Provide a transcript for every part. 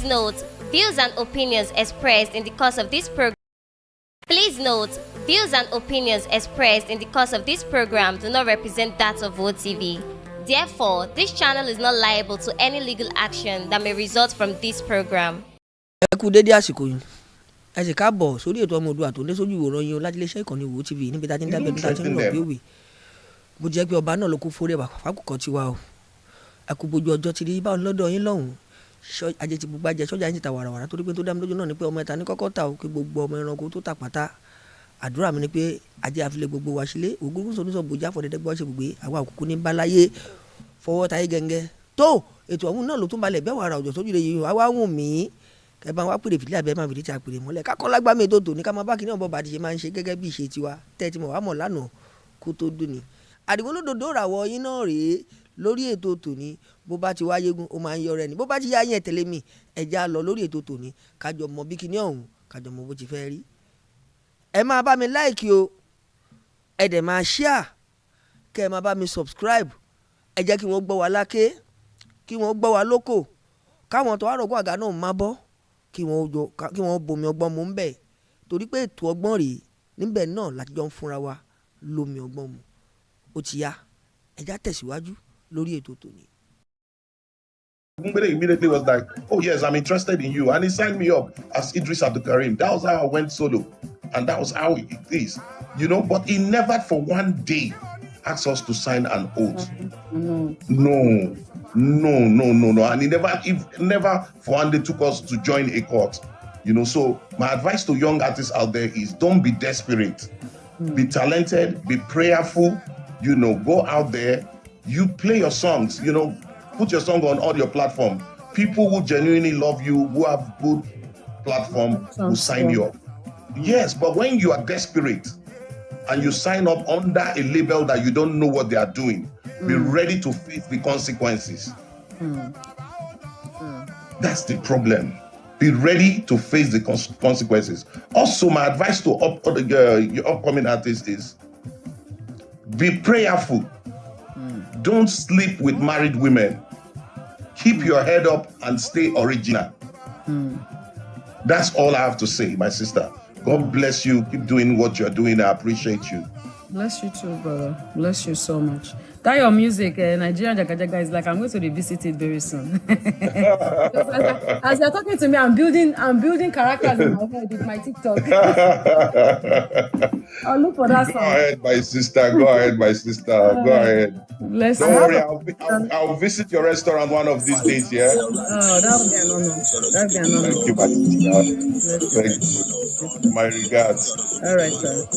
note, views and opinions expressed in the course of this program. Please note, views and opinions expressed in the course of this program do not represent that of OTV. Therefore, this channel is not liable to any legal action that may result from this program. Ẹ kú dédé àsìkò yìí. Ẹ sì káàbọ̀ sórí ètò ọmọ Oòduà tó ń dé sójú ìwòran yín láti iléeṣẹ́ ìkànnì Wo TV níbi tá a ti ń dábẹ́ níta tí ń lọ bí òwe. Mo jẹ́ pé ọba náà ló kó fórè fàkùkọ tiwa o. Ẹ kú bójú ọjọ́ ti rí báwọn lọ́dọ̀ yín lọ́hùn. Ajé ti gbogbo ajẹ́ sọ́jà yín ti ta wàràwàrà torí pé tó dá mi lójú náà ni pé ọmọ ẹ̀ta ní kọ́kọ́ ta o kí gbogbo ọmọ ẹranko tó tà pátá. Àdúrà mi ni pé ajé àfilẹ̀ gbogbo wa sílé ògúngún sọ̀nùsọ̀ bòjá fọ̀dẹ̀dẹ́gbọ́ ṣe gbogbo àwa òkùnkùn ní báláyé fọwọ́ tayé gẹ́gẹ́ tó ètò ọ̀hún náà ló tún balẹ̀ bẹ́ẹ̀ wàrà òjò sójú lè yìí àwa wùn mí kẹ bá wá pèrè fìlà bẹ́ẹ̀ máa fìdí tí a pèrè mọ́lẹ̀ kákọ́ lágbàmì ètò tòní ká máa bá kí ní ọ̀bọ̀ bàdí ṣe máa ń ṣe gẹ́gẹ́ bí ìṣe tiwa tẹ́tí mọ̀ wá mọ̀ lánàá kó tó dùn ní. àdìgún olódodo ràwọ̀ yín náà rèé lórí ètò tòní bó bá ti wá yégun ó máa ń yọrẹ ni bó bá ti yá yẹn tẹ̀lé mi ẹja lọ lórí ètò tòní kájọ mọ bí kíní ọ̀hún kájọ mọ bó ti fẹ́ rí. ẹ máa bá mi láìkì o ẹ dẹ̀ máa ṣíà kẹ́ ẹ máa bá mi subscribe ẹ jẹ́ kí wọ́n gbọ́ wa láké kí wọ́n gbọ́ wa lóko káwọn tó wá rògbò àga náà má bọ́ kí wọ́n bomi ọgbọ́n mu ń bẹ̀ torí pé ètò ọgbọ́n rèé níbẹ̀ náà láti jọ ń fúnra wa lómi ọgbọ́n mu ó ti yá ẹja tẹ̀síwájú lórí ètò tòní. Immediately was like, oh yes, I'm interested in you, and he signed me up as Idris Abdulkarim. That was how I went solo, and that was how it is, you know. But he never for one day asked us to sign an oath. No, and he never for one day took us to join a court, you know. So my advice to young artists out there is don't be desperate, be talented, be prayerful, you know. Go out there, you play your songs, you know. Put your song on all your platform. People who genuinely love you, who have good platform, will sign you up. Yes, but when you are desperate and you sign up under a label that you don't know what they are doing, be ready to face the consequences. That's the problem. Be ready to face the consequences. Also, my advice to your upcoming artists is be prayerful. Don't sleep with married women. Keep your head up and stay original. That's all I have to say, my sister. God bless you. Keep doing what you're doing. I appreciate you. Bless you too, brother. Bless you so much. That your music, Nigerian Jagajaga, is like I'm going to revisit it very soon. As you're talking to me, I'm building characters in my head with my TikTok. I'll look for that song. Go ahead, my sister. Go ahead. Bless Don't you. worry, I'll visit your restaurant one of these days, yeah? Oh, that would be an honor. That would be an honor. Thank you, my sister. Thank you. My regards. All right, sir.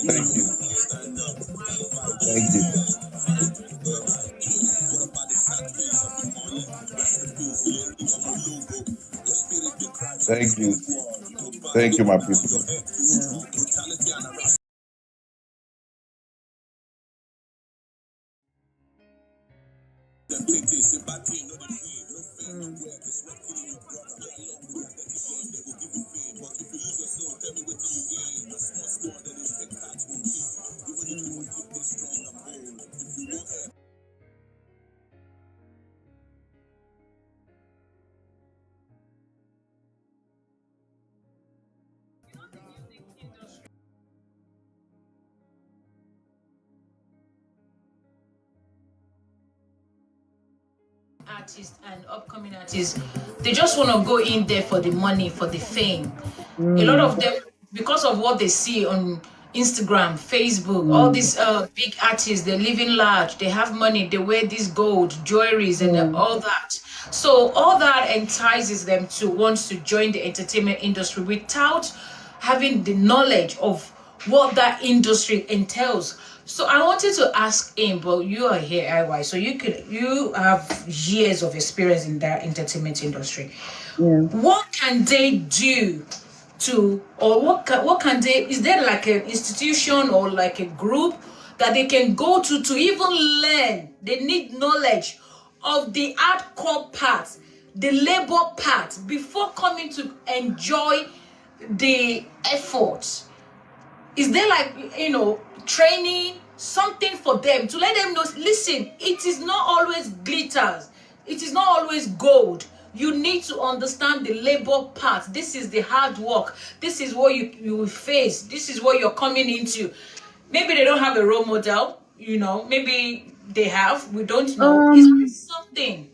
Thank you. Thank you. Thank you. Thank you, my people. Artists and upcoming artists, they just want to go in there for the money, for the fame. A lot of them, because of what they see on Instagram, Facebook, all these big artists, they're living large, they have money, they wear these gold jewelries and all that. So all that entices them to want to join the entertainment industry without having the knowledge of what that industry entails. So I wanted to ask him, but you are here, IY, so you have years of experience in that entertainment industry. What can they do to, or what can they, is there like an institution or like a group that they can go to even learn? They need knowledge of the hardcore part, the labor part, before coming to enjoy the effort. Is there like, training something for them, to let them know, listen, it is not always glitters, it is not always gold. You need to understand the labor part. This is the hard work. This is what you will face. This is what you're coming into. Maybe they don't have a role model, maybe they have, we don't know. It's something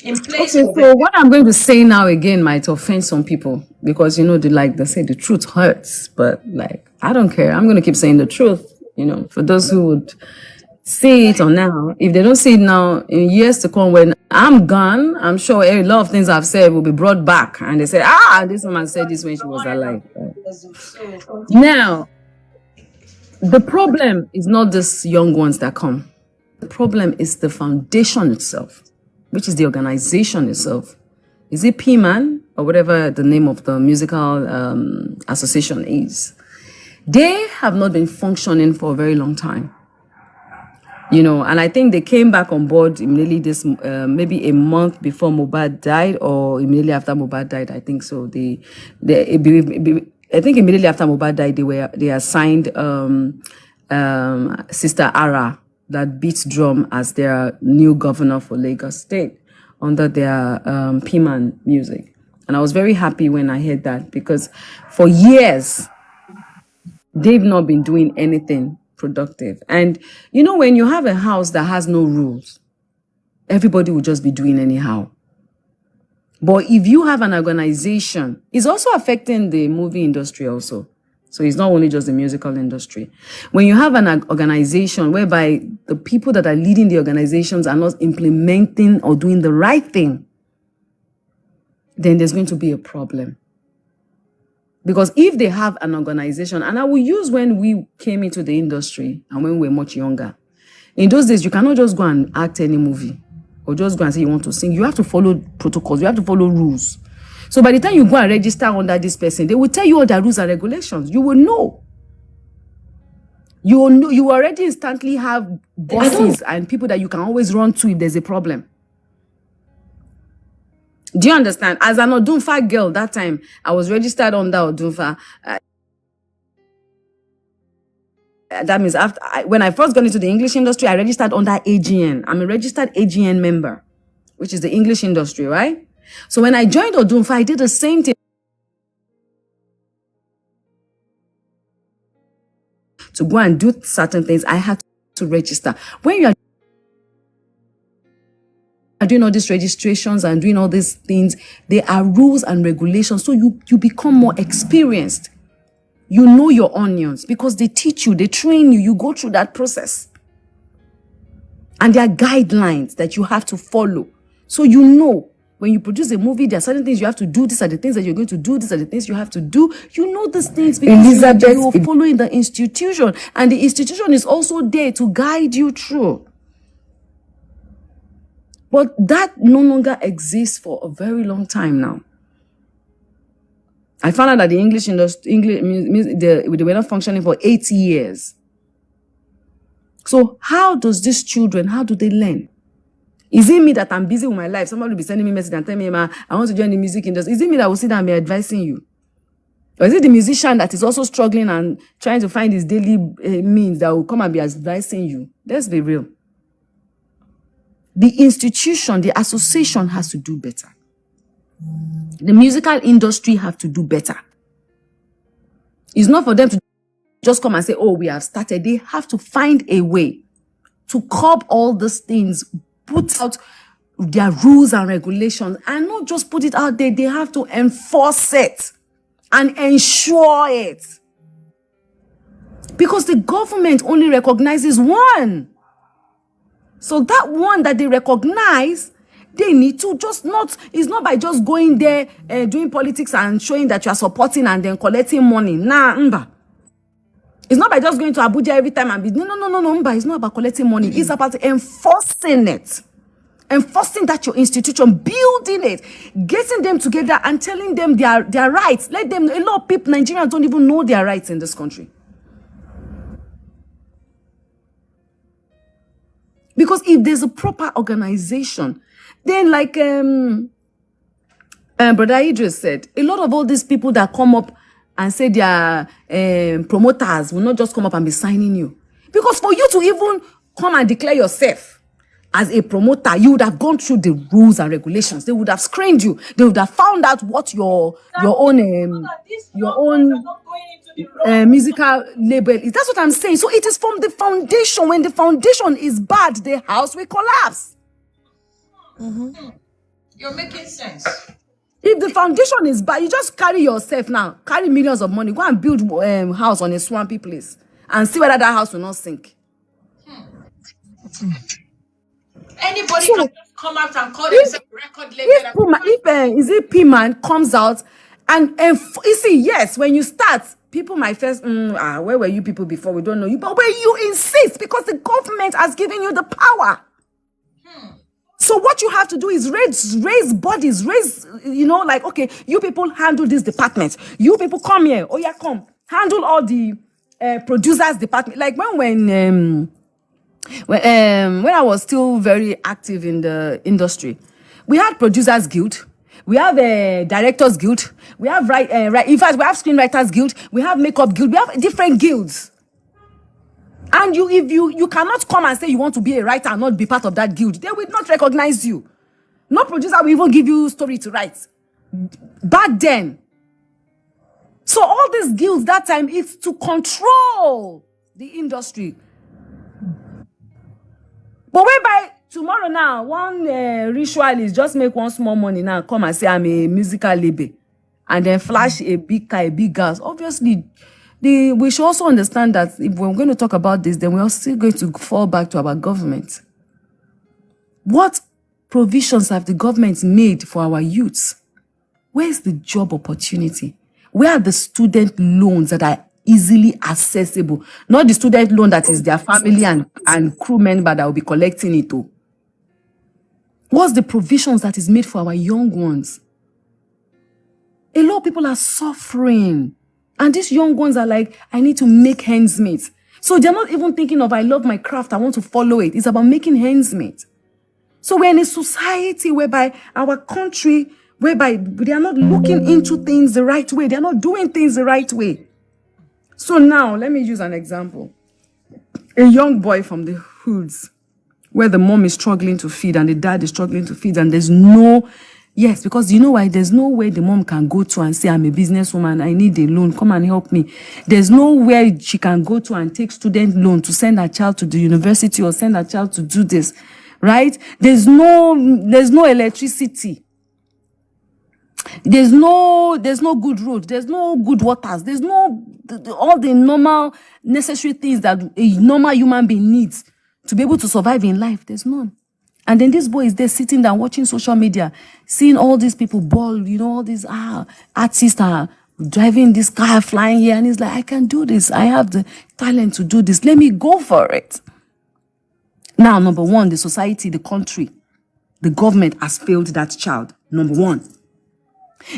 in place. Okay, so what I'm going to say now again might offend some people because they say the truth hurts, but I don't care. I'm going to keep saying the truth. For those who would see it or now, if they don't see it now, in years to come when I'm gone, I'm sure a lot of things I've said will be brought back, and they say, this woman said this when she was alive. Now, the problem is not these young ones that come. The problem is the foundation itself, which is the organization itself. Is it P-Man or whatever the name of the musical association is? They have not been functioning for a very long time. And I think they came back on board immediately maybe a month before Mohbad died or immediately after Mohbad died. I think so. I think immediately after Mohbad died, they assigned Sister Ara that beats drum as their new governor for Lagos State under their P-Man music. And I was very happy when I heard that because for years, they've not been doing anything productive. And when you have a house that has no rules, everybody will just be doing anyhow. But if you have an organization, it's also affecting the movie industry also. So it's not only just the musical industry. When you have an organization whereby the people that are leading the organizations are not implementing or doing the right thing, then there's going to be a problem. Because if they have an organization, and I will use when we came into the industry and when we were much younger, in those days, you cannot just go and act any movie or just go and say you want to sing. You have to follow protocols. You have to follow rules. So by the time you go and register under this person, they will tell you all the rules and regulations. You will know. You will know. You already instantly have bosses and people that you can always run to if there's a problem. Do you understand? As an Odunfa girl that time, I was registered under Odunfa. That means when I first got into the English industry, I registered under AGN. I'm a registered AGN member, which is the English industry, right? So when I joined Odunfa, I did the same thing. To go and do certain things, I had to register. When you are doing all these registrations and doing all these things, there are rules and regulations. So you become more experienced. You know your onions because they teach you, they train you, you go through that process. And there are guidelines that you have to follow. So you know, when you produce a movie, there are certain things you have to do. These are the things that you're going to do. These are the things you have to do. You know these things because you're following the institution. And the institution is also there to guide you through. But that no longer exists for a very long time now. I found out that the English industry, they were not functioning for 8 years. So how does these children, how do they learn? Is it me that I'm busy with my life? Somebody will be sending me a message and telling me, I want to join the music industry. Is it me that will sit down and be advising you? Or is it the musician that is also struggling and trying to find his daily means that will come and be advising you? Let's be real. The institution, the association has to do better. The musical industry have to do better. It's not for them to just come and say, oh, we have started. They have to find a way to curb all these things, put out their rules and regulations, and not just put it out there. They have to enforce it and ensure it. Because the government only recognizes one. So that one that they recognize, they need to just not, it's not by just going there doing politics and showing that you are supporting and then collecting money. Nah, it's not by just going to Abuja every time and be, no, it's not about collecting money. It's about enforcing it. Enforcing that your institution, building it, getting them together and telling them their rights. Let them, a lot of people, Nigerians don't even know their rights in this country. Because if there's a proper organization, then like Brother Idris said, a lot of all these people that come up and say they are promoters will not just come up and be signing you. Because for you to even come and declare yourself as a promoter, you would have gone through the rules and regulations. They would have screened you. They would have found out what your own musical label is. That's what I'm saying. So it is from the foundation. When the foundation is bad, the house will collapse. You're making sense. If the foundation is bad, you just carry yourself now, carry millions of money, go and build house on a swampy place and see whether that house will not sink. Anybody can just come out and call themselves record label. If P-Man comes out and you see, yes, when you start, people might first, where were you people before? We don't know you. But when you insist, because the government has given you the power. So what you have to do is raise bodies, like, okay, you people handle this department. You people come here. Oh yeah, come. Handle all the producers department. Like when I was still very active in the industry, we had producers guild, we have a directors guild, we have in fact we have screenwriters guild, we have makeup guild, we have different guilds. And if you cannot come and say you want to be a writer and not be part of that guild, they will not recognize you. No producer will even give you story to write. Back then. So all these guilds that time is to control the industry. But whereby tomorrow now, one ritual is just make one small money now, come and say I'm a musical label, and then flash a big car, a big gas. Obviously, we should also understand that if we're going to talk about this, then we're still going to fall back to our government. What provisions have the government made for our youths? Where's the job opportunity? Where are the student loans that are easily accessible? Not the student loan that is their family and crew member that will be collecting it. What's the provisions that is made for our young ones? A lot of people are suffering. And these young ones are like, I need to make ends meet. So they're not even thinking of, I love my craft, I want to follow it. It's about making ends meet. So we're in a society whereby our country, whereby they are not looking into things the right way. They're not doing things the right way. So now, let me use an example. A young boy from the hoods, where the mom is struggling to feed and the dad is struggling to feed, and there's no... Yes, because you know why? There's no way the mom can go to and say, I'm a businesswoman, I need a loan, come and help me. There's nowhere she can go to and take student loan to send her child to the university or send her child to do this, right? There's no electricity. There's no good road. There's no good waters. There's no all the normal necessary things that a normal human being needs to be able to survive in life. There's none. And then this boy is there sitting down watching social media, seeing all these people ball, all these artists are driving this car, flying here, and he's like, I can do this. I have the talent to do this. Let me go for it. Now, number one, the society, the country, the government has failed that child. Number one.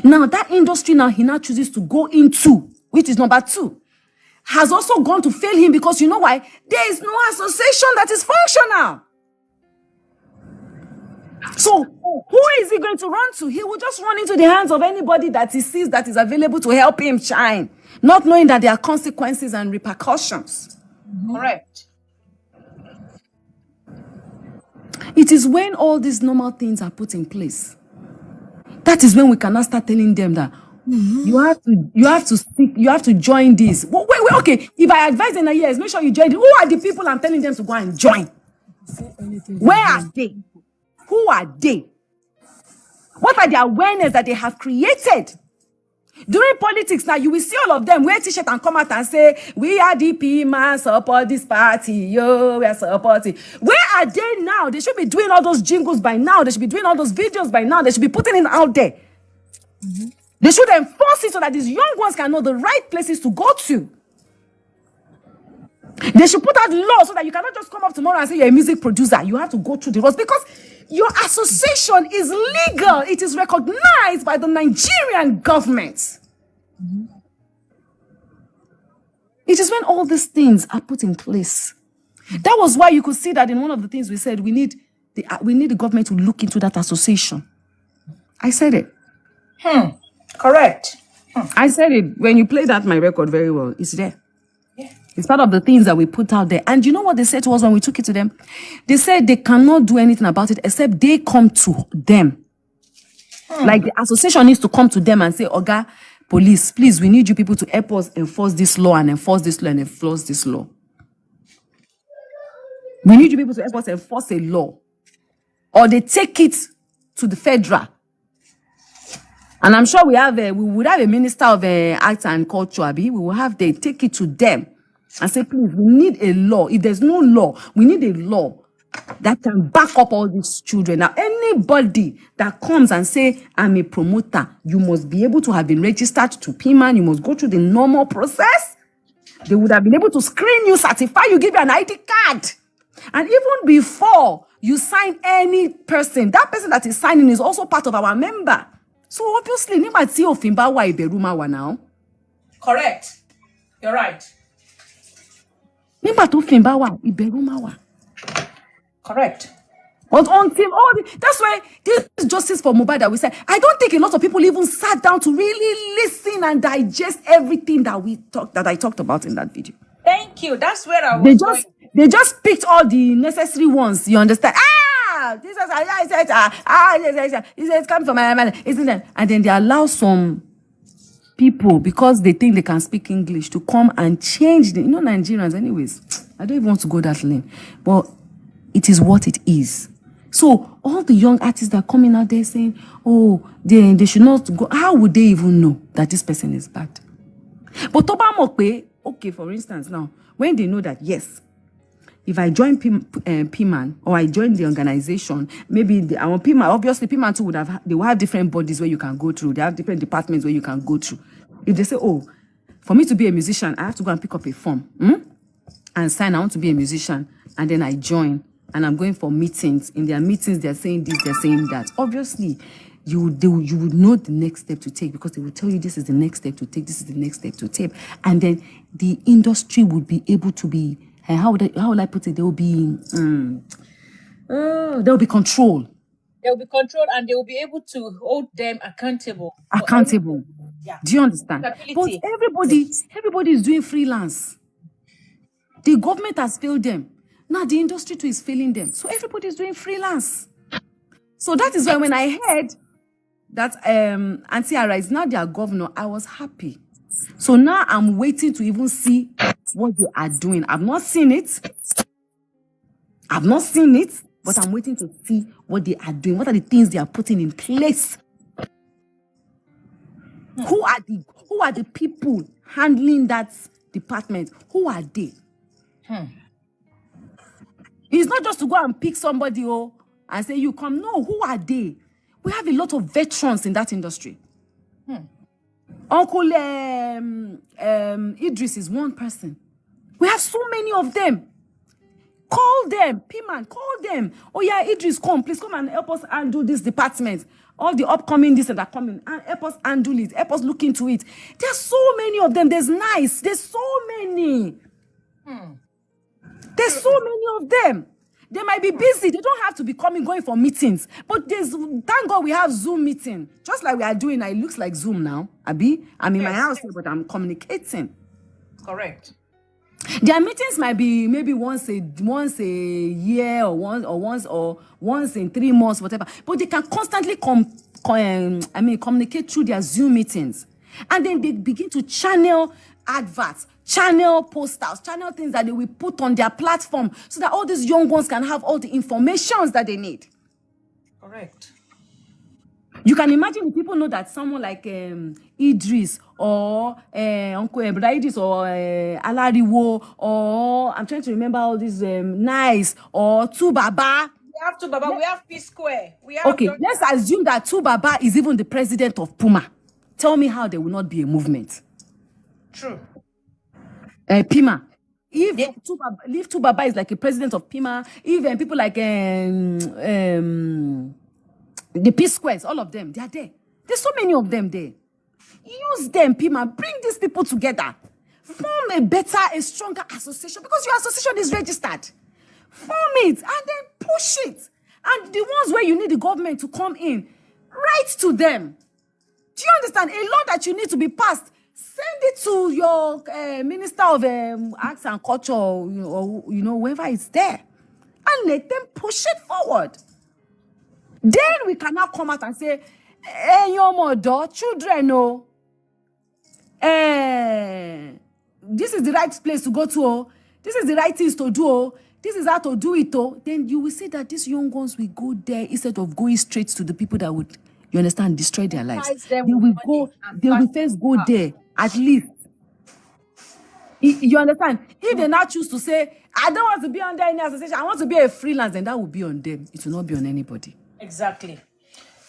Now, that industry now he now chooses to go into, which is number two, has also gone to fail him because you know why? There is no association that is functional. So, who is he going to run to? He will just run into the hands of anybody that he sees that is available to help him shine, not knowing that there are consequences and repercussions. Correct. It is when all these normal things are put in place. That is when we cannot start telling them that you have to speak, you have to join this. Wait, okay. If I advise in a year, make sure you join. Who are the people I'm telling them to go and join? Where are they? Who are they? What are the awareness that they have created? During politics now, you will see all of them wear t-shirt and come out and say, we are DP, man, support this party. Yo, we are supporting. Where are they now? They should be doing all those jingles by now. They should be doing all those videos by now. They should be putting it out there. They should enforce it so that these young ones can know the right places to go to. They should put out law so that you cannot just come up tomorrow and say you're a music producer. You have to go through the laws because your association is legal. It is recognized by the Nigerian government. It is when all these things are put in place. That was why you could see that in one of the things we said, we need the government to look into that association. I said it. Correct. I said it. When you play that, my record very well, it's there. Yeah. It's part of the things that we put out there. And you know what they said to us when we took it to them? They said they cannot do anything about it except they come to them. Like the association needs to come to them and say, Oga, police, please, we need you people to help us enforce this law and enforce this law and enforce this law. We need you people to help us enforce a law. Or they take it to the federal. And I'm sure we would have a minister of arts and culture, Abi. We will have they take it to them and say, please, we need a law. If there's no law, we need a law that can back up all these children. Now, anybody that comes and say, I'm a promoter, you must be able to have been registered to PMAN. You must go through the normal process. They would have been able to screen you, certify you, give you an ID card. And even before you sign any person, that person that is signing is also part of our member. So obviously, now. Correct. You're right. Correct. But until that's why this is justice for Mohbad that we said. I don't think a lot of people even sat down to really listen and digest everything that I talked about in that video. Thank you. That's where I was. They just picked all the necessary ones. You understand? This is it's coming from my man, isn't it? And then they allow some people, because they think they can speak English, to come and change the Nigerians. Anyways, I don't even want to go that lane, but it is what it is. So all the young artists that are coming out there saying, oh, they should not go. How would they even know that this person is bad? But Toba Mokwe, okay, for instance, now when they know that yes, if I join PMAN or I join the organization, maybe our PMAN, obviously PMAN too will have different bodies where you can go through. They have different departments where you can go through. If they say, oh, for me to be a musician, I have to go and pick up a form and sign, I want to be a musician, and then I join and I'm going for meetings. In their meetings, they're saying this, they're saying that. Obviously, you would know the next step to take, because they will tell you this is the next step to take, this is the next step to take. And then the industry would be able to be, how would I put it? There will be control. There will be control, and they will be able to hold them accountable. Yeah. Do you understand? But everybody is doing freelance. The government has failed them. Now the industry too is failing them. So everybody is doing freelance. So that is why when I heard that Auntie Ara is now their governor, I was happy. So now I'm waiting to even see what they are doing. I've not seen it, but I'm waiting to see what they are doing. What are the things they are putting in place? Who are the people handling that department? Who are they? It's not just to go and pick somebody and say, you come. No, who are they? We have a lot of veterans in that industry. Uncle Idris is one person. We have so many of them. Call them, PMAN, call them. Oh yeah, Idris, please come and help us handle this department. All the upcoming this and that coming, and help us handle it, help us look into it. There's so many of them. There's so many. There's so many of them. They might be busy. They don't have to be going for meetings. But thank God we have Zoom meeting. Just like we are doing now. It looks like Zoom now. Abi, I'm in my house here, but I'm communicating. Correct. Their meetings might be maybe once a year or once in 3 months, whatever. But they can constantly communicate through their Zoom meetings. And then they begin to channel adverts, channel posters, channel things that they will put on their platform so that all these young ones can have all the information that they need. Correct. You can imagine if people know that someone like Idris or Uncle Idris or Alariwo, or I'm trying to remember all these Nice or Tubaba. We have Tubaba, we have P Square. Let's assume that Tubaba is even the president of Puma. Tell me how there will not be a movement. True. Pima. If Tubaba is like a president of Pima, even people like the P Squares, all of them, they are there. There's so many of them there. Use them, Pima. Bring these people together. Form a stronger association, because your association is registered. Form it and then push it. And the ones where you need the government to come in, write to them. Do you understand? A law that you need to be passed, send it to your Minister of Arts and Culture, or whoever is there, and let them push it forward. Then we can now come out and say, hey, your mother, children, no. This is the right place to go to. Oh. This is the right things to do. Oh. This is how to do it. Oh. Then you will see that these young ones will go there instead of going straight to the people that would, you understand, destroy their lives. They will first go there, at least. You understand? If they now choose to say, I don't want to be under any association, I want to be a freelance, then that will be on them. It will not be on anybody. Exactly.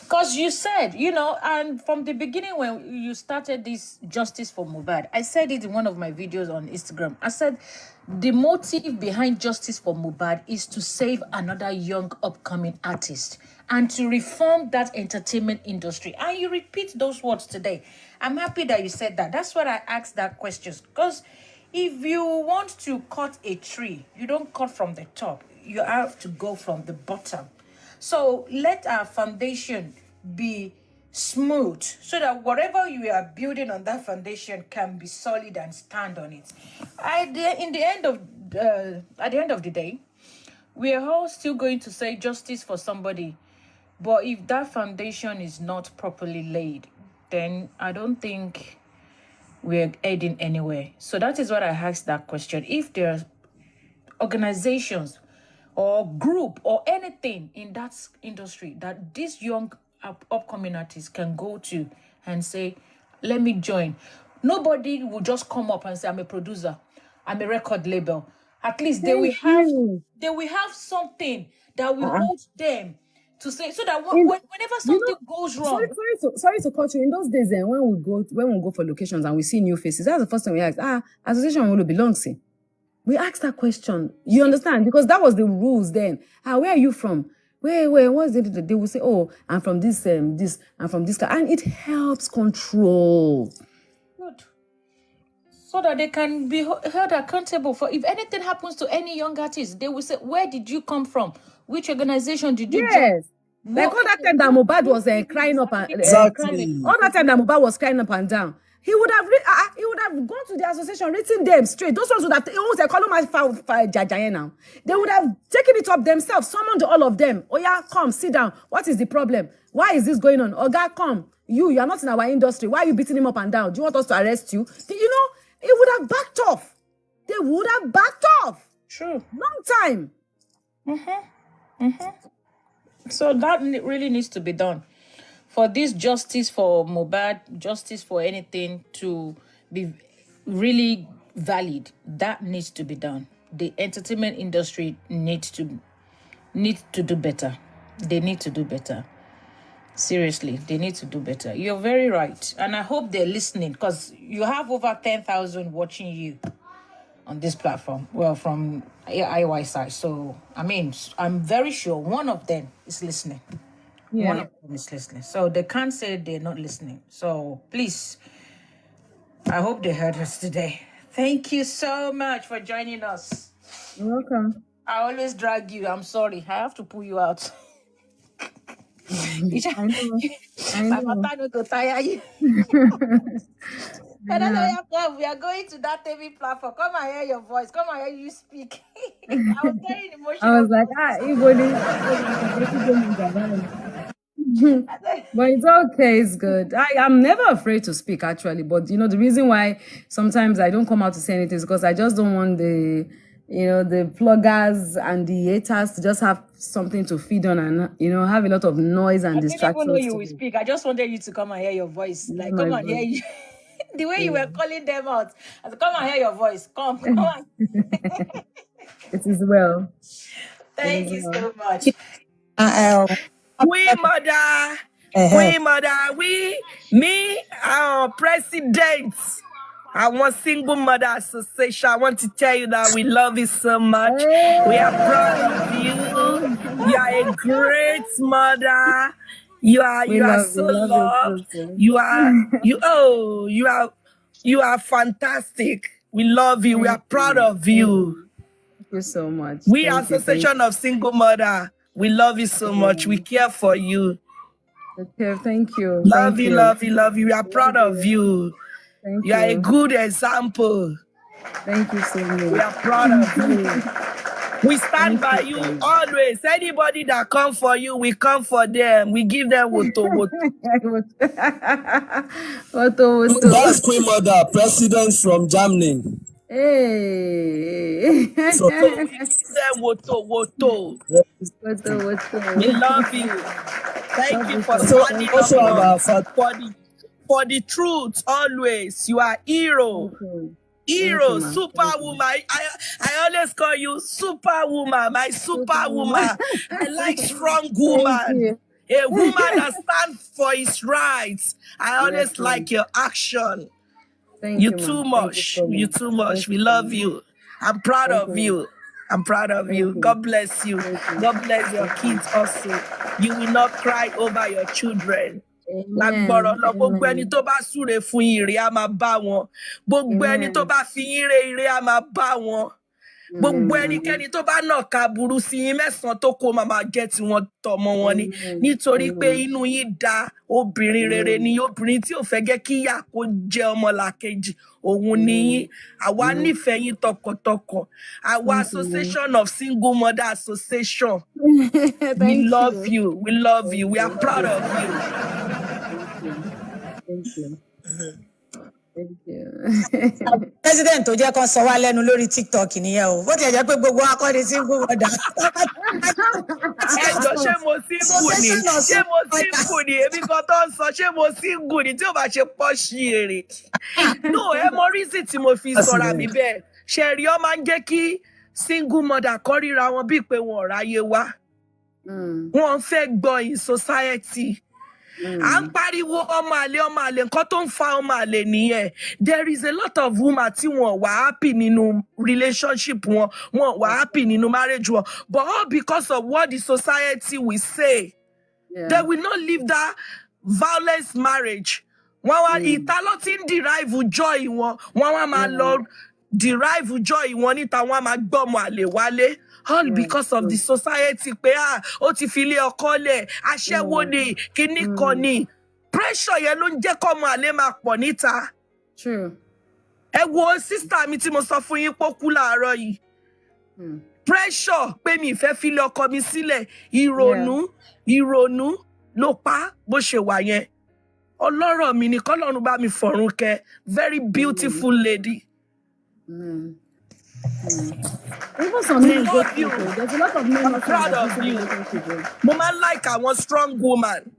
Because you said, and from the beginning when you started this Justice for Mohbad, I said it in one of my videos on Instagram. I said the motive behind Justice for Mohbad is to save another young upcoming artist and to reform that entertainment industry. And you repeat those words today. I'm happy that you said that. That's what I asked that question. Because if you want to cut a tree, you don't cut from the top. You have to go from the bottom. So let our foundation be smooth so that whatever you are building on that foundation can be solid and stand on it. At the end of the day, we are all still going to say justice for somebody. But if that foundation is not properly laid, then I don't think we're heading anywhere. So that is what I asked that question. If there are organizations or group or anything in that industry that these young upcoming artists can go to and say, let me join. Nobody will just come up and say, I'm a producer, I'm a record label. At least they will have something that will hold them to say, so that whenever something goes wrong. Sorry to cut you. In those days, when we go for locations and we see new faces, that's the first thing we ask. Association will belong to. We asked that question. You understand? Because that was the rules then. Where are you from? Where what's it? They will say, oh, I'm from this, I'm from this. And it helps control. Good. So that they can be held accountable for if anything happens to any young artist, they will say, where did you come from? Which organization did you join? Like all that time that Mohbad was crying up and all that time that Mohbad was crying up and down. He would have gone to the association, written them straight. Those ones would have they call them Jajaye now. They would have taken it up themselves, summoned all of them. Oh yeah, come, sit down. What is the problem? Why is this going on? Oga, come. You are not in our industry. Why are you beating him up and down? Do you want us to arrest you? It would have backed off. They would have backed off. True. Long time. So that really needs to be done. For this justice for Mohbad, justice for anything to be really valid, that needs to be done. The entertainment industry needs to do better. They need to do better. Seriously, they need to do better. You're very right. And I hope they're listening because you have over 10,000 watching you on this platform. Well, from IY side. So, I'm very sure one of them is listening. Yeah. One of them is listening. So they can't say they're not listening. So please, I hope they heard us today. Thank you so much for joining us. You're welcome. I always drag you. I'm sorry. I have to pull you out. I know. My mother no go tire you. And then we are going to that TV platform. Come and hear your voice. Come and hear you speak. I was getting emotional. I was like, but it's okay, it's good. I'm never afraid to speak actually, but the reason why sometimes I don't come out to say anything is because I just don't want the pluggers and the haters to just have something to feed on and have a lot of noise and distractions. I didn't even know you will speak. I just wanted you to come and hear your voice. Like, come and hear you. The way you were calling them out. I said, come and hear your voice. Come on. It is well. Thank you so much. Queen Mother, our president, our single mother association. I want to tell you that we love you so much. We are proud of you. You are a great mother. You are so loved. You are fantastic. We love you. We are proud of you. Thank you so much. We are Association of Single Mother. We love you so much. We care for you. Okay, thank you. Love you. We are proud of you. Thank You are a you. good example. Thank you so We much. are proud of you. We stand Thank by you you so much. always. Anybody that come for you, we come for them. We give them woto. Woto. That's Queen Mother, president from Germany. Hey. So we give them woto. Woto. We love you. Thank Love you you for so much. So standing Thank up also you. our father. for the truth always. You are hero. Thank you. Hero, Ma. Thank you. superwoman. I always call you superwoman, my superwoman. I like strong Thank woman. you. A woman that stands for his rights. I always Yes, like your action. Thank You you, too ma. Thank you much. so You much. too Thank much. We you so love much. you. I'm proud Thank of you. you. I'm proud of Thank you. you. God bless you. Thank you. God bless your kids also. You will not cry over your children. Lágbọ́rọ̀ Amen. lọ gbogbo ẹni Amen. tó bá súre fún ire á máa bá wọn. Gbogbo ẹni tó Amen. bá fi yín re ire á máa bá wọn. Gbogbo Amen. ẹnikẹ́ni tó bá nàka burú sí yín mẹ́sàn-án tó kó máa jẹ́ tiwọn tọmọ wọn ni. Amen. Nítorí pé Amen. inú yín da obìnrin rere Amen. ni obìnrin tí ò fẹ́ gẹ́ kí ìyá kó jẹ́ ọmọlàkejì. Òun ni yín. Àwa nífẹ̀ẹ́ yín tọkàntọkàn. Àwa Thank you. Association of Single Mother Association. We Thank love you. you. We love Thank you. We are you. proud of you. Thank you. Thank you. President tó jẹ́ kán sọ wá lẹ́nu lórí TikTok nìyẹn o. Bó tiẹ̀ jẹ́ pé gbogbo akọ́ni single mother. Ẹjọ́ ṣé mo single ni? Association of Ṣé mo single mothers. single ni? Èmi kan tó ń sọ ṣé mo single ni tí ò bá ṣe pọ́ sí èrè. No, ẹ mọ reason tí mo fi sọra mi bẹ́ẹ̀. Ṣẹ̀rí ọ máa ń jẹ́ kí single mother kọ́ ríra wọn bíi pé wọn ò ráyé wá. Wọ́n fẹ́ gbọ́ in society. À ń pariwo ọmọ àlè nǹkan tó ń fa ọmọ àlè nìyẹn. There is a lot of women tí wọn wà happy nínú relationship wọn wà happy nínú marriage wọn, but all because of what the society will say. They will not leave that violence marriage. Wọ́n wá ìta ló ti ń derive joy wọn, wọ́n wá máa lọ derive joy wọn níta, wọ́n á máa gbọ́mọ àlè wálé. All because of the society pé ó ti fi ilé ọkọ lẹ̀, aṣẹ́wó ni, kíní kan ni. Pressure yẹn ló ń jẹ́ kọ́mọ àlè máa pọ̀ níta. True. Ẹ wo sister mi tí mo sọ fún yín pé ó kú láàárọ̀ yìí. Pressure pé mi ìfẹ́ fi ilé ọkọ mi sílẹ̀, ìrònú ló pa bó ṣe wà yẹn. Ọlọ́rọ̀ mi ni kọ́lọ́run bá mi fọ̀run kẹ́. Very beautiful lady. Even some men go love you. through it. There's a lot of men I'm also proud that of do you. relationships. Mo máa ń like àwọn strong woman.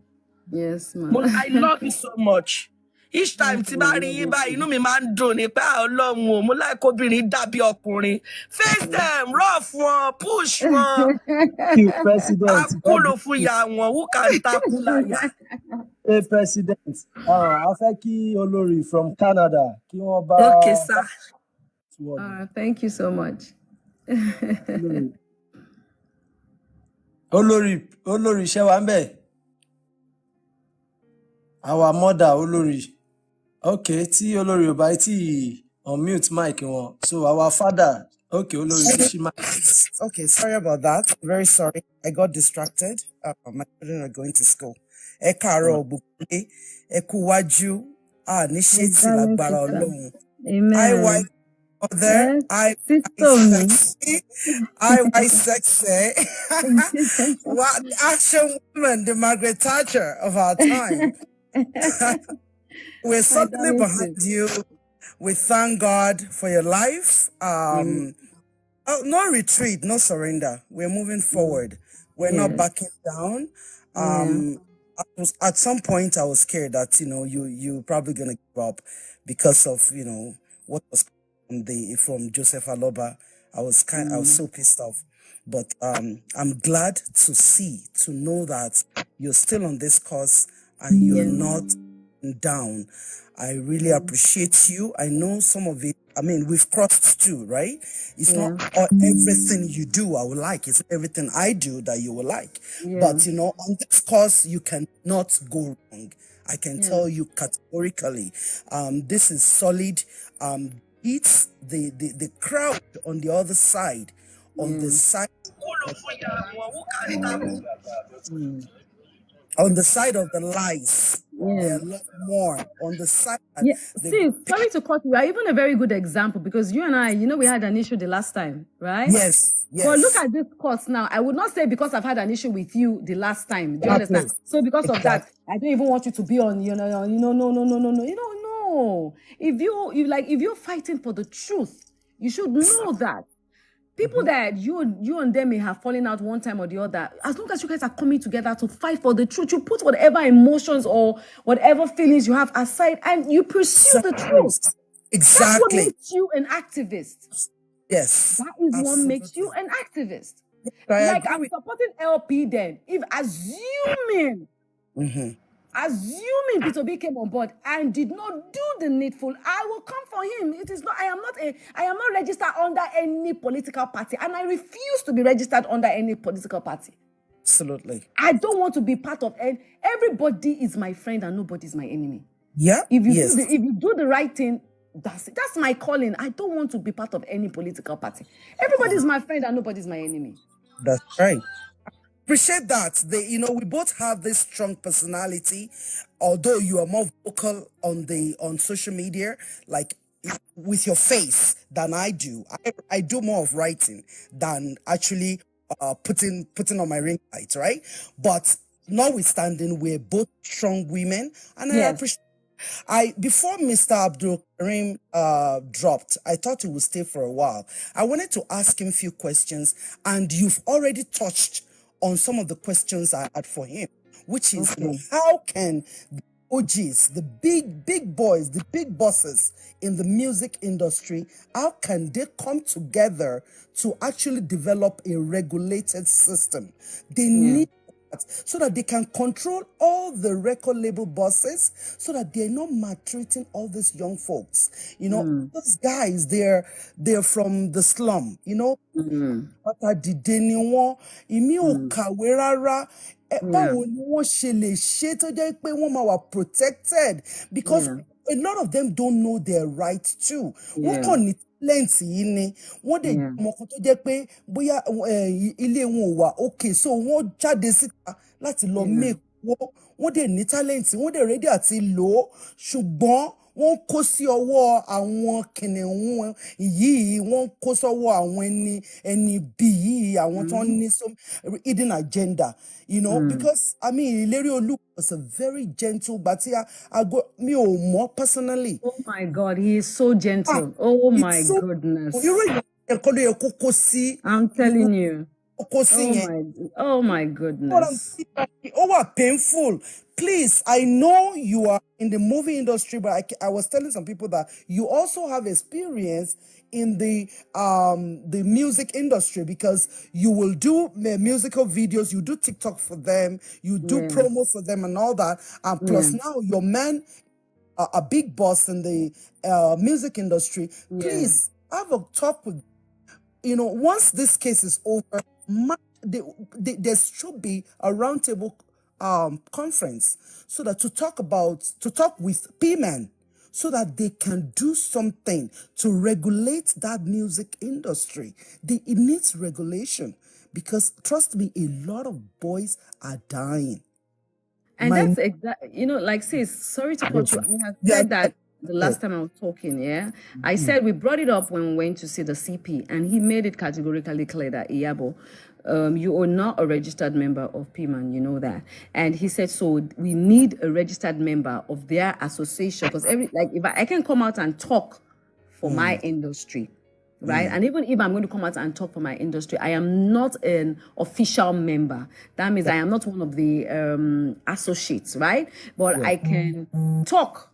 Yes, ma'am. I love you so much. Each time tí bá rí yín báyìí, inú mi máa ń dùn ní pé Ọlọ́run o, mo like obìnrin dàbí ọkùnrin. Face them, rough wọn, push wọn. Thank you, President. Akúlò fún ìyá wọn, who can tackle láyà? Hey, President. A fẹ́ kí olórí from Canada kí wọ́n bá. Okay, sir. Thank you so much. Olórí ṣẹ́ wa ń bẹ̀. Our mother olórí. Okay, tí olórí ò bá tí unmute mic wọn. So our father. Okay, olórí ṣí mic. Okay, sorry about that. Very sorry. I got distracted. My children are going to school. Ẹ káàárọ̀ gbogbo ilé, ẹ kú wájú, ní ṣe tí lágbára Ọlọ́run. Amen. Mother, I sexy. What action woman, the Margaret Thatcher of our time. We're certainly behind you. We thank God for your life. No retreat, no surrender. We're moving forward. We're not backing down. At some point, I was scared that you're probably gonna give up because of what was from Joseph Aloba. I was so pissed off. But I'm glad to know that you're still on this course and you're not down. I really appreciate you. I know some of it. I mean, we've crossed too, right? It's not everything you do I will like. It's everything I do that you will like. But on this course, you cannot go wrong. I can tell you categorically. This is solid. It's the crowd on the other side, on the side of the lies, Yeah. a lot more on the side. Yeah, see, sorry to cut you. You are even a very good example because you and I, we had an issue the last time, right? Yes, yes. But look at this course now. I would not say because I've had an issue with you the last time. Do you understand? So because of that, I don't even want you to be on, no. If you're fighting for the truth, you should know that. People that you and them may have fallen out one time or the other, as long as you guys are coming together to fight for the truth, you put whatever emotions or whatever feelings you have aside and you pursue the truth. Exactly. That's what makes you an activist. Yes. That is what makes you an activist. Like I'm supporting LP then. If assuming Peter B came on board and did not do the needful, I will come for him. It is not. I am not registered under any political party, and I refuse to be registered under any political party. Absolutely. I don't want to be part of any. Everybody is my friend, and nobody is my enemy. Yeah. If you do the right thing, that's it. That's my calling. I don't want to be part of any political party. Everybody is my friend, and nobody is my enemy. That's right. Appreciate that. We both have this strong personality, although you are more vocal on social media, like with your face than I do. I do more of writing than actually putting on my ring light, right? But notwithstanding, we're both strong women, and I appreciate. Before Mr. Abdul Karim dropped, I thought he would stay for a while. I wanted to ask him a few questions, and you've already touched on some of the questions I had for him, which is how can the OGs, the big boys, the big bosses in the music industry, how can they come together to actually develop a regulated system? They need so that they can control all the record label bosses, so that they're not maltreating all these young folks. Those guys, they're from the slum, báwo ni wọ́n ṣe lè ṣe tó jẹ́ pé wọ́n máa wà protected, because a lot of them don't know their rights too. Wọ́n kàn ní talent yìí ni wọ́n dẹ̀ mọ̀ kan tó jẹ́ pé bóyá ilé wọn ò wà okay, so wọ́n jáde síta láti lọ make wọ́n dẹ̀ ní talent, wọ́n dẹ̀ ready àti lò ó, ṣùgbọ́n wọ́n kó sí ọwọ́ àwọn kìnìún yìí, wọ́n kó sọ́wọ́ àwọn ẹni bí yìí, àwọn tó ní some hidden agenda, because Ìlérí Olúwa was a very gentle, but mi ò mọ̀ personally. Oh my God, he is so gentle. Oh my goodness. I'm telling you. Oh my goodness. Painful. Please, I know you are in the movie industry, but I was telling some people that you also have experience in the music industry, because you will do musical videos, you do TikTok for them, you do promo for them and all that. And plus now your man, a big boss in the music industry. Please have a talk with, once this case is over, there should be a roundtable conference so that to talk with P-Man, so that they can do something to regulate that music industry. It needs regulation, because trust me, a lot of boys are dying. And that's exactly, like sis, sorry to cut you. I have said that the last time I was talking, I said we brought it up when we went to see the CP, and he made it categorically clear that Iyabo, you are not a registered member of PMAN, you know that. And he said, so we need a registered member of their association, because if I can come out and talk for my industry, right? And even if I'm going to come out and talk for my industry, I am not an official member. That means I am not one of the associates, right? But I can talk.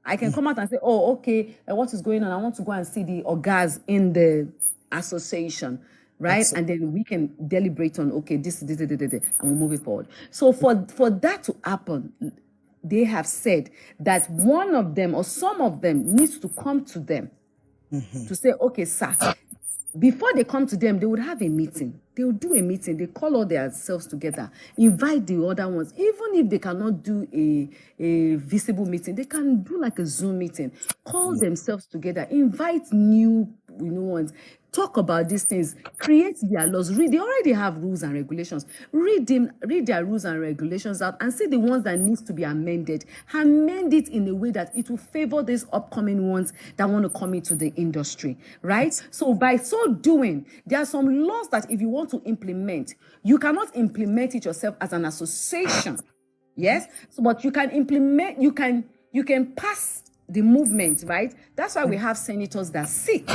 I can come out and say, oh, okay, what is going on? I want to go and see the orgas in the association, right? Absolutely. And then we can deliberate on, okay, this, and we'll move it forward. So for that to happen, they have said that one of them or some of them needs to come to them to say, okay, sir, before they come to them, they would have a meeting. They will do a meeting. They call all themselves together, invite the other ones. Even if they cannot do a visible meeting, they can do like a Zoom meeting, call themselves together, invite new ones, talk about these things, create their laws. They already have rules and regulations. Read their rules and regulations out and see the ones that needs to be amended. Amend it in a way that it will favor these upcoming ones that want to come into the industry, right? So by so doing, there are some laws that if you want to implement, you cannot implement it yourself as an association. Yes, so but you can implement, you can pass the movement, right? That's why we have senators that sit.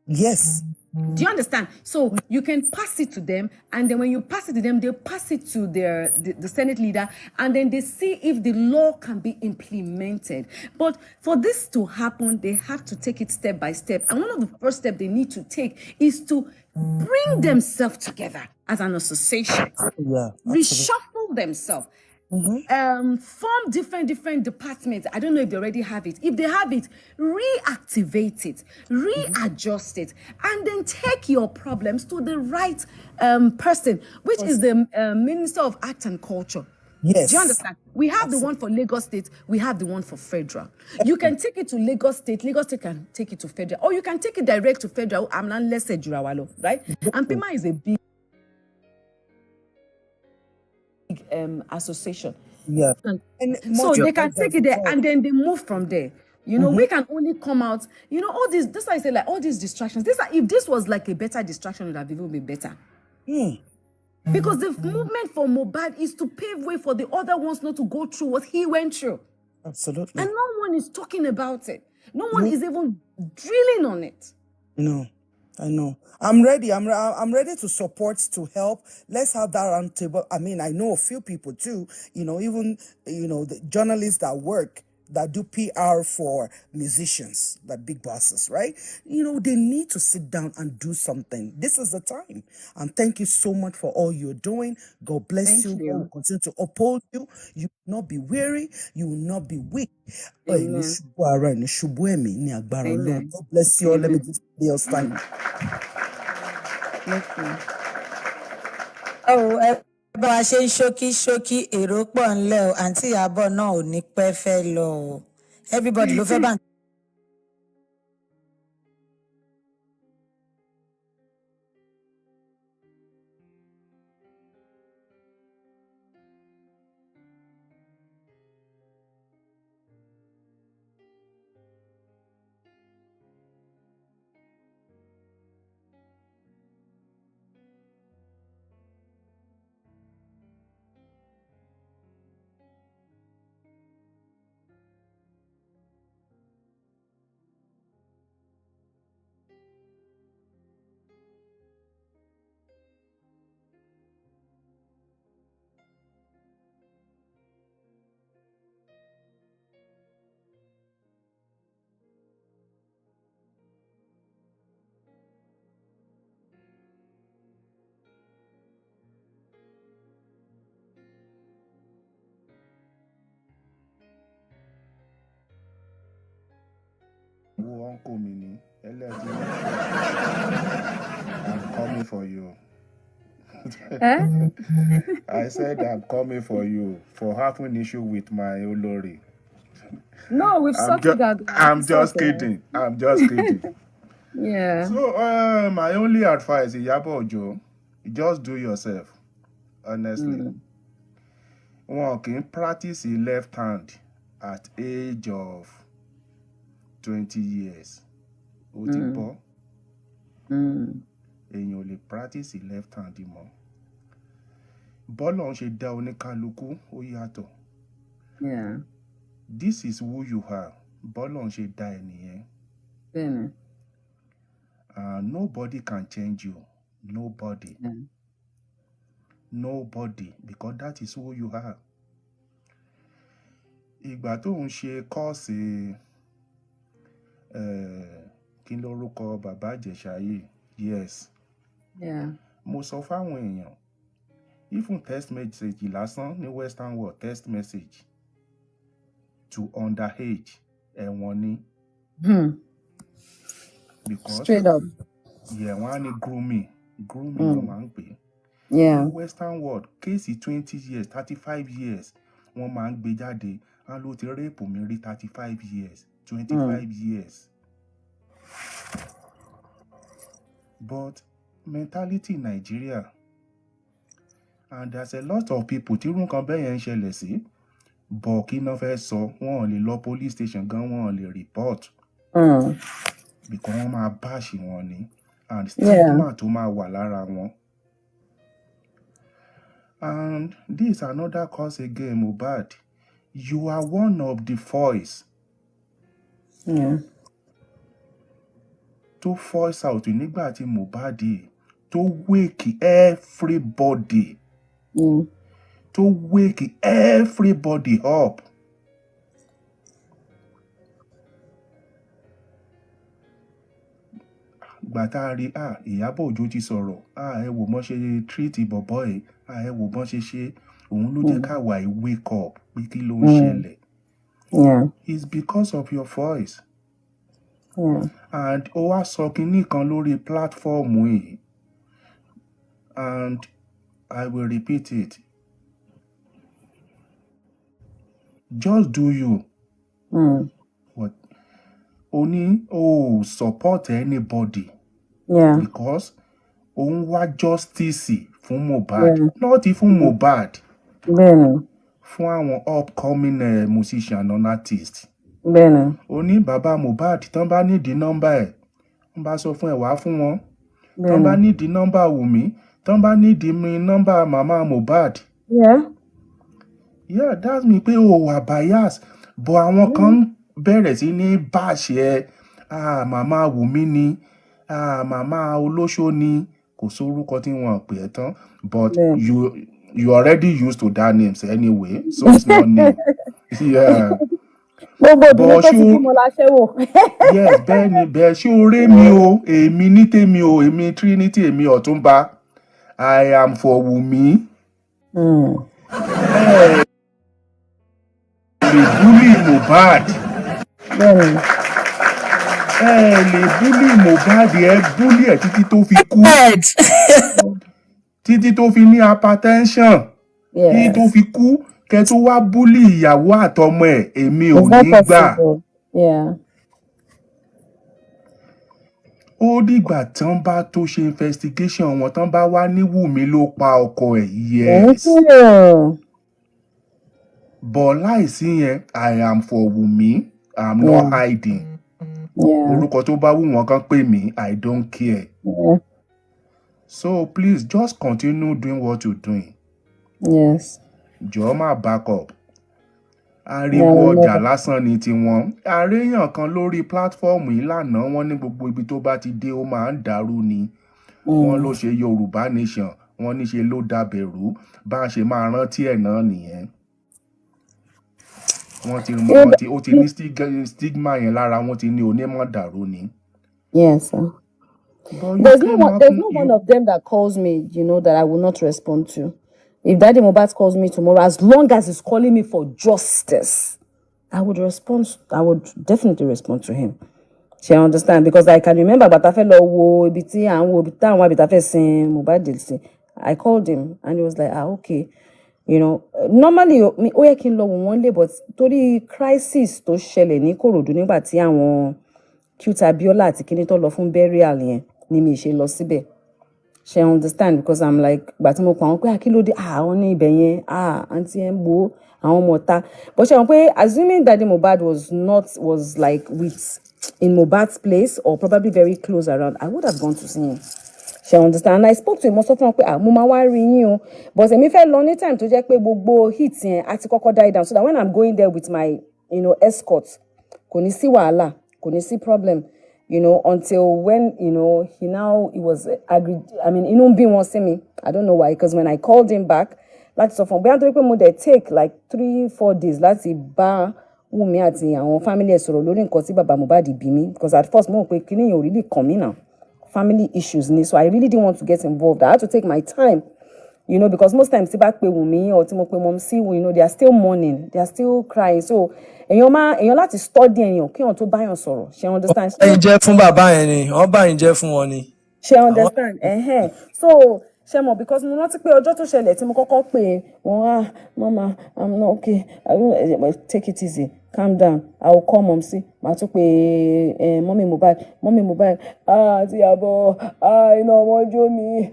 Yes. Do you understand? So you can pass it to them, and then when you pass it to them, they pass it to the Senate leader, and then they see if the law can be implemented. But for this to happen, they have to take it step by step. And one of the first steps they need to take is to bring themselves together as an association. Yeah. Reshuffle themselves. Form different departments. I don't know if they already have it. If they have it, reactivate it, readjust it, and then take your problems to the right person, which is the Minister of Art and Culture. Yes. Do you understand? We have the one for Lagos State, we have the one for Federal. You can take it to Lagos State can take it to Federal, or you can take it direct to Federal. I'm not less Jurawalo, right? And Pima is a big association. Yeah. So they can take it there and then they move from there. You know, we can only come out, you know, all these, that's why I say like all these distractions. If this was like a better distraction, it would have even been better. Because the movement for Mohbad is to pave way for the other ones not to go through what he went through. Absolutely. And no one is talking about it. No one is even drilling on it. I know. I'm ready. I'm ready to support, to help. Let's have that round table. I mean, I know a few people too, even, the journalists that do PR for musicians, like big bosses, right? They need to sit down and do something. This is the time. And thank you so much for all you're doing. God bless you. God will continue to uphold you. You will not be weary. You will not be weak. Amen. God bless you all. Let me just be else time. Bá a ṣe ń ṣókí èrò pọ̀ ńlẹ̀ o, àǹtí Ìyábọ̀ náà ò ní pẹ́ fẹ́ lọ o. Everybody ló fẹ́ bá Uncle Mini, I'm coming for you. I said I'm coming for you for having issue with my Olori. No, we've sorted that. I'm just kidding. Yeah. So my only advice is Iyabo, just do yourself. Honestly. One can practice the left hand at age of 20 years. Èèyàn ò lè practice the left hand mọ́. Bọ́lọ̀ ń ṣe dá oníkálukú ó yàtọ̀. Yeah. This is who you are. Bọ́lọ̀ ń ṣe dá ẹ nìyẹn. Nobody can change you. Nobody. Nobody, because that is who you are. Ìgbà tó ń ṣe kọ́ọ̀sì kí lórúkọ bàbá Ìjẹ̀ṣà yìí, yes. Yeah. Mo sọ fáwọn èèyàn, even text message lásán ní Western world, text message to underage ẹ̀wọ̀n ni. Because straight up. Yeah, wọ́n á ní grooming ló máa ń pè. Yeah. Western world, kéèsì 20 years, 35 years, wọ́n máa ń gbé jáde. Á ló ti rape mi rí 35 years, 25 years. but mentality Nigeria, and there's a lot of people tí irú nǹkan bẹ́ẹ̀ yẹn ń ṣẹlẹ̀ sí, but kí náà fẹ́ sọ, wọn ò lè lọ police station gan, wọn ò lè report because wọ́n máa bash wọn ni, and stigma tó máa wà lára wọn. And this another cause again, Mohbad. You are one of the voice to voice out nígbà tí Mohbad to wake everybody, to wake everybody up. Gbàtà rí Iyabo Òjó ti sọ̀rọ̀, ẹ wò mọ́ ṣe treat bọ̀bọ́ ẹ̀, ẹ wò mọ́ ṣe òun ló jẹ́ káwa ẹ̀ wake up pé kí ló ń ṣẹlẹ̀. It's because of your voice. And ó wá sọ kinní kan lórí platform yìí, and I will repeat it. Just do you. What? Only support anybody. Because òun wá justice fún Mohbad, not even Mohbad. Fún àwọn upcoming musician and artist. Ó ní bàbá Mohbad tán bá nídìí nọ́mbà ẹ̀, wọ́n bá sọ fún ẹ̀ wá fún wọn. Tán bá nídìí nọ́mbà Wùmí, tán bá nídìí mi nọ́mbà màmá Mohbad. Yeah, that's me pé o wà bias, but àwọn kan bẹ̀rẹ̀ sí ní báṣẹ màmá Wùmí ni, màmá olóṣó ni, kò sórúkọ tí wọ́n pè ẹ́ tán, but you already used to that names anyway, so it's not new. Yeah. Gbogbo tó ti bímọ láṣẹ́wò. Yes, bẹ́ẹ̀ ni bẹ́ẹ̀ ṣé o ré mi o, èmi ní tèmi o, èmi Trinity, èmi Ọ̀túnba, I am for Wùmí. Lè búlì Mohbad. Lè búlì Mohbad, ẹ búlì ẹ̀ títí tó fi kú. Títí tó fi ní hypertension. Títí tó fi kú. Kẹ́ tó wá búlì ìyàwó àtọmọ ẹ̀, èmi ò ní gbà. Ó dìgbà tán bá tó ṣe investigation wọn, tán bá wá ní Wùmí ló pa ọkọ ẹ̀, yes. But láìsí yẹn, I am for Wùmí, I'm not hiding. Orúkọ tó bá wù wọ́n kàn pè mí, I don't care. So please just continue doing what you're doing. Jọ̀ọ́ má back up. Ariwo ọjà lásán ni tiwọn. Àréyàn kan lórí platform yìí lánàá, wọ́n ní gbogbo ibi tó bá ti dé ó máa ń dàrú ni. Wọ́n ló ṣe Yorùbá nation, wọ́n ní ṣe ló dàbẹ̀rú, bá ṣe máa rántí ẹ̀ náà nìyẹn. Ó ti ní stigma yẹn lára, wọ́n ti ní onímọ̀ dàrú ni. Yes, sir. There's no one of them that calls me, that I will not respond to. If Daddy Mohbad calls me tomorrow, as long as he's calling me for justice, I would respond. I would definitely respond to him. She understand, because I can remember, but I felt I called him and he was like, okay. Normally, but torí crisis tó ṣẹlẹ̀ ní Kòròdú nígbà tí àwọn Cute Abiola àti kíní tó lọ fún burial yẹn ni mi ṣe lọ síbẹ̀. She understand, because I'm like, but mo pa wọ́n pé kí ló dé wọ́n ní ibẹ̀ yẹn àǹtí ẹ̀ ń bo àwọn ọmọ ọ̀tá. But she wọ́n pé assuming Daddy Mohbad was like in Mohbad's place or probably very close around, I would have gone to see him. She understand. And I spoke to him most often pé mo máa wá rí yín o, but èmi fẹ́ lọ ní time tó jẹ́ pé gbogbo heat yẹn àti kọ́kọ́ die down, so that when I'm going there with my escort, kò ní sí wàhálà, kò ní sí problem. Until when, he was agreed. I mean, inú bí wọ́n sí mi. I don't know why, because when I called him back, láti sọ fún bóyá torí pé mo dẹ̀ take like 3-4 days láti bá Wùmí àti àwọn family ẹ̀ sọ̀rọ̀ lórí nǹkan tí bàbá Mohbad bí mi, because at first mo rò pé kíní yẹn ò really kàn mí now. Family issues ni, so I really didn't want to get involved. I had to take my time, because most times tí bá pè Wùmí or tí mo pè mom sí, they are still mourning, they are still crying. So èèyàn láti study èèyàn kí wọ́n tó bá yàn sọ̀rọ̀. She understands. Ẹ̀yin jẹ́ fún bàbá yẹn ni, wọ́n bá yín jẹ́ fún wọn ni. She understand. So ṣé mo because mo rántí pé ọjọ́ tó ṣẹlẹ̀ tí mo kọ́kọ́ pè wọ́n mama I'm not okay take it easy calm down I will call mom sí màá tún pé mọ́mí Mohbad àti Iyabo iná ọmọ jó mi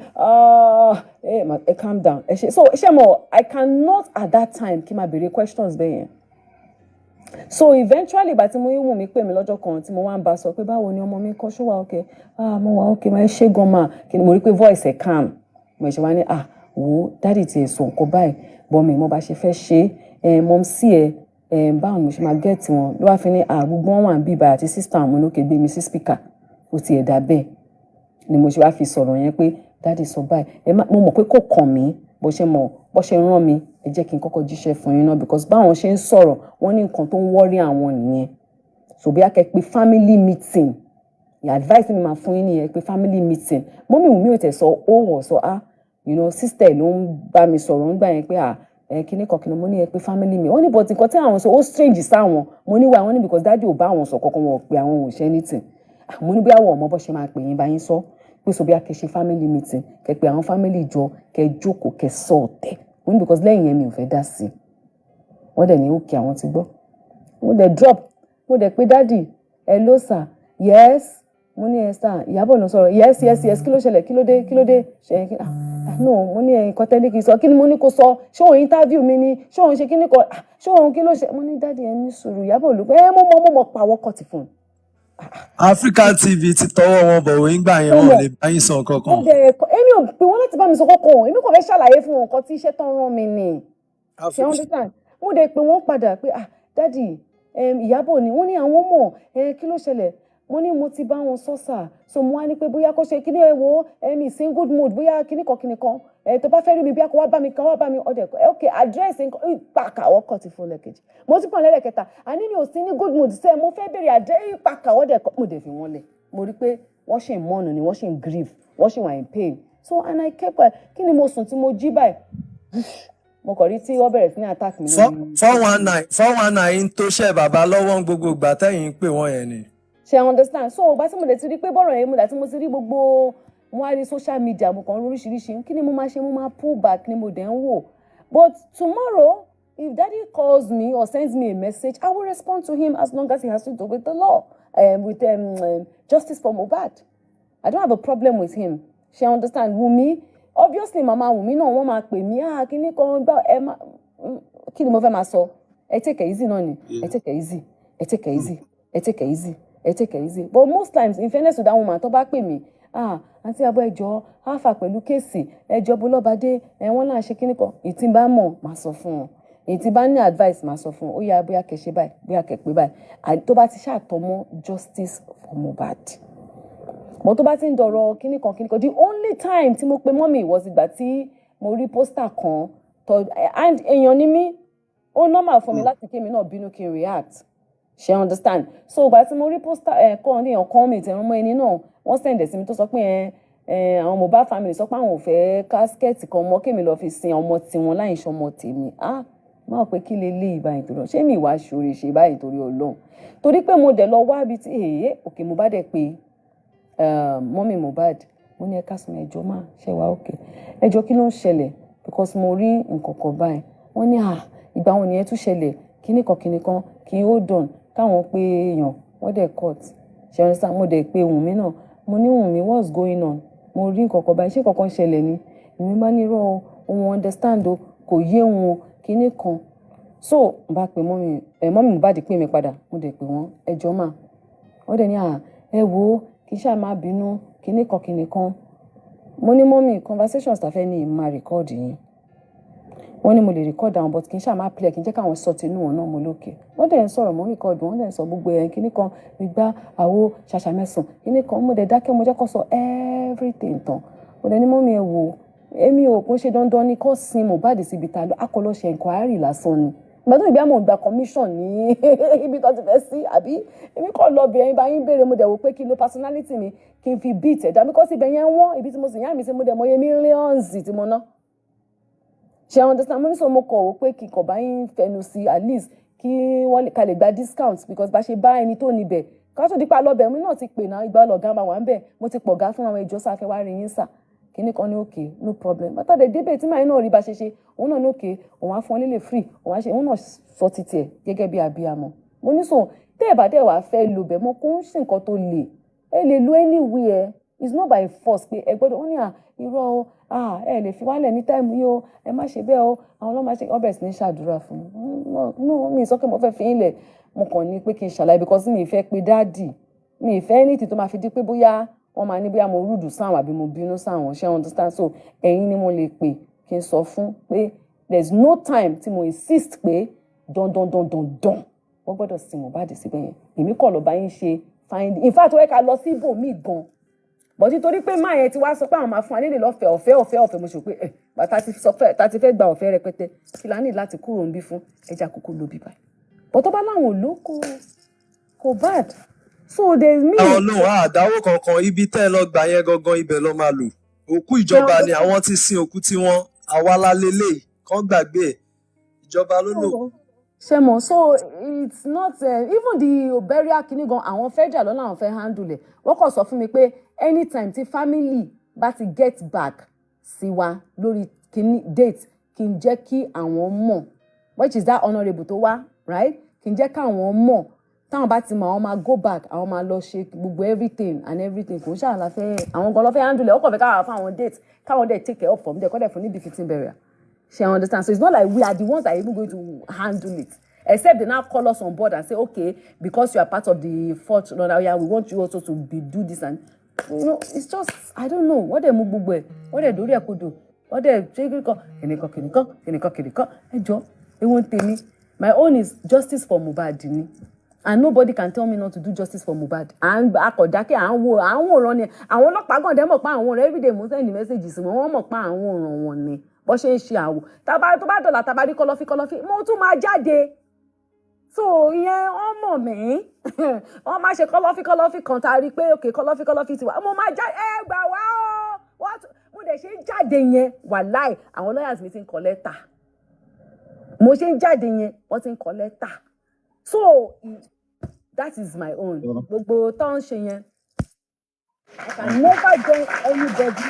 calm down ẹ ṣe so ṣé mo I cannot at that time kí n máa béèrè questions bẹ́ẹ̀ yẹn. So eventually bá tí mo wù mí pè mí lọ́jọ́ kan tí mo wá ń bá sọ pé báwo ni ọmọ mi kọ́ ṣó wà okay mo wà okay máa ṣe gan ma kí ni mo rí pé voice ẹ̀ calm mo ṣe wá ní wo dáàdì ti sọ nǹkan báyìí bọ́mi mo bá ṣe fẹ́ ṣe mom sí báwo ni mo ṣe máa gẹ̀ẹ́tì wọn ló wá fi ní gbogbo wọn wà ń bíbá àti sísítà àwọn olókè gbé mi sí speaker ó ti ẹ̀dá bẹ́ẹ̀ ni mo ṣe wá fi sọ̀rọ̀ yẹn pé dáàdì sọ báyìí mo mọ̀ pé kò kàn mí bó ṣe rán mi ẹ jẹ́ kí n kọ́kọ́ jíṣẹ́ fún yín náà because báwọn ṣe ń sọ̀rọ̀ wọ́n ní nǹkan tó ń wọ́rí àwọn nìyẹn so bí a kẹ́ pé family meeting advice mi máa fún yín nìyẹn pé family meeting mọ́mí mi ò tẹ̀ sọ wọ̀ sọ sister ló ń bá mi sọ̀rọ̀ ń gbà yẹn pé kíní kan kíní mo ní ẹ pé family mi wọ́n ní but nǹkan tí àwọn sọ ó strange sáwọn mo ní wà wọ́n ní because dáàdì ò bá àwọn sọ kankan wọn pé àwọn ò ṣe anything mo ní bí àwọn ọmọ bọ́ ṣe máa pè yín bá yín sọ pé so bí a kẹ́ ṣe family meeting kẹ́ pé àwọn family jọ kẹ́ jókòó kẹ́ sọ ọ̀tẹ̀ mo ní because lẹ́yìn yẹn mi ò fẹ́ dá sí wọ́n dẹ̀ ní òkè àwọn ti gbọ́ mo dẹ̀ drop mo dẹ̀ pé dáàdì hello sir yes mo ní sir Iyabo ló sọ̀rọ̀ yes kí ló ṣẹlẹ̀ kí ló dé ṣe kí no mo ní nǹkan tẹ́lẹ̀ kì í sọ kí ni mo ní kó sọ ṣé òun interview mi ni ṣé òun ṣe kí ni kan ṣé òun kí ló ṣe mo ní dáàdì ẹ ní sùúrù Iyabo ló pé mo mọ̀ pàwọ́ kọ̀ ti fún un. African TV ti tọwọ́ wọn bọ̀ wọ́n gbà yẹn wọn lè bá yín sọ kankan. èmi ò pè wọ́n láti bá mi sọ kankan èmi kò fẹ́ ṣàlàyé fún wọn nǹkan tí iṣẹ́ tán rán mi ni ṣe understand mo dẹ̀ pé wọ́n padà pé dáàdì Iyabo ni wọ́n ní àwọn mọ̀ kí ló ṣẹlẹ̀ mo ní mo ti bá wọn sọ sà so mo wá ní pé bóyá kó ṣe kíní wo mi sí good mood bóyá kíní kan tó bá fẹ́ rí mi bí akọ wá bá mi ọdẹ ok address ìpàkàwọ́ kọ̀ ti fún lẹ́kẹ̀jì mo ti pọ̀ lẹ́lẹ́kẹta àní mi ò sí ní good mood sẹ́ mo fẹ́ bèrè address ìpàkàwọ́ dẹ̀ mo dẹ̀ fi wọ́n lẹ̀ mo rí pé wọ́n ṣì ń mọ́nu ni wọ́n ṣì ń grieve wọ́n ṣì wà in pain so and I kept quiet kí ni mo sùn tí mo jí báyìí mo kàn rí tí wọ́n bẹ̀rẹ̀ sí ní attack mi. 419 tó ṣe bàbá lọ́wọ́ gbogbo ìgbà tẹ́yìn pé wọ́n yẹn ni. ṣe understand so ọba tí mo lè ti rí pé bọ́rọ̀ yẹn mo dà tí mo ti rí gbogbo mo wá rí social media mo kàn oríṣiríṣi kí ni mo máa ṣe mo máa pull back ni mo dẹ̀ ń wò but tomorrow if daddy calls me or sends me a message I will respond to him as long as he has to do with the law with justice for Mohbad I don't have a problem with him ṣe understand Wunmi obviously mama Wunmi náà wọ́n máa pè mí kí ni kan gbá kí ni mo fẹ́ máa sọ ẹ take it easy náà ni ẹ take it easy ẹ take it easy ẹ take it easy ẹ take it easy but most times in fairness to that woman tó bá pè mí àǹtí Iyabo ẹjọ́ àfà pẹ̀lú kéèsì ẹjọ́ bólọ́badé wọ́n náà ṣe kíní kan ìtì bá mọ̀ máa sọ fún wọn ìtì bá ní advice máa sọ fún wọn ó yá bóyá kẹ́ ṣe báyìí bóyá kẹ́ pé báyìí tó bá ti ṣàtọmọ́ justice for Mohbad mọ́ tó bá ti ń dọ̀rọ̀ kíní kan the only time tí mo pe mọ́mì was ìgbà tí mo rí pósítà kan and èèyàn ni mí ó normal fún mi láti kémi náà bínú kí n react ṣe understand so ìgbà tí mo rí pósítà kan ní ọ̀kan mi ìtẹ̀ràn mọ́ ẹni náà wọ́n sẹ̀ǹdẹ̀ sí mi tó sọ pé àwọn Mohbad family sọ pé àwọn ò fẹ́ kásikẹ́ẹ̀tì kan mọ́ kémi lọ́ọ́ fi sin ọmọ tiwọn láì ṣọmọ tèmi máa pé kí lè lé ìbá ìtòrò ṣé mi ìwà ṣòro ṣe báyìí torí Ọlọ́run torí pé mo dẹ̀ lọ wá ibi tí òkè mo bá dẹ̀ pé mọ́mì Mohbad mo ní ẹ̀ka sùn ẹjọ́ máa ṣe wá òkè ẹjọ́ kí ló ń ṣẹlẹ̀ because mo rí nǹkan kan báyìí wọ́n ní ìgbà wọn nìyẹn tún ṣẹlẹ̀ kíní kan kí n hold on káwọn pé èèyàn wọ́n dẹ̀ court ṣe ọ̀rẹ́ sáà mo dẹ̀ pé Wùnmí náà mo ní Wùnmí what's going on mo rí nǹkan kan báyìí ṣé kankan ṣẹlẹ̀ ni èmi máa ní irọ́ ohun understand o kò yé òun kíní kan so n bá pe mọ́mì Mohbad pè mí padà mo dẹ̀ pè wọ́n ẹjọ́ mà wọ́n dẹ̀ ní ẹ wo kì í ṣáà má bínú kíní kan mo ní mọ́mì conversations tàfẹ́ ní ìmá record yín wọ́n ní mo lè record àwọn but kì í ṣáà má play kì í jẹ́ káwọn sọ tinú wọn náà mo lókè wọ́n dẹ̀ ń sọ̀rọ̀ mo record wọ́n dẹ̀ ń sọ gbogbo kíní kan gbígbá àwo ṣàṣàmẹ́sàn kíní kan mo dẹ̀ dákẹ́ mo jẹ́ kó sọ everything tán mo dẹ̀ ní mọ́mì ẹ wò èmi ò kún ṣe dandan ní kó sin Mohbad síbi ta lọ akọlọ ṣe inquiry lásán ni ìgbà tó ìbí àmọ́ gba commission ní ibi tó ti fẹ́ sí àbí èmi kọ́ lọ bẹ̀rẹ̀ bá yín béèrè mo dẹ̀ wò pé kí ló personality mi kí n fi beat ẹ̀dá mi kọ́ sí ibẹ̀ yẹn wọ́n ibi tí mo sì yá mi sí mo dẹ̀ mọ iye millions tí mo ná ṣe àwọn understand mo ní sọ mo kọ̀ wò pé kí kọ̀ bá yín fẹnu sí at least kí wọ́n ká lè gba discount because bá ṣe bá ẹni tó níbẹ̀ ká tó dípa lọ́bẹ̀ mi náà ti pè náà ìgbà lọ̀gá máa wà ń bẹ̀ mo ti pọ̀ gá fún àwọn ìjọ sáfẹ́ wá rí yín sà kíní kan ní okay no problem bàtà dé débẹ̀ tí màá náà rí bá ṣe ṣe òun náà ní okay òun á fún ọ lílé free òun á ṣe òun náà sọ títí ẹ̀ gẹ́gẹ́ bí abiyamọ mo ní sọ tẹ́ ẹ̀ bá dẹ̀ wá fẹ́ lo bẹ̀ mọ́ kó ń ṣe nǹkan tó le ẹ lè lo anywhere it's not by force pé ẹ gbọ́dọ̀ ó ní irọ́ ẹ lè fi wálẹ̀ ní táìmù yìí o ẹ má ṣe bẹ́ẹ̀ o àwọn ọlọ́mọ ṣe ọbẹ̀ sí ní ṣàdúrà fún mi mi sọ pé mo fẹ́ fi yín lẹ̀ mo kàn ní pé kí n ṣàlàyé because mi ì fẹ́ pé dáàdì mi ì fẹ́ anything tó máa fi di pé bóyá wọ́n máa ní bóyá mo rúdù sáwọn àbí mo bínú sáwọn ṣé understand so ẹ̀yin ni mo lè pè kí n sọ fún pé there is no time tí mo insist pé dandan wọ́n gbọ́dọ̀ sin Mohbad síbẹ̀ yẹn èmi kọ̀ ló bá yín ṣe find in fact wọ́n ká lọ sí ibòmíì gan but nítorí pé máa yẹn ti wá sọ pé àwọn máa fún alẹ́ lè lọ́fẹ̀ẹ́ ọ̀fẹ́ mo ṣe pé bàtà ti fẹ́ gba ọ̀fẹ́ rẹpẹtẹ kí la ní láti kúrò ń bí fún ẹja kúkú lóbi báyìí but tó bá láwọn olóko kò bad so there is me. àwọn náà àdáwó kankan ibi tẹ́ ẹ lọ gbà yẹn gangan ibẹ̀ lọ máa lò òkú ìjọba ni àwọn ti sin òkú tiwọn àwa la lélẹ̀ kàn gbàgbé ẹ̀ ìjọba ló lò. ṣe so it's not even the burial kini gan àwọn federal lọ́nà àwọn fẹ́ handle ẹ̀ wọ́n kàn sọ fún mi pé anytime tí family bá ti get back sí wa lórí kini date kí n jẹ́ kí àwọn mọ̀ which is that honourable tó wá right kí n jẹ́ káwọn mọ̀ táwọn bá ti mọ̀ àwọn máa go back àwọn máa lọ ṣe gbogbo everything kò ń ṣàlà fẹ́ àwọn gan lọ fẹ́ handle ẹ̀ ọkọ̀ fẹ́ káwọn fún àwọn date káwọn dẹ̀ take care of from there kọ́ dẹ̀ fún níbi fitting burial. She understand. So it's not like we are the ones that are even going to handle it. Except they now call us on board and say, okay, because you are part of the fourth, we want you also to do this and it's just I don't know what they move, what they do, what they they won't tell me. My own is justice for Mohbad, and nobody can tell me not to do justice for Mohbad. And akọ̀dákẹ́ àwọn ràn ni àwọn ọlọ́pàá gan dẹ̀ mọ̀ pa àwọn rẹ̀ everyday mo send messages wọ́n mọ̀ pa àwọn ràn wọ́n ni bó ṣe ń ṣe àwò tó bá dọ̀là tá bá rí kọ̀lọ̀fín mo tún máa jáde so ìyẹn wọ́n mọ̀ mí wọ́n máa ṣe kọ̀lọ̀fín kan tá a rí pé òkè kọ̀lọ̀fín ti wà mo máa já ẹ gbà wá o mo dẹ̀ ṣe ń jáde yẹn wàláì àwọn lawyers mi ti ń kọ lẹ́tà mo ṣe ń jáde yẹn wọ́n ti ń kọ lẹ́tà so that is my own gbogbo tó ń ṣe yẹn I can never join anybody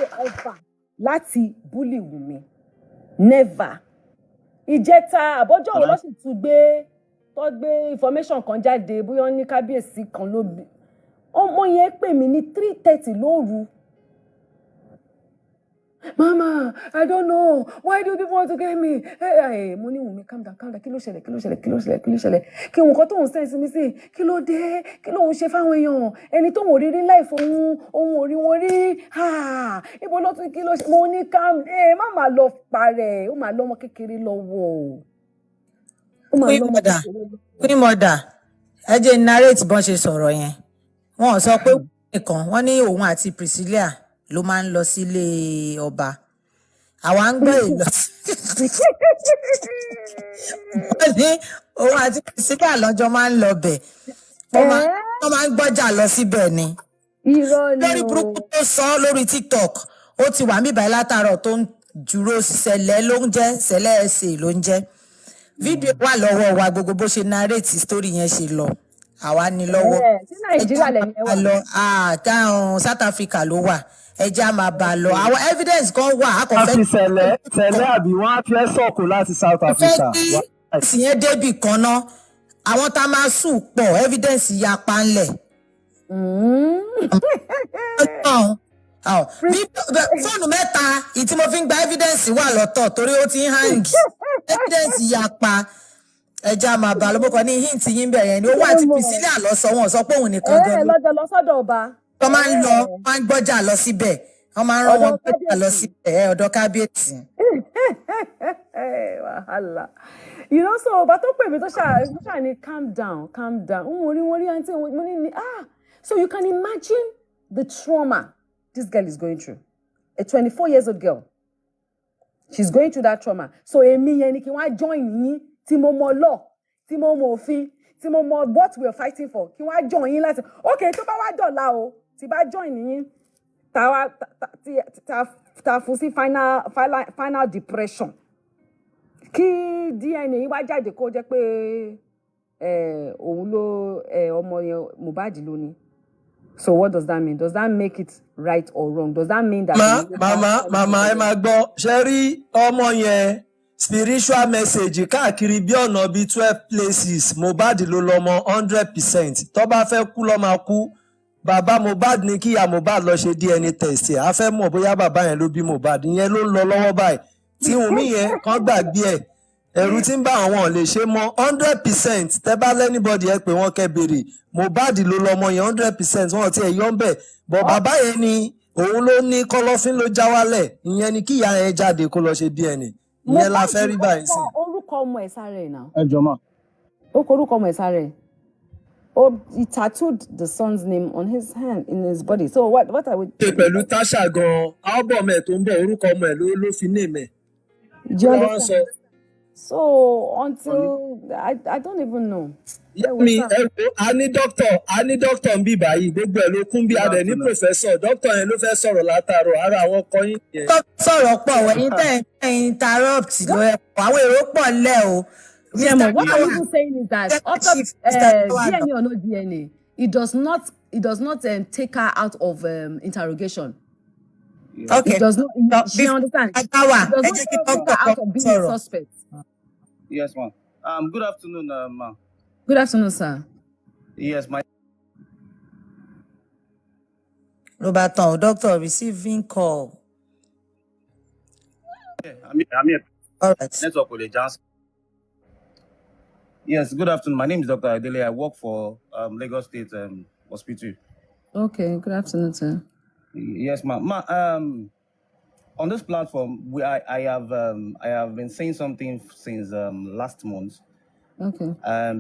whatsoever láti bully Wunmi never ìjẹta àbọ́jọ́ wo ló sì tún gbé information kan jáde bóyá ó ní kábíyèsí kan ló bí ọmọ yẹn pè mí ní 3:30 lóru. Mama, I don't know. Why do people want to get me? Hey, mo ní Wunmi, calm down. Kí ló ṣẹlẹ̀? Kí nǹkan tó ń sense mi sí? Kí ló dé? Kí ló ń ṣe fáwọn èèyàn? Ẹni tó ń rí rí life òun ò rí wọn rí. Ibo ló tún kí ló ṣe? Mo ní calm. Má máa lọ parẹ́. Ó máa lọ́mọ kékeré lọ́wọ́. Queen mother, ẹ jẹ́ narrate bọ́n ṣe sọ̀rọ̀ yẹn. Wọ́n sọ pé nìkan wọ́n ní òun àti Priscilla ló máa ń lọ sílé ọba àwa ń gbọ́ èlò wọ́n ní òun àti Priscilla lọ́jọ́ máa ń lọ bẹ̀ wọ́n máa ń gbọ́jà lọ síbẹ̀ ni lórí burúkú tó sọ lórí TikTok ó ti wà mí báyìí látàárọ̀ tó ń dúró ṣẹlẹ̀ ló ń jẹ́ ṣẹlẹ̀ ẹ̀sẹ̀ ló ń jẹ́ fídíò wà lọ́wọ́ wa gbogbo bó ṣe narrate story yẹn ṣe lọ àwa ní lọ́wọ́ ẹjọ́ South Africa ló wà ẹjẹ́ máa bá lọ àwọn evidence kan wà á kàn fẹ́. láti ṣẹlẹ̀ àbí wọ́n á fẹ́ sọ̀kò láti South Africa. ìyẹn débì kan náà àwọn tá a máa sùn pọ̀ evidence yapa ńlẹ̀. fóònù mẹ́ta ìtí mo fi ń gba evidence wà lọ́tọ̀ torí ó ti ń hang evidence yapa ẹja máa bá lọ bókan ní hint yín bẹ̀ yẹn ni owó àti Priscilla lọ sọ wọn sọ pé òun nìkan gan lọ́jọ́ lọ sọ́dọ̀ ọba. wọ́n máa ń gbọ́jà lọ síbẹ̀ wọ́n máa ń rán wọn gbọ́jà lọ síbẹ̀ ọ̀dọ̀ kábíyèsí. wàhálà so ọba tó pè mí tó ṣáà ní calm down wọ́n rí àǹtí mo ní so you can imagine the trauma this girl is going through a 24 years old girl she's going through that trauma so èmi yẹn ni kí wọ́n á join yín tí mo mọ law tí mo mọ òfin tí mo mọ what we are fighting for kí wọ́n á join yín láti okay tó bá wá dọ̀la o tí bá join yín ta fún sí final depression kí DNA yín wá jáde kó jẹ́ pé òun ló ọmọ yẹn Mohbad ló ní So what does that mean? Does that make it right or wrong? Does that mean that mama ẹ máa gbọ́ ṣe rí ọmọ yẹn spiritual message káàkiri bí ọ̀nà bíi 12 places Mohbad ló lọ́mọ 100%. Tó bá fẹ́ kú ló máa kú. Bàbá Mohbad ní kí ìyá Mohbad lọ ṣe DNA test ẹ̀. A fẹ́ mọ̀ bóyá bàbá yẹn ló bí Mohbad. Ìyẹn ló ń lọ lọ́wọ́ báyìí. Tí Wùnmí yẹn kàn gbàgbé ẹ̀. Ẹ̀rù tí ń bá àwọn lè ṣe mọ́ 100%. Tẹ́ bá lẹ́nibọ́dì ẹ pé wọ́n kẹ́ béèrè. Mohbad ló lọ́mọ yẹn 100%. Wọ́n ti ẹ̀ yọ́ ń bẹ̀. Bọ̀ bàbá yẹn ni òun ló ní kọ́lọ́fín ló já wálẹ̀. Ìyẹn ni kí ìyá yẹn jáde kó lọ ṣe DNA. Ìyẹn la fẹ́ rí báyìí sí. Orúkọ ọmọ ẹ̀ sára ẹ̀ náà. Ẹ jọ̀ọ́ mà. Ó kọ orúkọ ọmọ ẹ̀ sára ẹ̀. Oh, he tattooed the son's name on his hand, in his body. So what are we... Ṣe pẹ̀lú Tasha gan-an, album ẹ̀ tó ń bọ̀, orúkọ ọmọ ẹ̀ ló fi name ẹ̀. Do you understand? So until I don't even know. Mi a ní doctor ń bí báyìí, gbogbo ẹ̀ ló kún bí adẹ̀ ní professor, doctor yẹn ló fẹ́ sọ̀rọ̀ látàárọ̀, ara àwọn kọyìn yẹn. Sọ̀rọ̀ pọ̀ wẹ̀yìn tẹ̀ ń interrupt ló ẹ̀ pọ̀, àwọn èrò pọ̀ lẹ̀ o. Yeah, what I'm even saying is that DNA or no DNA, it does not take her out of interrogation. Okay. It does not. She understand. It does not take her out of being a suspect. Yes, ma'am. Good afternoon, ma'am. Good afternoon, sir. Yes, my. Roberto, doctor receiving call. Yeah, I'm here. All right. Network with the Johnson. Yes, good afternoon. My name is Dr. Adele. I work for Lagos State Hospital. Okay, good afternoon, sir. Yes, ma'am. On this platform, I have been saying something since last month. Okay.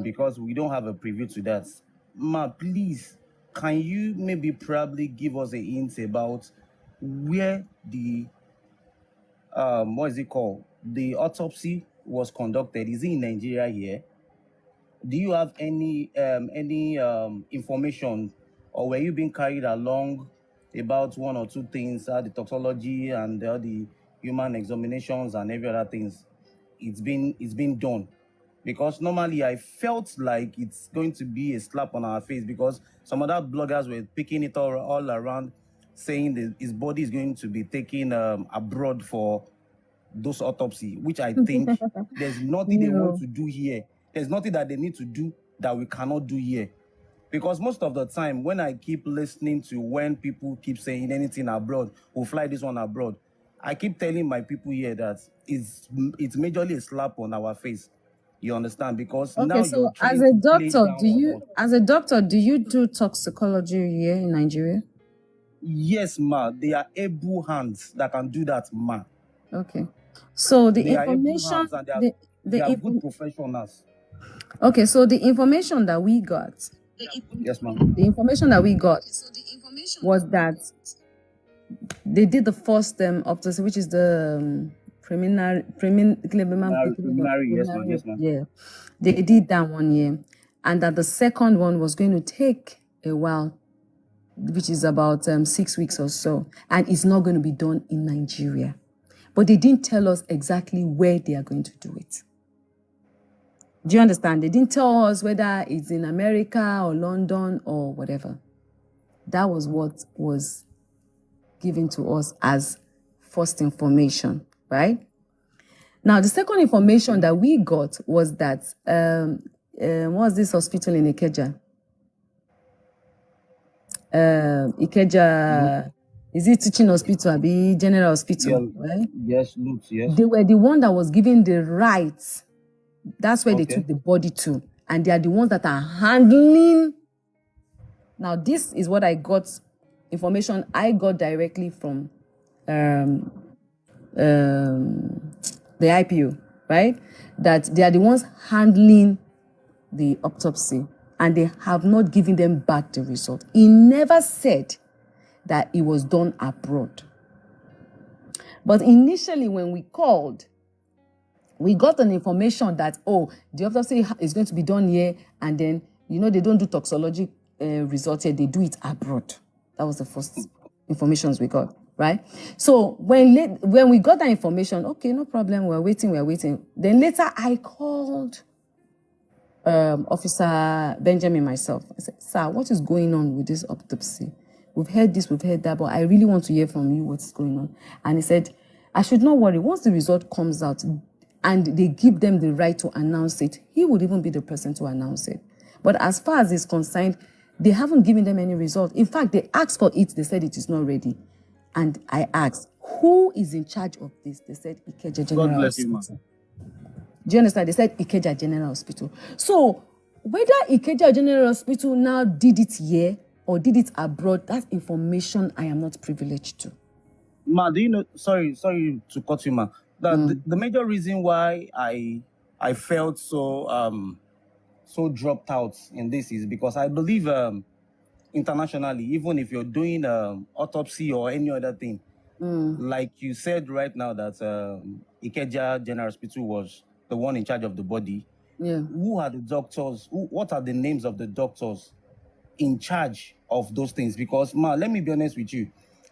Because we don't have a preview to that. Ma, please, can you maybe probably give us a hint about where the what is it called? The autopsy was conducted. Is it in Nigeria here? Do you have any information, or were you being carried along about one or two things, the toxicology and the human examinations and every other things? It's been done, because normally I felt like it's going to be a slap on our face, because some other bloggers were picking it all around, saying that his body is going to be taken abroad for those autopsy, which I think there's nothing they want to do here. There's nothing that they need to do that we cannot do here. Because most of the time, when I keep listening to when people keep saying anything abroad, we'll fly this one abroad, I keep telling my people here that it's majorly a slap on our face. You understand? Because now so as a doctor, do you do toxicology here in Nigeria? Yes, ma. They are able hands that can do that, ma. Okay. So the They are able information, hands and they are good professionals. okay, so the information that we got, Yes, ma'am. the information that we got was that they did the first autopsy, which is the preliminary, Yes, ma'am. Yes, ma'am. yeah, they did that 1 year, and that the second one was going to take a while, which is about 6 weeks or so, and it's not going to be done in Nigeria. But they didn't tell us exactly where they are going to do it. Do you understand? They didn't tell us whether it's in America or London or whatever. That was what was given to us as first information, right? Now, the second information that we got was that, what was this hospital in Ikeja? Ikeja, is it teaching hospital or be general hospital, right? Yes, Luke, yes. They were the one that was given the rights. That's where they took the body to. And they are the ones that are handling. Now, this is what I got, information I got directly from the IPO, right? That they are the ones handling the autopsy, and they have not given them back the result. He never said that it was done abroad. But initially, when we called, we got an information that, the autopsy is going to be done here, and then, they don't do toxicology results here, they do it abroad. That was the first information we got, right? So when we got that information, okay, no problem, we're waiting. Then later I called Officer Benjamin myself. I said, sir, what is going on with this autopsy? We've heard this, we've heard that, but I really want to hear from you what's going on. And he said, I should not worry. Once the result comes out and they give them the right to announce it, he would even be the person to announce it. But as far as it's concerned, they haven't given them any result. In fact, they asked for it. They said it is not ready. And I asked, who is in charge of this? They said Ikeja General Hospital. Do you understand? They said Ikeja General Hospital. So whether Ikeja General Hospital now did it here or did it abroad, that information I am not privileged to. Ma, do you know? Sorry to cut you, ma. The major reason why I felt so dropped out in this is because I believe internationally, even if you're doing autopsy or any other thing, like you said right now that Ikeja General Hospital was the one in charge of the body. Yeah. Who are the doctors? What are the names of the doctors in charge of those things? Because, ma, let me be honest with you.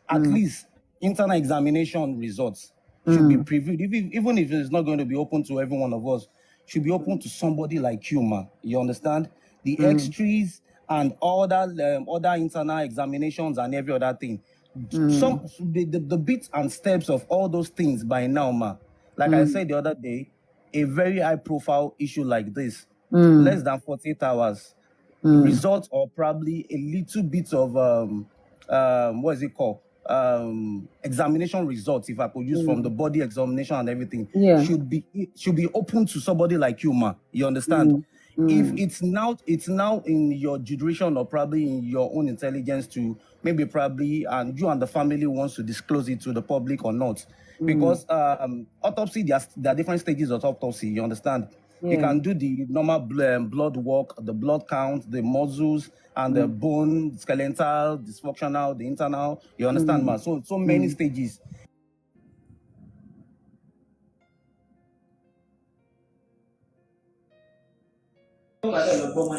At least internal examination results should be previewed, even if it's not going to be open to every one of us, should be open to somebody like you, ma. You understand? The X-rays and other internal examinations and every other thing. The bits and steps of all those things by now, ma. Like I said the other day, a very high-profile issue like this, less than 48 hours, results or probably a little bit of what is it called? Examination results, if I could use from the body examination and everything, should be open to somebody like you, ma. You understand? If it's now in your jurisdiction or probably in your own intelligence to maybe probably and you and the family wants to disclose it to the public or not. Because autopsy, there are different stages of autopsy, you understand? You can do the normal blood work, the blood count, the muscles, and the bone, skeletal, dysfunctional, the internal, you understand, ma? So many stages.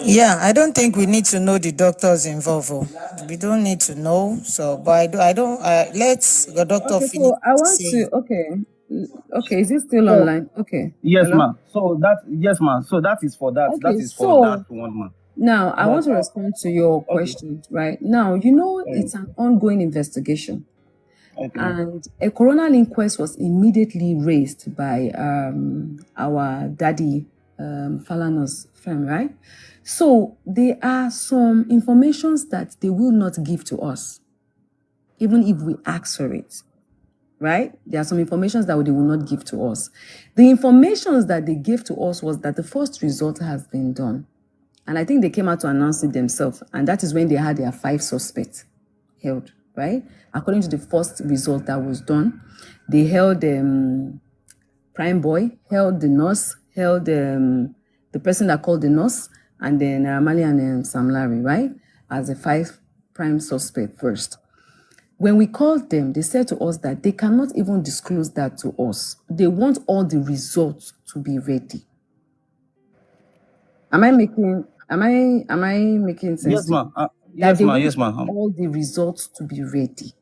Yeah, I don't think we need to know the doctors involved. We don't need to know. So, but I don't. Let's the doctor Okay, finish so I want saying. to. Okay, is it still online? Okay. Yes, Hello? ma. So that is for that. That Okay, is for that so one, ma. now I want to respond to your Okay. question. Right now, it's an ongoing investigation. Okay. And a coroner inquest was immediately raised by our daddy Falana's firm, right? So there are some informations that they will not give to us, even if we ask for it, right? There are some informations that they will not give to us. The informations that they gave to us was that the first result has been done. And I think they came out to announce it themselves. And that is when they had their 5 suspects held, right? According to the first result that was done, they held Prime Boy, held the nurse, held the person that called the nurse, and then Amali and Sam Larry, right? As a 5 prime suspect first. When we called them, they said to us that they cannot even disclose that to us. They want all the results to be ready. Am I making sense? Yes, ma. That Yes, ma. Yes, ma. all the results to be ready.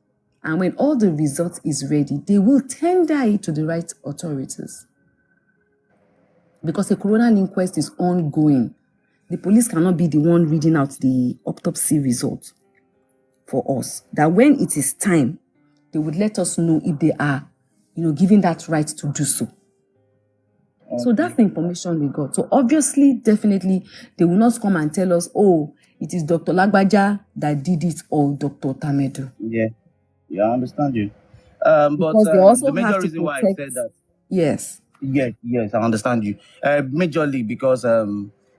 And when all the results is ready, they will tender it to the right authorities. Because the coroner inquest is ongoing. The police cannot be the one reading out the autopsy results for us. That when it is time, they would let us know if they are, given that right to do so. Okay. So that's the information we got. So obviously, definitely, they will not come and tell us, oh, it is Dr. Lagbaja that did it or Dr. Tamedu. Yeah, I understand you. But they also the major have to reason why I protect- said that. Yes. Yes, I understand you. Majorly because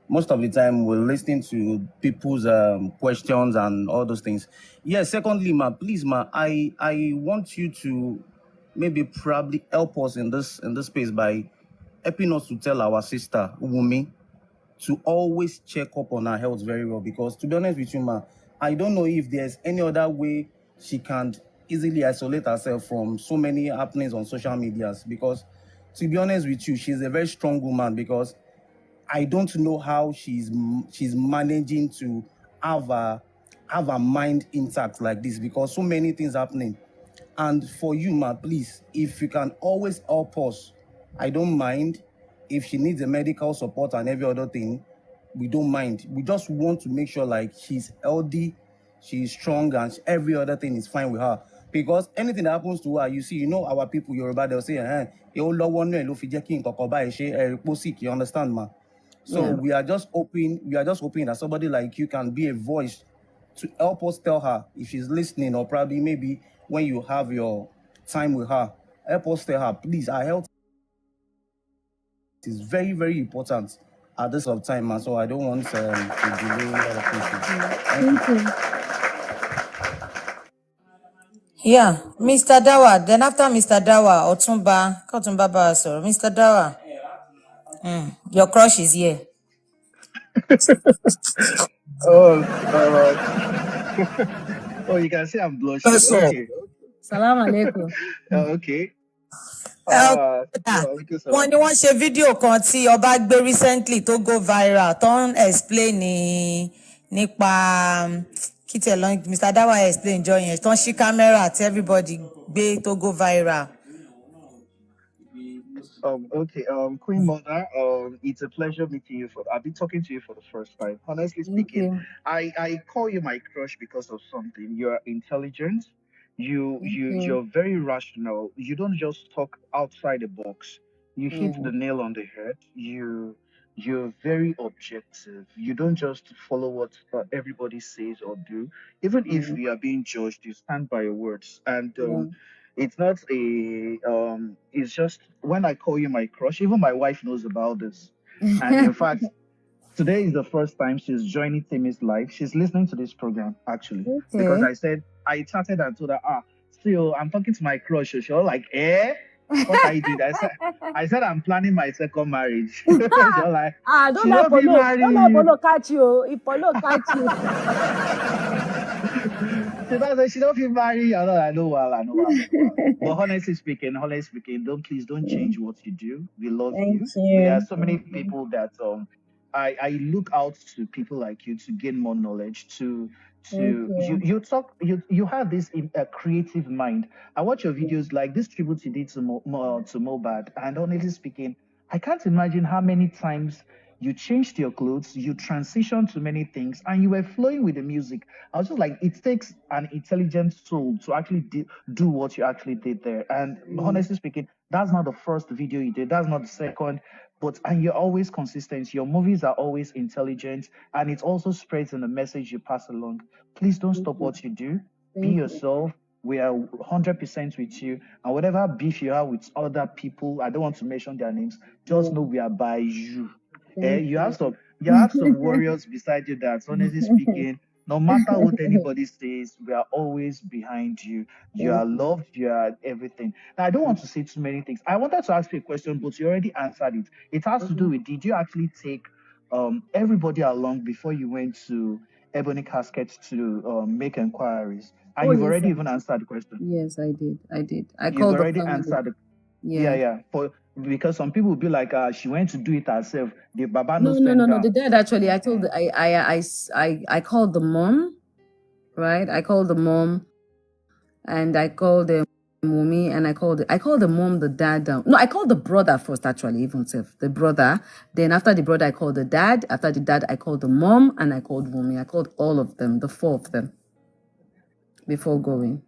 most of the time we're listening to people's questions and all those things. Yes. Secondly, ma, please, ma, I want you to maybe probably help us in this space by helping us to tell our sister Wumi to always check up on her health very well. Because to be honest with you, ma, I don't know if there's any other way she can easily isolate herself from so many happenings on social medias. Because to be honest with you, she's a very strong woman. Because I don't know how she's managing to have a mind intact like this, because so many things happening. And for you, ma, please, if you can always help us, I don't mind if she needs a medical support and every other thing. we don't mind. We just want to make sure like she's healthy, she's strong, and every other thing is fine with her. Because anything that happens to her, you see, you know, our people, Yoruba, they'll say, you understand, ma? So we are just hoping that somebody like you can be a voice to help us tell her if she's listening, or probably maybe when you have your time with her, help us tell her, please, our health is very, very important at this of time, man. So I don't want to delay other people. Thank you. Yeah, Mr. Dawa. Then after Mr. Dawa, Otumba Baso. Mr. Dawa, your crush is here. Oh, oh, you can say I'm blushing. Okay. Salam alaikum. Okay. Wọ́n ní wọ́n ṣe fídíò kan tí ọba gbé recently tó go viral tó ń explain nípa kí tẹ̀ lọ Mr. Dawa explain jọ yẹn tó ń ṣí camera tí everybody gbé tó go viral. Okay. Queen Mother, it's a pleasure meeting you. I've been talking to you for the first time. Honestly speaking, I call you my crush because of something. You're intelligent. You're very rational. You don't just talk outside the box. You hit the nail on the head. You're very objective. You don't just follow what everybody says or do. Even if you are being judged, you stand by your words. And it's not it's just when I call you my crush, even my wife knows about this. And in fact, today is the first time she's joining Timmy's live. She's listening to this program, actually. Because I chatted and told her, still, I'm talking to my crush. She was like, what I did? I said I'm planning my second marriage. She was like, don't let Polo catch you. If Polo catch you. She don't feel married. I know. But honestly speaking, please don't change what you do. We love you. There are so many people that I look out to people like you to gain more knowledge. You talk. You have this creative mind. I watch your videos like this tribute you did to Mohbad, and honestly speaking, I can't imagine how many times you changed your clothes, you transitioned to many things, and you were flowing with the music. I was just like, it takes an intelligent soul to actually do what you actually did there. And honestly speaking, that's not the first video you did. That's not the second. And you're always consistent. Your movies are always intelligent, and it also spreads in the message you pass along. Please don't stop what you do. Be yourself. We are 100% with you. And whatever beef you have with other people, I don't want to mention their names, just know we are by you. You have some warriors beside you that, honestly speaking, no matter what anybody says, we are always behind you. You are loved. You are everything. Now, I don't want to say too many things. I wanted to ask you a question, but you already answered it. It has to do with, did you actually take everybody along before you went to Ebony Casket to make inquiries? And you've already even answered the question. Yes, I did. You've already answered it. Yeah. Because some people will be like, she went to do it herself. The Baba No. The dad actually. I told. I called the mom, right? I called the mom, and I called the mommy, and I called the mom, the dad. No, I called the brother first. Actually, even self the brother. Then after the brother, I called the dad. After the dad, I called the mom, and I called mommy. I called all of them, the 4 of them, before going.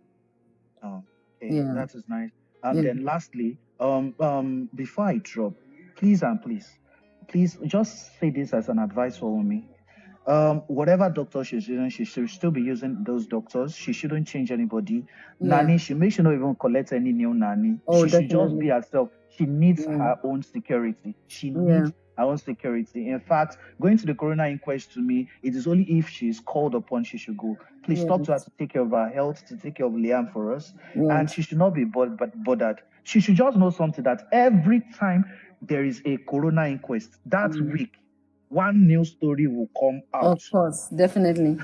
Oh, okay. Yeah, that is nice. And then lastly, before I drop, please just say this as an advice for me. Whatever doctor she's using, she should still be using those doctors. She shouldn't change anybody. Nanny, she may not even collect any new nanny. She should just be herself. She needs her own security. She needs her own security. In fact, going to the coroner inquest, to me, it is only if she is called upon she should go. Please talk to her to take care of her health, to take care of Liam for us. And she should not be bothered. She should just know something, that every time there is a coroner inquest, that week, one new story will come out. Of course, definitely.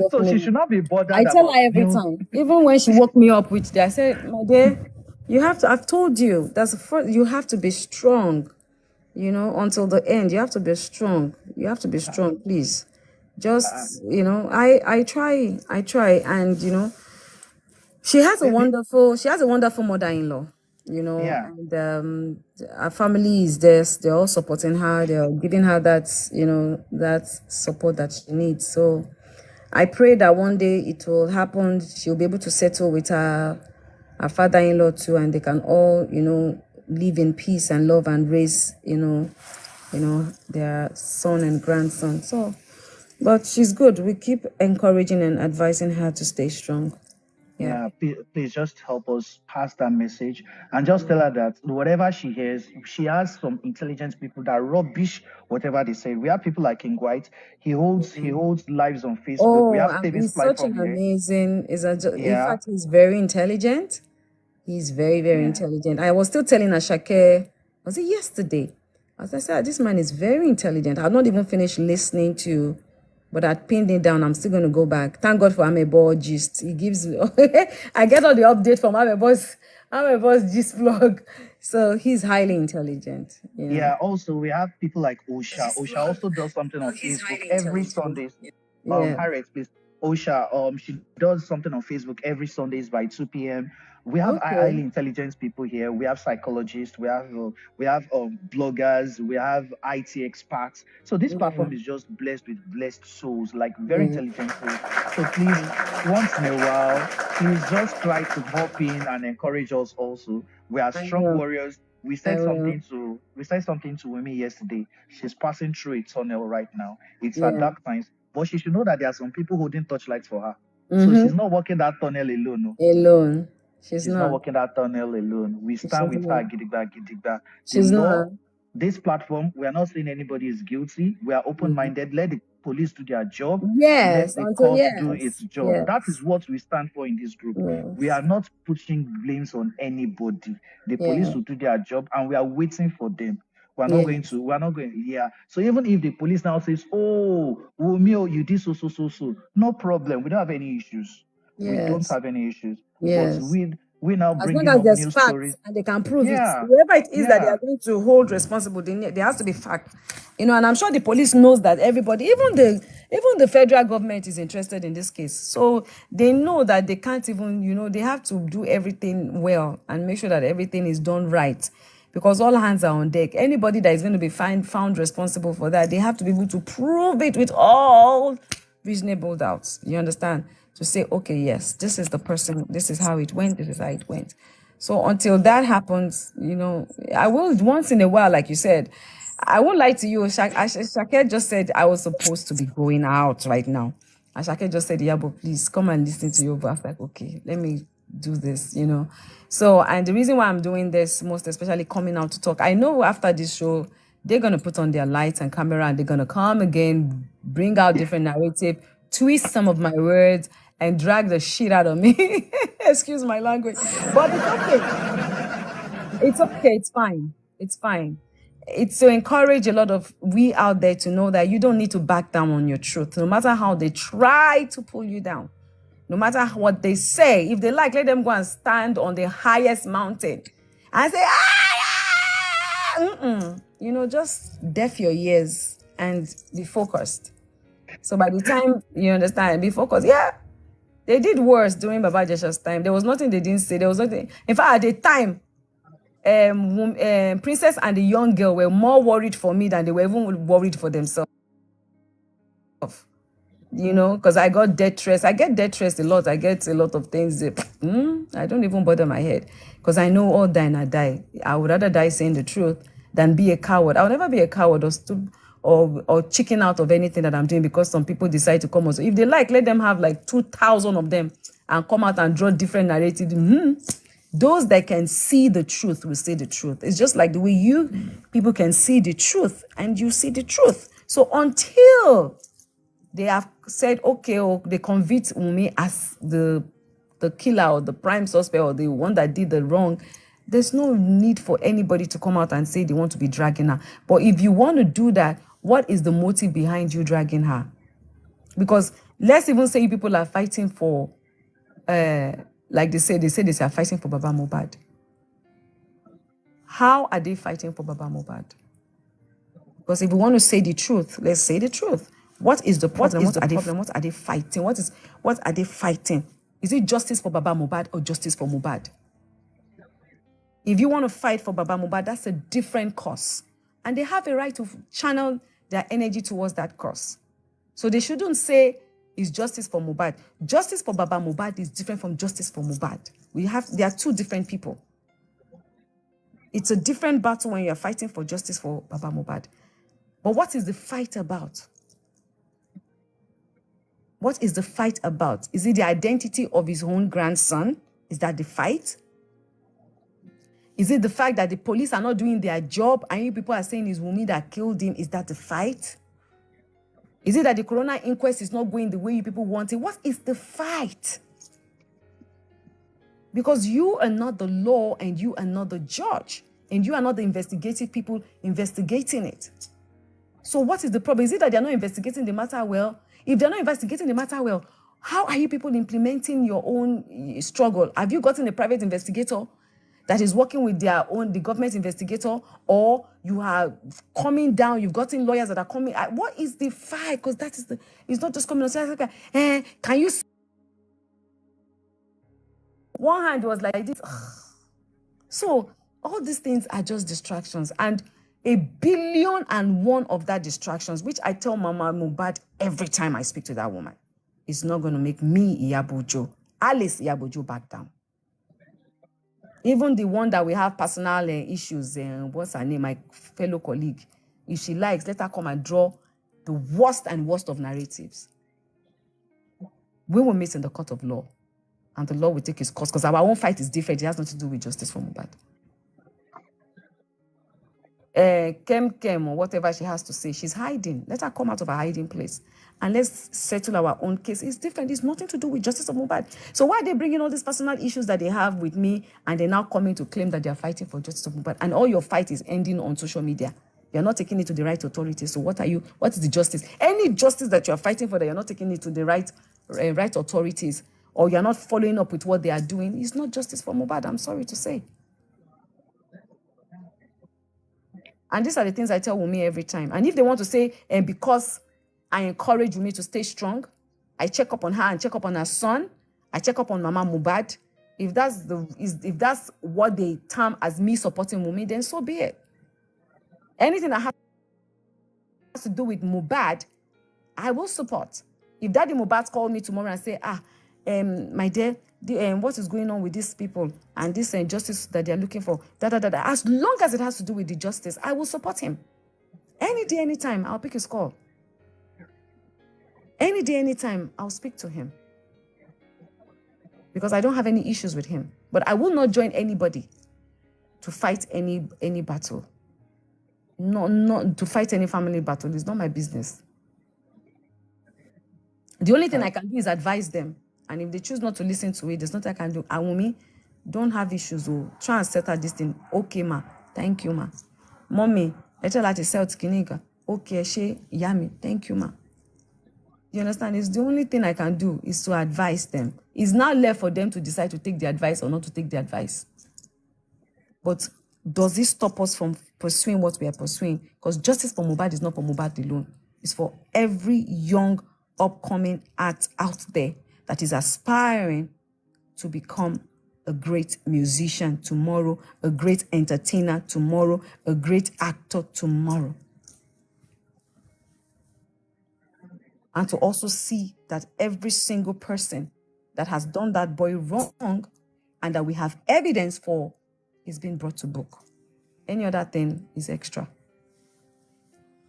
So she should not be bothered. I tell her every time, even when she woke me up with that, I said, my dear, you have to, I've told you, that's the first, you have to be strong, until the end. You have to be strong. You have to be strong, please. Just, I try. And, she has a wonderful mother-in-law. you know, Yeah. and our family is there. They're all supporting her. They're giving her that, you know, that support that she needs. So I pray that one day it will happen. She'll be able to settle with her father-in-law too, and they can all, you know, live in peace and love and raise, you know, their son and grandson. So, but she's good. We keep encouraging and advising her to stay strong. Yeah, please just help us pass that message and just tell her that whatever she hears, she has some intelligent people that rubbish whatever they say. We have people like King White. He holds lives on Facebook. We Oh, have and Steven's he's such platform an here. amazing. In Yeah. fact, he's very intelligent. He's very, very intelligent. I was still telling Ashake, was it yesterday? As I said, this man is very intelligent. I've not even finished listening to, but I pinned it down. I'm still going to go back. Thank God for Amebo Gist. He gives, I get all the update from Amebo's Gist vlog. So he's highly intelligent. You know? Yeah, also we have people like Osha. Osha also does something on Facebook every Sundays. Harriet, please. Osha, she does something on Facebook every Sundays by 2 p.m. We have highly intelligent people here. We have psychologists. We have bloggers. We have IT experts. So this platform is just blessed with blessed souls, like very intelligent souls. So please, once in a while, please just try to hop in and encourage us. Also, we are strong warriors. We said something to Wumi yesterday. She's passing through a tunnel right now. It's her dark times, but she should know that there are some people holding torchlights for her. So she's not walking that tunnel alone. No. She's not walking that tunnel alone. We stand with her, gidigba. She's not. This platform, we are not saying anybody is guilty. We are open-minded. Let the police do their job. Yes, Let the court do its job. That is what we stand for in this group. We are not pushing blames on anybody. The police will do their job, and we are waiting for them. We're not going to. Yeah. So even if the police now says, "Oh, Wunmi, you did so," no problem. We don't have any issues. We don't have any issues. But we now bring up there's news facts stories, and they can prove it. Whoever it is that they are going to hold responsible, there has to be fact. You know, and I'm sure the police knows that everybody, even the federal government is interested in this case. So they know that they can't even, you know, they have to do everything well and make sure that everything is done right. Because all hands are on deck. Anybody that is going to be found responsible for that, they have to be able to prove it with all reasonable doubts. You understand? To say, okay, yes, this is the person, this is how it went, this is how it went. So until that happens, you know, I will once in a while, like you said, I won't lie to you. Shake just said I was supposed to be going out right now. And Shake just said, Iyabo, please come and listen to your voice. I was like, okay, let me do this, you know. So, and the reason why I'm doing this, most especially coming out to talk, I know after this show, they're going to put on their lights and camera and they're going to come again, bring out different narrative, twist some of my words, and drag the shit out of me. Excuse my language. But it's okay. It's okay. It's fine. It's fine. It's to encourage a lot of we out there to know that you don't need to back down on your truth. No matter how they try to pull you down, no matter what they say, if they like, let them go and stand on the highest mountain and say, you know, just deaf your ears and be focused. So by the time you understand, be focused. Yeah. They did worse during Baba Jesha's time. There was nothing they didn't say. There was nothing. In fact, at the time, Princess and the young girl were more worried for me than they were even worried for themselves. You know, because I got death threats. I get death threats a lot. I get a lot of things. I don't even bother my head because I know all die and I die. I would rather die saying the truth than be a coward. I'll never be a coward or chicken out of anything that I'm doing because some people decide to come on. So if they like, let them have like 2,000 of them and come out and draw different narratives. Those that can see the truth will say the truth. It's just like the way you people can see the truth and you see the truth. So until they have said, okay, or they convict Wunmi as the killer or the prime suspect or the one that did the wrong, there's no need for anybody to come out and say they want to be dragging her. But if you want to do that, what is the motive behind you dragging her? Because let's even say people are fighting for, like they say they are fighting for Baba Mohbad. How are they fighting for Baba Mohbad? Because if we want to say the truth, let's say the truth. What is the problem? What are they fighting? What are they fighting? Is it justice for Baba Mohbad or justice for Mohbad? If you want to fight for Baba Mohbad, that's a different cause. And they have a right to channel their energy towards that cause. So they shouldn't say it's justice for Mohbad. Justice for Baba Mohbad is different from justice for Mohbad. They are two different people. It's a different battle when you're fighting for justice for Baba Mohbad. But what is the fight about? What is the fight about? Is it the identity of his own grandson? Is that the fight? Is it the fact that the police are not doing their job and you people are saying it's Wunmi that killed him? Is that the fight? Is it that the coroner inquest is not going the way you people want it? What is the fight? Because you are not the law and you are not the judge. And you are not the investigative people investigating it. So what is the problem? Is it that they're not investigating the matter well? If they're not investigating the matter well, how are you people implementing your own struggle? Have you gotten a private investigator that is working with the government investigator, or you are coming down, you've gotten lawyers that are coming? What is the fight? Because that is it's not just coming on say, can you see? One hand was like this. So all these things are just distractions, and 1,000,000,001 of that distractions, which I tell Mama Mohbad every time I speak to that woman, is not going to make me, Iyabo, Alice Iyabo, back down. Even the one that we have personal issues, what's her name, my fellow colleague, if she likes, let her come and draw the worst and worst of narratives. We will meet in the court of law, and the law will take its course, because our own fight is different. It has nothing to do with justice for Mohbad. Kem or whatever she has to say, she's hiding. Let her come out of her hiding place and let's settle our own case. It's different. It's nothing to do with justice of Mohbad. So why are they bringing all these personal issues that they have with me, and they're now coming to claim that they're fighting for justice of Mohbad, and all your fight is ending on social media? You're not taking it to the right authorities. So what is the justice? Any justice that you're fighting for that you're not taking it to the right authorities, or you're not following up with what they are doing, is not justice for Mohbad. I'm sorry to say. And these are the things I tell Wunmi every time. And if they want to say, because I encourage Wunmi to stay strong, I check up on her and check up on her son, I check up on Mama Mohbad, if that's what they term as me supporting Wunmi, then so be it. Anything that has to do with Mohbad, I will support. If Daddy Mohbad called me tomorrow and say, my dear, what is going on with these people and this justice that they're looking for, as long as it has to do with the justice, I will support him. Any day, anytime, I'll pick his call. Any day, anytime, I'll speak to him. Because I don't have any issues with him. But I will not join anybody to fight any battle. Not to fight any family battle. It's not my business. The only thing I can do is advise them. And if they choose not to listen to it, there's nothing I can do. Awumi, don't have issues. Try and settle this thing. Okay, ma. Thank you, ma. Mommy, let's tell her to sell Tkiniga. Okay, she, yummy. Thank you, ma. You understand? It's the only thing I can do is to advise them. It's now left for them to decide to take the advice or not to take the advice. But does this stop us from pursuing what we are pursuing? Because justice for Mohbad is not for Mohbad alone. It's for every young, upcoming act out there that is aspiring to become a great musician tomorrow, a great entertainer tomorrow, a great actor tomorrow. And to also see that every single person that has done that boy wrong and that we have evidence for is being brought to book. Any other thing is extra.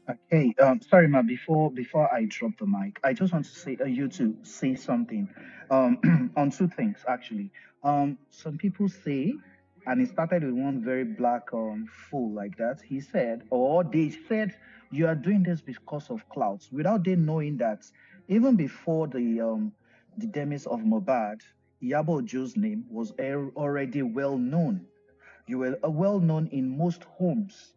Okay, sorry, ma. Before I drop the mic, I just want to say you to say something on two things actually. Some people say, and it started with one very black fool like that. He said, or they said, you are doing this because of clouds, without them knowing that even before the demise of Mohbad, Iyabo Ojo's name was already well known. You were well known in most homes.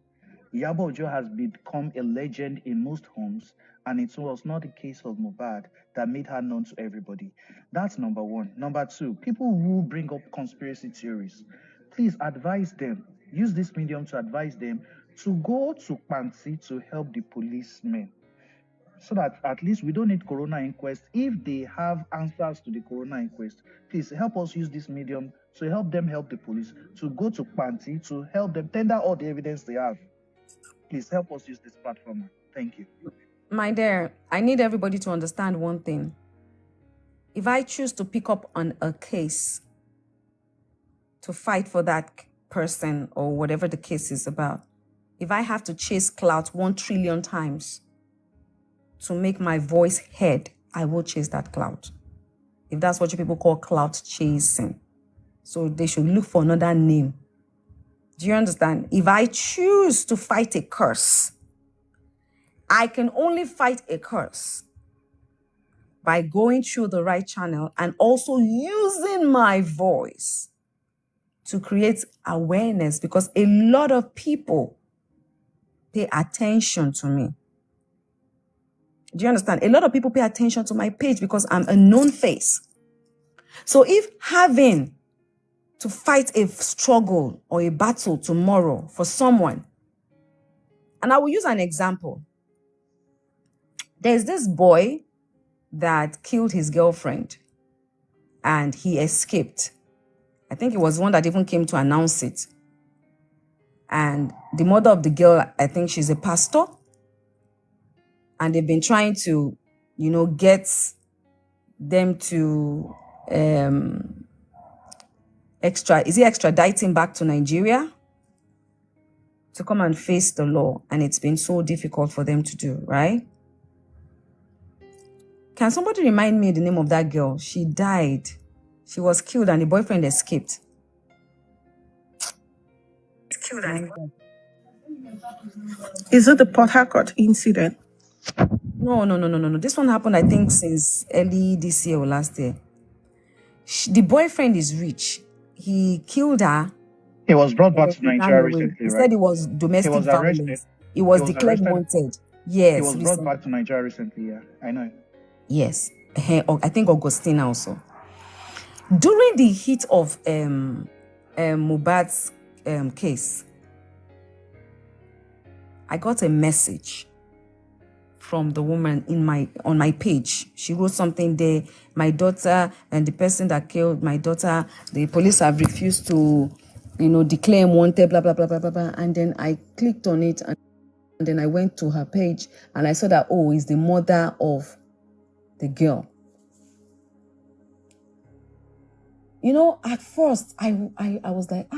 Iyabo Ojo has become a legend in most homes, and it was not the case of Mohbad that made her known to everybody. That's number one. Number two, people who bring up conspiracy theories, please advise them. Use this medium to advise them to go to Pansi to help the policemen, so that at least we don't need coroner inquest. If they have answers to the coroner inquest, please help us use this medium to help them help the police, to go to Panti, to help them tender all the evidence they have. Please help us use this platform. Thank you. My dear, I need everybody to understand one thing. If I choose to pick up on a case to fight for that person or whatever the case is about, if I have to chase clout 1 trillion times to make my voice heard, I will chase that clout. If that's what you people call clout chasing. So they should look for another name. Do you understand? If I choose to fight a curse, I can only fight a curse by going through the right channel and also using my voice to create awareness, because a lot of people pay attention to me. Do you understand? A lot of people pay attention to my page because I'm a known face. So if having to fight a struggle or a battle tomorrow for someone, and I will use an example. There's this boy that killed his girlfriend and he escaped. I think it was one that even came to announce it. And the mother of the girl, I think she's a pastor. And they've been trying to, get them to extradite him back to Nigeria to come and face the law. And it's been so difficult for them to do, right? Can somebody remind me the name of that girl? She died. She was killed and the boyfriend escaped. Is it the Port Harcourt incident? No. This one happened, I think, since early this year or last year. The boyfriend is rich. He killed her. He was brought back to Nigeria recently, He said it was domestic violence. He was declared wanted. Yes. He was brought back to Nigeria recently, yeah. I know. Yes. I think Augustine also. During the heat of Mohbad's case, I got a message from the woman on my page. She wrote something there. My daughter and the person that killed my daughter, the police have refused to, declare him wanted, blah, blah, blah, blah, blah, blah. And then I clicked on it and then I went to her page and I saw that, it's the mother of the girl. At first I was like,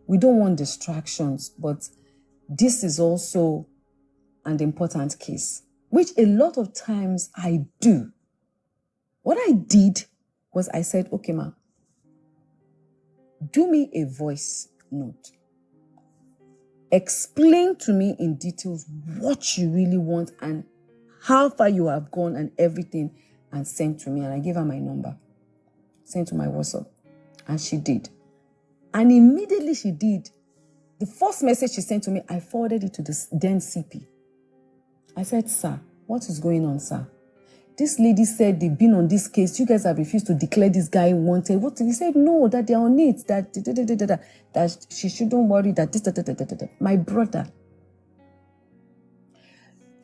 we don't want distractions, but this is also an important case, which a lot of times I do. What I did was I said, okay, ma, do me a voice note. Explain to me in details what you really want and how far you have gone and everything, and send to me. And I gave her my number, sent to my WhatsApp, and she did. And immediately she did. The first message she sent to me, I forwarded it to the then CP. I said, sir, what is going on, sir? This lady said they've been on this case. You guys have refused to declare this guy wanted. What? He said, no, that they're on it, that she shouldn't worry, that this. My brother.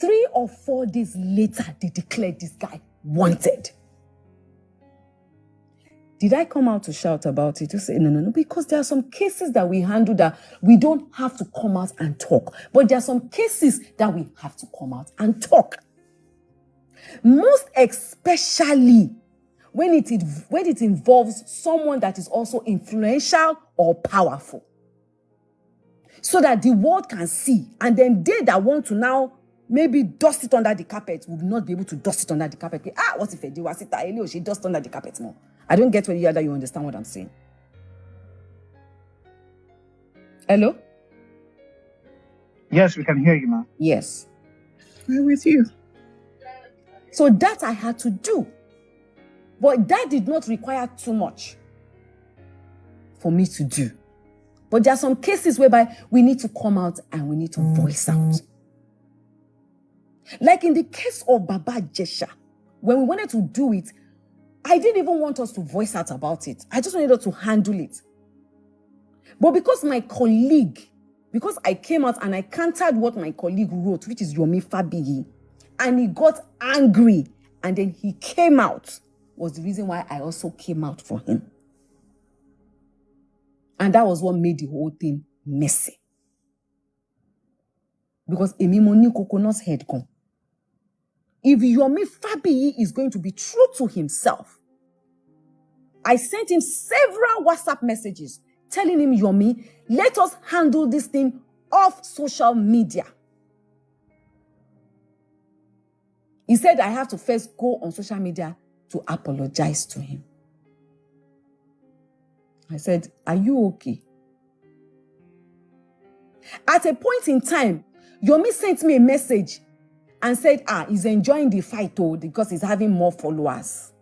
3 or 4 days later, they declared this guy wanted. Did I come out to shout about it? To say, no, because there are some cases that we handle that we don't have to come out and talk. But there are some cases that we have to come out and talk. Most especially when it involves someone that is also influential or powerful. So that the world can see. And then they that want to now maybe dust it under the carpet will not be able to dust it under the carpet. What if she dust under the carpet more? I don't get whether you understand what I'm saying. Hello? Yes, we can hear you, ma'am. Yes. I'm with you. So that I had to do. But that did not require too much for me to do. But there are some cases whereby we need to come out and we need to voice out. Like in the case of Baba Jesha, when we wanted to do it, I didn't even want us to voice out about it. I just wanted us to handle it. But because I came out and I countered what my colleague wrote, which is Yomi Fabiyi, and he got angry, and then he came out, was the reason why I also came out for him. And that was what made the whole thing messy. Because Emi mo ní coconut head kan. If Yomi Fabiyi is going to be true to himself, I sent him several WhatsApp messages telling him, Yomi, let us handle this thing off social media. He said, I have to first go on social media to apologize to him. I said, are you okay? At a point in time, Yomi sent me a message and said, he's enjoying the fight because he's having more followers.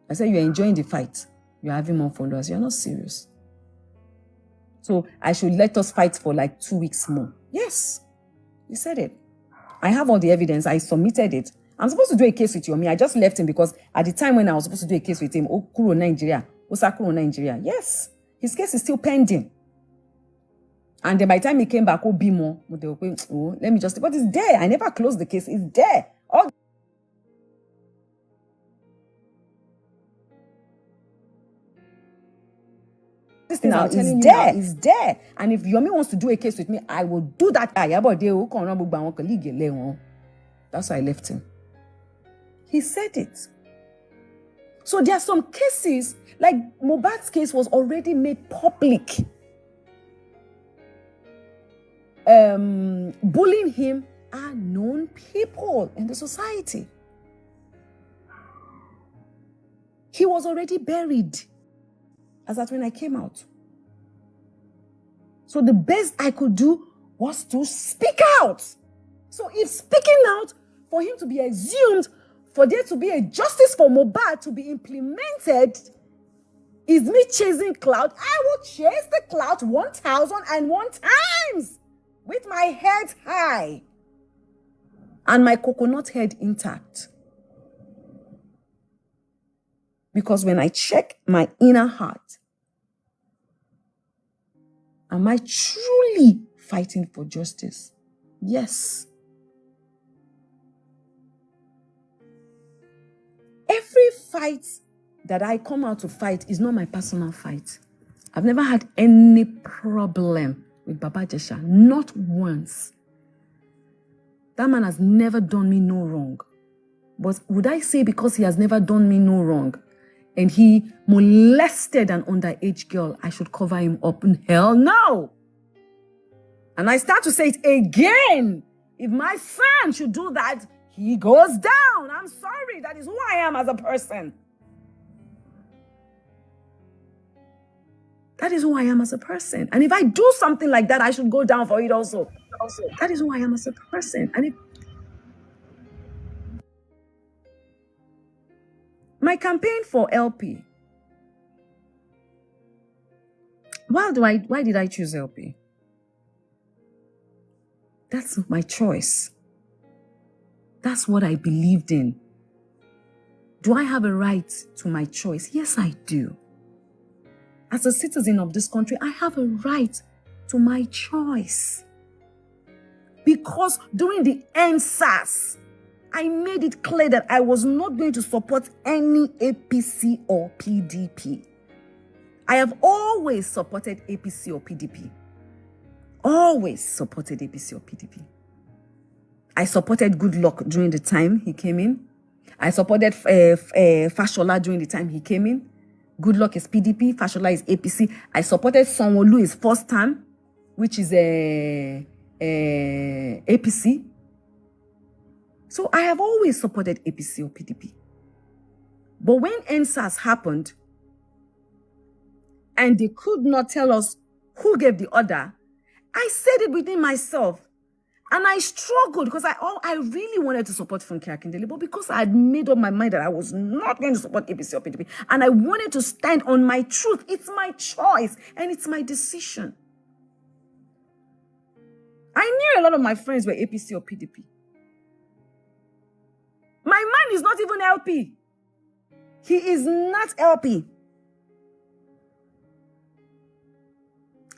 I said, you're enjoying the fight. You're having more followers. You're not serious. So I should let us fight for like 2 weeks more. Yes, he said it. I have all the evidence. I submitted it. I'm supposed to do a case with Yomi. I just left him because at the time when I was supposed to do a case with him, Okuro Nigeria, Osakuro Nigeria. Yes, his case is still pending. And then by the time he came back, Bimo, let me just, but it's there. I never closed the case. It's there. All this thing I'm telling you now is there. And if Yomi wants to do a case with me, I will do that. That's why I left him. He said it. So there are some cases, like Mohbad's case was already made public. Bullying him are known people in the society. He was already buried as that when I came out. So the best I could do was to speak out. So if speaking out for him to be exhumed, for there to be a justice for Mohbad to be implemented, is me chasing clout, I will chase the clout 1,001 times with my head high and my coconut head intact. Because when I check my inner heart, am I truly fighting for justice? Yes. Every fight that I come out to fight is not my personal fight. I've never had any problem with Baba Jesha, not once. That man has never done me no wrong. But would I say because he has never done me no wrong and he molested an underage girl, I should cover him up? Hell no! And I start to say it again. If my son should do that, he goes down. I'm sorry. That is who I am as a person. That is who I am as a person. And if I do something like that, I should go down for it also. That is who I am as a person. And my campaign for LP. Why did I choose LP? That's my choice. That's what I believed in. Do I have a right to my choice? Yes, I do. As a citizen of this country, I have a right to my choice. Because during the NSAS, I made it clear that I was not going to support any APC or PDP. I have always supported APC or PDP. Always supported APC or PDP. I supported Goodluck during the time he came in. I supported Fashola during the time he came in. Goodluck is PDP, Fashola is APC. I supported Sanwo-Olu his first time, which is APC. So I have always supported APC or PDP. But when NSAS happened, and they could not tell us who gave the order, I said it within myself. And I struggled because I really wanted to support Funke Akindele, but because I had made up my mind that I was not going to support APC or PDP, and I wanted to stand on my truth. It's my choice, and it's my decision. I knew a lot of my friends were APC or PDP. My man is not even LP. He is not LP.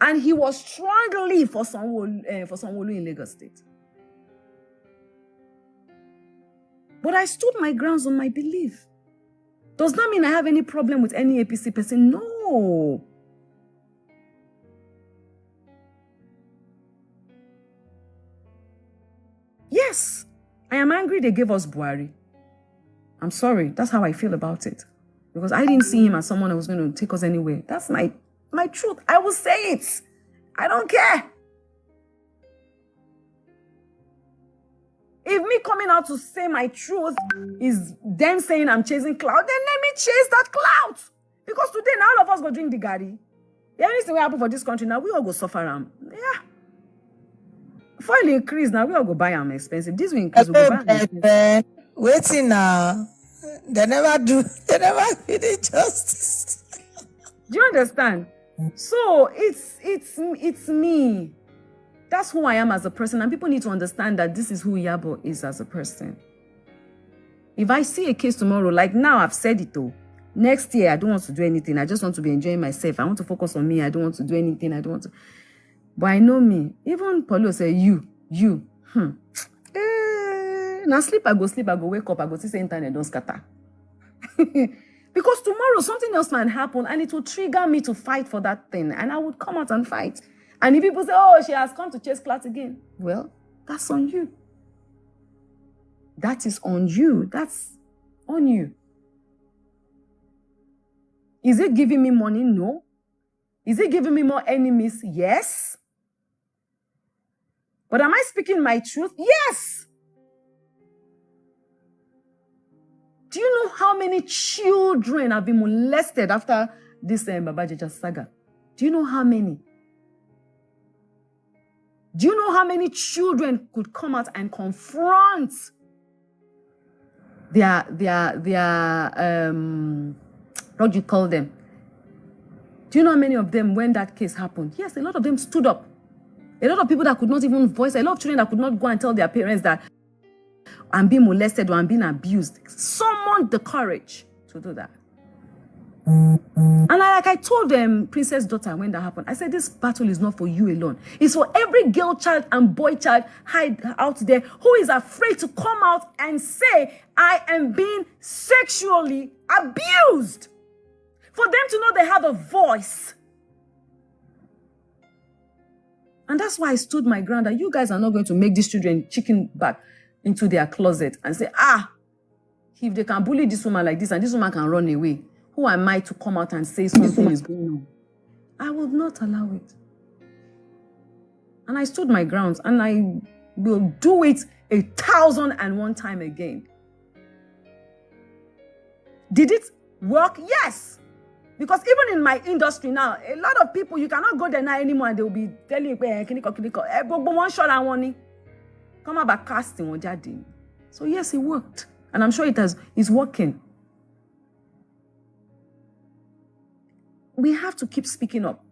And he was struggling for Sanwo-Olu in Lagos State. But I stood my grounds on my belief. Does not mean I have any problem with any APC person. No. No. Yes, I am angry they gave us Buhari. I'm sorry. That's how I feel about it. Because I didn't see him as someone who was going to take us anywhere. That's my truth. I will say it. I don't care. If me coming out to say my truth is them saying I'm chasing clout, then let me chase that clout. Because today, now all of us go drink the gari. The only thing will happen for this country now, we all go suffer. Yeah. Foil increase now, we all go buy them expensive. This will increase, we go buy them expensive. Waiting now. They never do the justice. Do you understand? So it's me. That's who I am as a person, and people need to understand that this is who Iyabo is as a person. If I see a case tomorrow, like now I've said it though. Next year I don't want to do anything. I just want to be enjoying myself. I want to focus on me. I don't want to do anything. I don't want to. But I know me. Even Paulo say you. Now sleep, I go wake up, I go see the internet don't scatter. Because tomorrow something else might happen and it will trigger me to fight for that thing. And I would come out and fight. And if people say, oh, she has come to chase clout again. Well, that's on you. That is on you. That's on you. Is it giving me money? No. Is it giving me more enemies? Yes. But am I speaking my truth? Yes. Do you know how many children have been molested after this Babajeja saga? Do you know how many? Do you know how many children could come out and confront their what do you call them? Do you know how many of them, when that case happened? Yes, a lot of them stood up. A lot of people that could not even voice, a lot of children that could not go and tell their parents that I'm being molested or I'm being abused. Summoned the courage to do that. And I told them, Princess Daughter, when that happened, I said, this battle is not for you alone. It's for every girl child and boy child out there who is afraid to come out and say, I am being sexually abused. For them to know they have a voice. And that's why I stood my ground that you guys are not going to make these children chicken back into their closet and say, if they can bully this woman like this and this woman can run away, who am I to come out and say something is going on? I will not allow it. And I stood my grounds and I will do it 1,001 times again. Did it work? Yes. Because even in my industry now, a lot of people, you cannot go there now anymore and they will be telling you, come about casting on Jadin. So yes, it worked. And I'm sure it's working. We have to keep speaking up.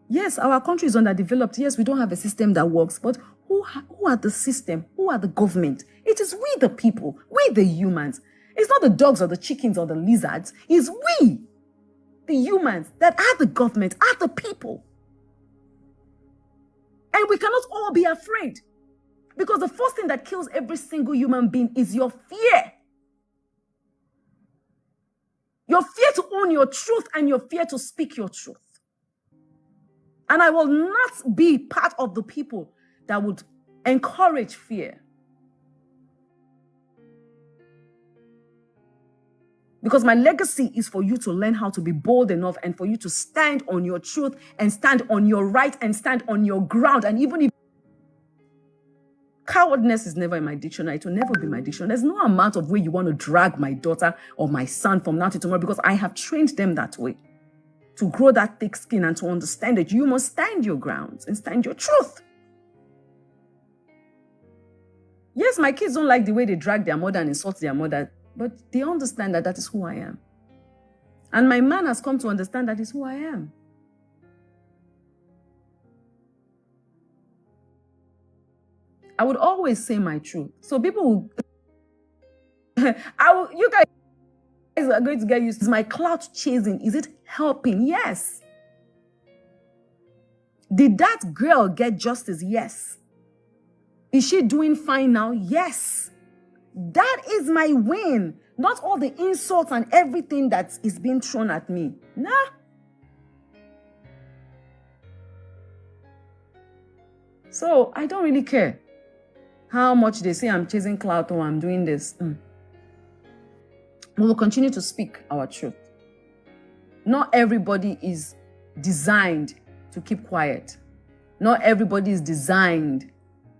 Yes, our country is underdeveloped. Yes, we don't have a system that works. But who are the system? Who are the government? It is we the people. We the humans. It's not the dogs or the chickens or the lizards. It's we, the humans, that are the government, are the people. And we cannot all be afraid. Because the first thing that kills every single human being is your fear. Your fear to own your truth and your fear to speak your truth. And I will not be part of the people that would encourage fear. Because my legacy is for you to learn how to be bold enough and for you to stand on your truth and stand on your right and stand on your ground. And even if cowardness is never in my dictionary, it will never be my dictionary. There's no amount of way you want to drag my daughter or my son from now to tomorrow because I have trained them that way. To grow that thick skin and to understand that you must stand your grounds and stand your truth. Yes, my kids don't like the way they drag their mother and insult their mother, but they understand that that is who I am. And my man has come to understand that is who I am. I would always say my truth. So people will, you guys are going to get used to my clout chasing. Is it helping? Yes. Did that girl get justice? Yes. Is she doing fine now? Yes. That is my win. Not all the insults and everything that is being thrown at me. Nah. So I don't really care how much they say I'm chasing clout or I'm doing this. We will continue to speak our truth. Not everybody is designed to keep quiet. Not everybody is designed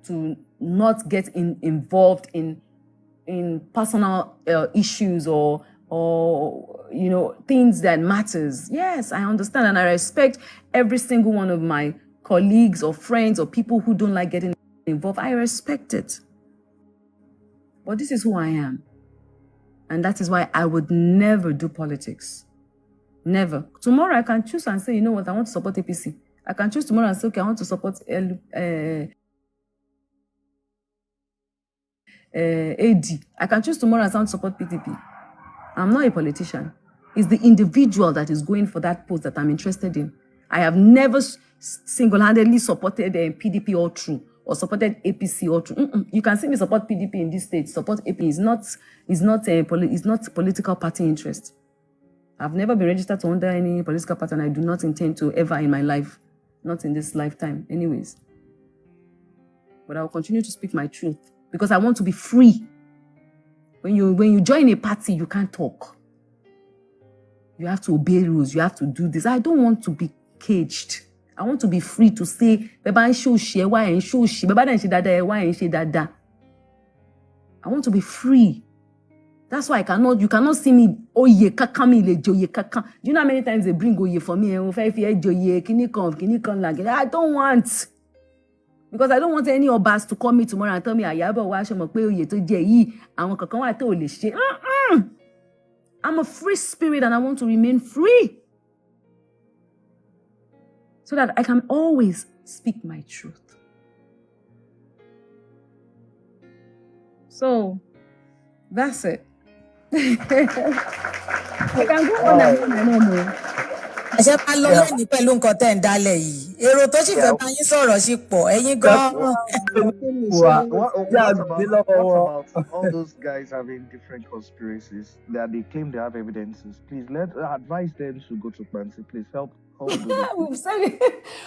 to not get involved in personal issues or things that matters. Yes, I understand and I respect every single one of my colleagues or friends or people who don't like getting involved. I respect it. But this is who I am. And that is why I would never do politics. Never. Tomorrow I can choose and say, you know what, I want to support APC. I can choose tomorrow and say, okay, I want to support AD. I can choose tomorrow and say I want to support PDP. I'm not a politician. It's the individual that is going for that post that I'm interested in. I have never single-handedly supported PDP all through or supported APC all through. You can see me support PDP in this state. Support AP is not political party interest. I've never been registered to under any political party, and I do not intend to ever in my life, not in this lifetime, anyways. But I will continue to speak my truth because I want to be free. When you join a party, you can't talk. You have to obey rules. You have to do this. I don't want to be caged. I want to be free to say, I want to be free. That's why you cannot see me, do you know how many times they bring oye for me? I don't want. Because I don't want any obas to call me tomorrow and tell me, I'm a free spirit and I want to remain free. So that I can always speak my truth. So, that's it. I can go on and on and on. Àṣẹ bá lọ́yẹ̀ ní pẹ̀lú nǹkan tẹ̀ ń dálẹ̀ yìí. Èrò tó sì fẹ́ bá yín sọ̀rọ̀ sí pọ̀. Ẹ̀yin gan-an. What about all those guys having different conspiracies that they claim they have evidences? Please advise them to go to Pansi. Please help. We've said it.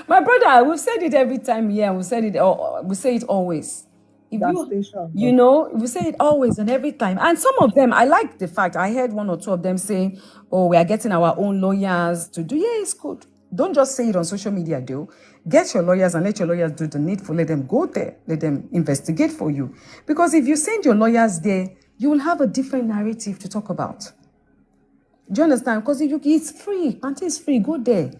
My brother, we've said it every time here. We say it always. If we say it always and every time. And some of them, I like the fact, I heard one or two of them saying, oh, we are getting our own lawyers to do. Yeah, it's good. Don't just say it on social media, though. Get your lawyers and let your lawyers do the needful. Let them go there. Let them investigate for you. Because if you send your lawyers there, you will have a different narrative to talk about. Do you understand? Because it's free. Panty is free. Go there.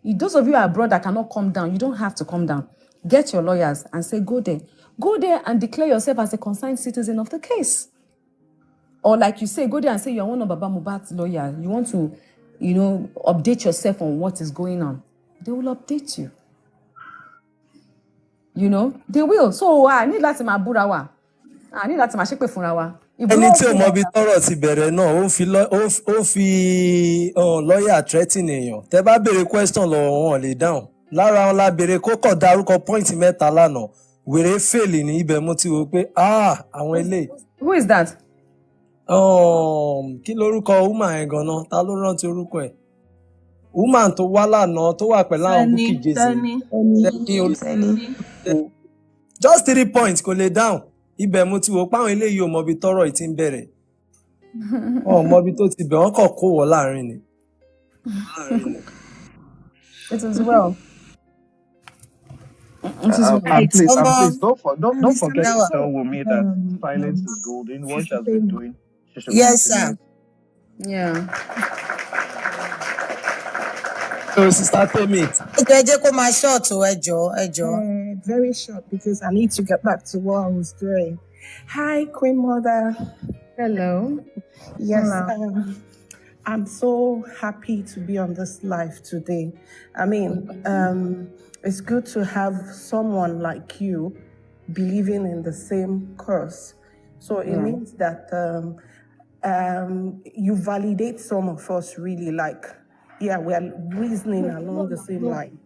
Those of you abroad that cannot come down, you don't have to come down. Get your lawyers and say, go there. Go there and declare yourself as a concerned citizen of the case. Or like you say, go there and say you're one of Baba Mohbad's lawyer. You want to, update yourself on what is going on. They will update you. They will. So I need láti máa búra wa. I need láti máa ṣépè fúnra wa. Ẹni tí ò mọ ibi tọ́rọ̀ ti bẹ̀rẹ̀ náà ó fi lọ́ọ̀yà threatening èèyàn. Tẹ́ bá béèrè question lọ́wọ́ wọn lè dáhùn. Lára wọn la béèrè kó kàn dárúkọ point mẹ́ta lánàá. Wèrè fèlì ní ibẹ̀ mo ti wò pé àwọn eléyìí. Who is that? Kí lorúkọ woman yẹn gan-an? Ta ló rántí orúkọ ẹ̀? Woman tó wá lánàá tó wà pẹ̀lú àwọn Bukky Jesse. Just 3 points kò lè dáhùn. Ibẹ̀ mo ti wò pé àwọn eléyìí ò mọ ibi tọ́rọ̀ yìí ti ń bẹ̀rẹ̀. Wọn ò mọ ibi tó ti bẹ̀ wọ́n kàn kó wọ̀ láàrin ni. It is well. Please, don't forget to tell Wunmi that silence is golden. What she has been doing. Yes, sir. Yeah. So, Sister Temi. Very short because I need to get back to what I was doing. Hi, Queen Mother. Hello. Yes. I'm so happy to be on this live today. I mean, it's good to have someone like you believing in the same cause. So it means that you validate some of us really like, we are reasoning along the same line.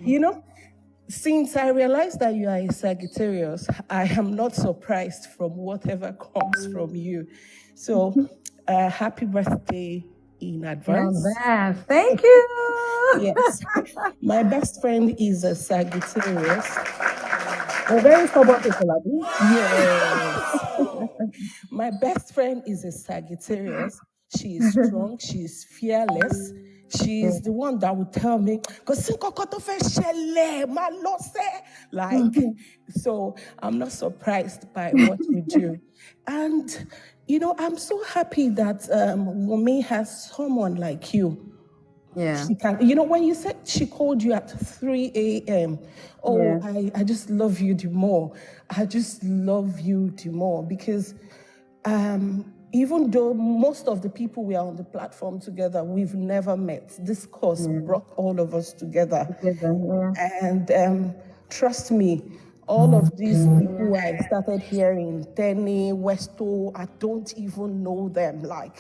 And, since I realized that you are a Sagittarius, I am not surprised from whatever comes from you. So happy birthday in advance. Thank you. Yes. My best friend is a Sagittarius. We're very stubborn people, Abi. Yes. My best friend is a Sagittarius. She is strong. She is fearless. She is the one that will tell me, like, so I'm not surprised by what you do. And, I'm so happy that Wumi has someone like you. Yeah. She can, when you said she called you at 3 a.m., I just love you the more. I just love you the more because even though most of the people we are on the platform together, we've never met. This course brought all of us together. And trust me, all of these people I started hearing, Tenny, Westo, I don't even know them. I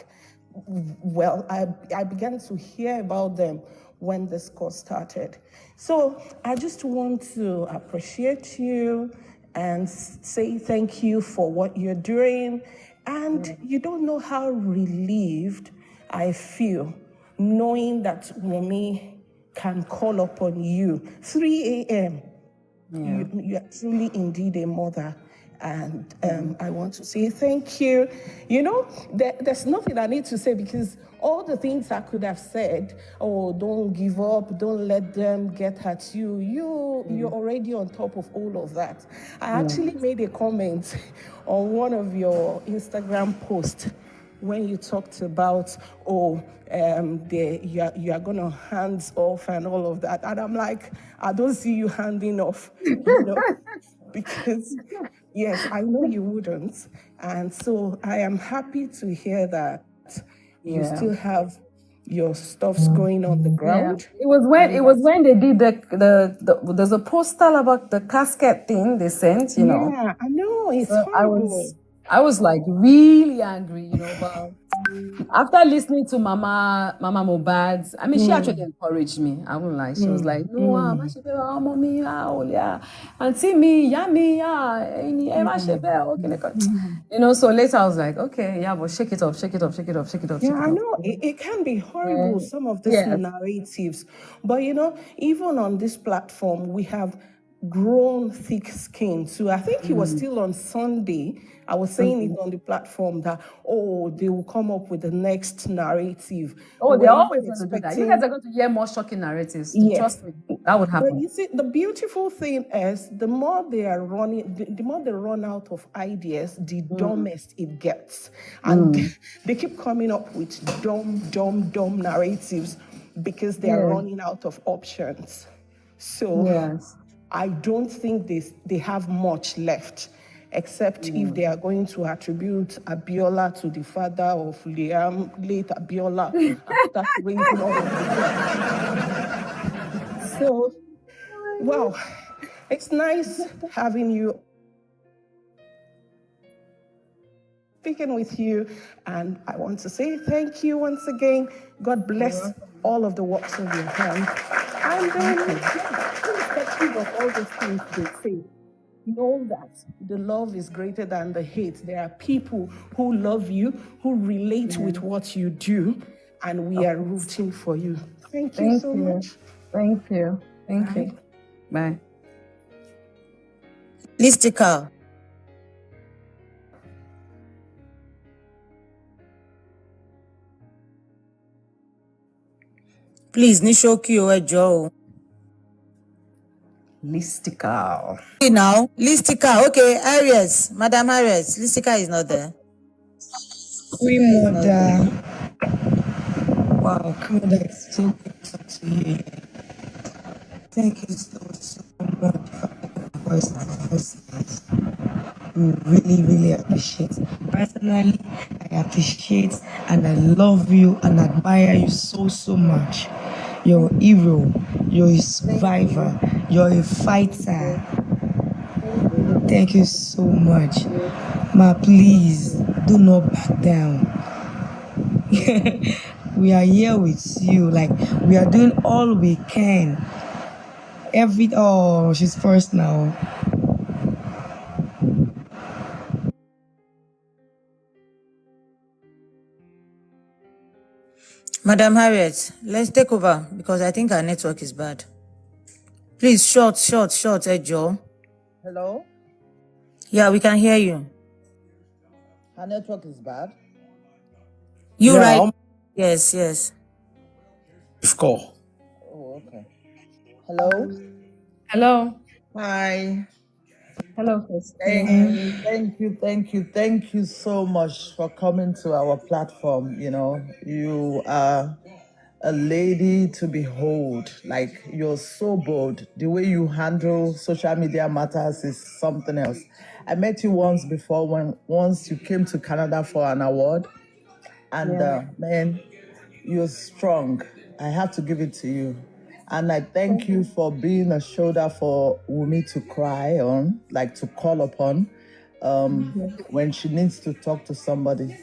began to hear about them when this course started. So I just want to appreciate you and say thank you for what you're doing. And you don't know how relieved I feel knowing that Wumi can call upon you 3 a.m. You are truly indeed a mother. And I want to say thank you. There's nothing I need to say because all the things I could have said, don't give up, don't let them get at you. You're already on top of all of that. I actually made a comment on one of your Instagram posts when you talked about, you are going to hands off and all of that. And I'm like, I don't see you handing off, because yes, I know you wouldn't. And so I am happy to hear that you still have your stuffs going on the ground. It was when they did there's a postal about the casket thing they sent, Yeah, I know, it's So horrible. I was like really angry, but after listening to Mama Mohbad's, I mean, she actually encouraged me. I won't lie. She was like, "No, mommy, auntie me, yummy, okay." So later I was like, "Okay, yeah, but shake it off, shake it off, shake it off, shake it off." Yeah, I know it can be horrible, some of these narratives. But even on this platform, we have grown thick skin. So I think it was still on Sunday. I was saying it on the platform that, they will come up with the next narrative. They're always going to do that. You guys are going to hear more shocking narratives. Trust me, that would happen. But you see, the beautiful thing is the more they are running, the more they run out of ideas, the dumbest it gets. And they keep coming up with dumb narratives because they are running out of options. So I don't think they have much left, except if they are going to attribute Abiola to the father of Liam, late Abiola, and start raising all of the. So, wow, it's nice having you, speaking with you, and I want to say thank you once again. God bless all of the works of your hand. And irrespective of all the things they say, know that the love is greater than the hate. There are people who love you, who relate with what you do, and we are rooting for you. Thank you so much. Thank you. Thank you. Bye. Listicle. Please, Nishoki Oejo. Listicle. Now, Listicle. Okay, Aries. Madam Aries. Listicle is not there. Queen Mother. Wow, Queen Mother, it's so good to talk to you. Thank you so much for the voice and voices. We really, really appreciate. Personally, I appreciate and I love you and admire you so, so much. You're a hero. You're a survivor. You're a fighter. Thank you so much. Ma, please do not back down. We are here with you. Like, we are doing all we can. She's first now. Madam Harriet, let's take over because I think our network is bad. Please, short, Joe. Hello? Yeah, we can hear you. Her network is bad. You right? Yes. Score. Oh, okay. Hello? Hello. Hi. Hello, Christine. Thank you so much for coming to our platform. You know, you are a lady to behold. Like, you're so bold. The way you handle social media matters is something else. I met you once before once you came to Canada for an award, and man, you're strong. I have to give it to you. And I thank you for being a shoulder for Wumi to cry on, like to call upon when she needs to talk to somebody.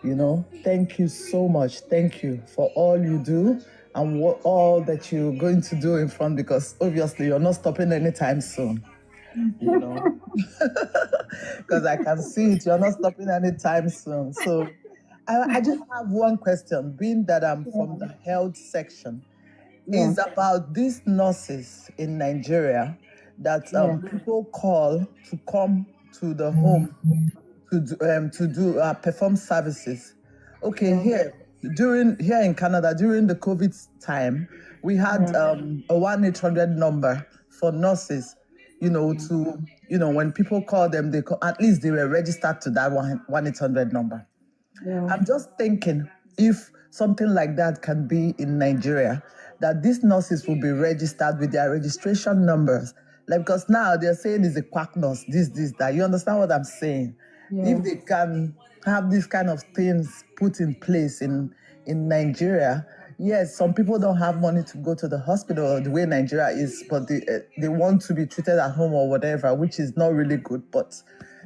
You know, thank you so much. Thank you for all you do and all that you're going to do in front, because obviously you're not stopping anytime soon. You know, because I can see it. You're not stopping anytime soon. So I just have one question, being that I'm from the health section. Is about these nurses in Nigeria that people call to come to the home to perform services. Okay, here in Canada during the COVID time, we had a 1-800 number for nurses. You know, when people call them, at least they were registered to that 1-800 number. I'm just thinking if something like that can be in Nigeria, that these nurses will be registered with their registration numbers. Like, because now they're saying it's a quack nurse, this, that. You understand what I'm saying? If they can have these kind of things put in place in Nigeria, yes, some people don't have money to go to the hospital the way Nigeria is, but they want to be treated at home or whatever, which is not really good, but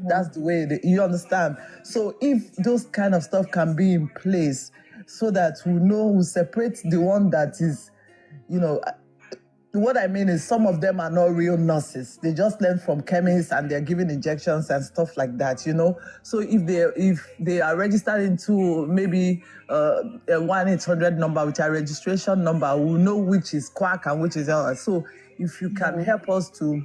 that's the way you understand. So if those kind of stuff can be in place so that we separate the one that is, what I mean is some of them are not real nurses. They just learn from chemists and they're giving injections and stuff like that, So if they are registered into maybe a 1-800 number with a registration number, we'll know which is quack and which is other. So if you can help us to,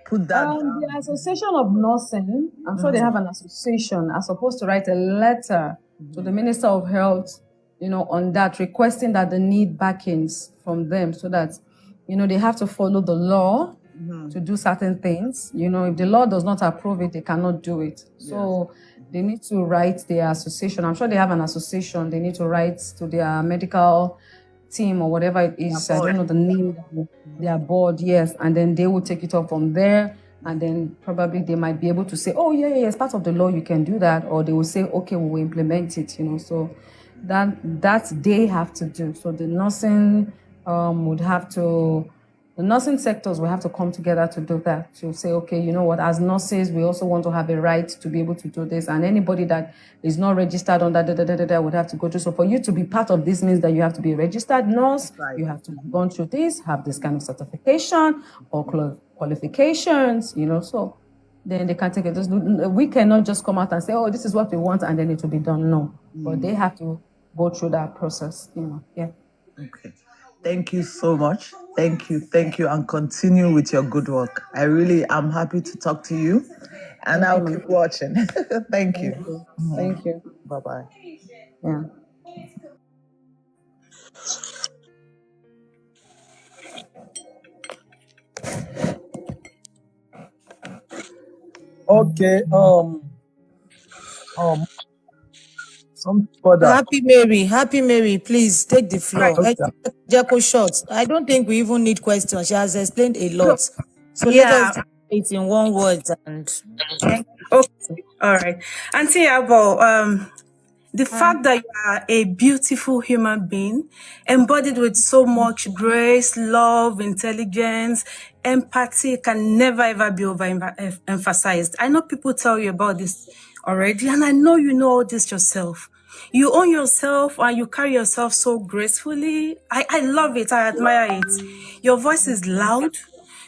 put that down. The Association of Nursing, I'm sure they have an association, are supposed to write a letter to the Minister of Health, on that, requesting that they need backings from them so that, they have to follow the law to do certain things. If the law does not approve it, they cannot do it. So they need to write their association. I'm sure they have an association. They need to write to their medical team or whatever it is. I don't know the name of their board, yes. And then they will take it up from there. And then probably they might be able to say, oh, yeah, as part of the law, you can do that. Or they will say, okay, we will implement it, So that they have to do. So the nursing the nursing sectors will have to come together to do that, to say, okay, you know what, as nurses, we also want to have a right to be able to do this. And anybody that is not registered on that would have to go through. So for you to be part of this means that you have to be a registered nurse, you have to have gone through this, have this kind of certification or qualifications, So then they can take it. We cannot just come out and say, oh, this is what we want, and then it will be done. No. But they have to go through that process, Yeah. Okay. Thank you so much. Thank you, and continue with your good work. I really am happy to talk to you, and I'll keep watching. Thank you. Thank you. Bye-bye. Yeah. Okay. Some further. Happy Mary, please take the floor. Okay. Short. I don't think we even need questions. She has explained a lot. So Yeah. let us do it in one word. And Okay. All right. Auntie Iyabo, the fact that you are a beautiful human being, embodied with so much grace, love, intelligence, empathy, can never ever be overemphasized. I know people tell you about this already, and I know you know all this yourself. You own yourself and you carry yourself so gracefully. I love it. I admire it. Your voice is loud.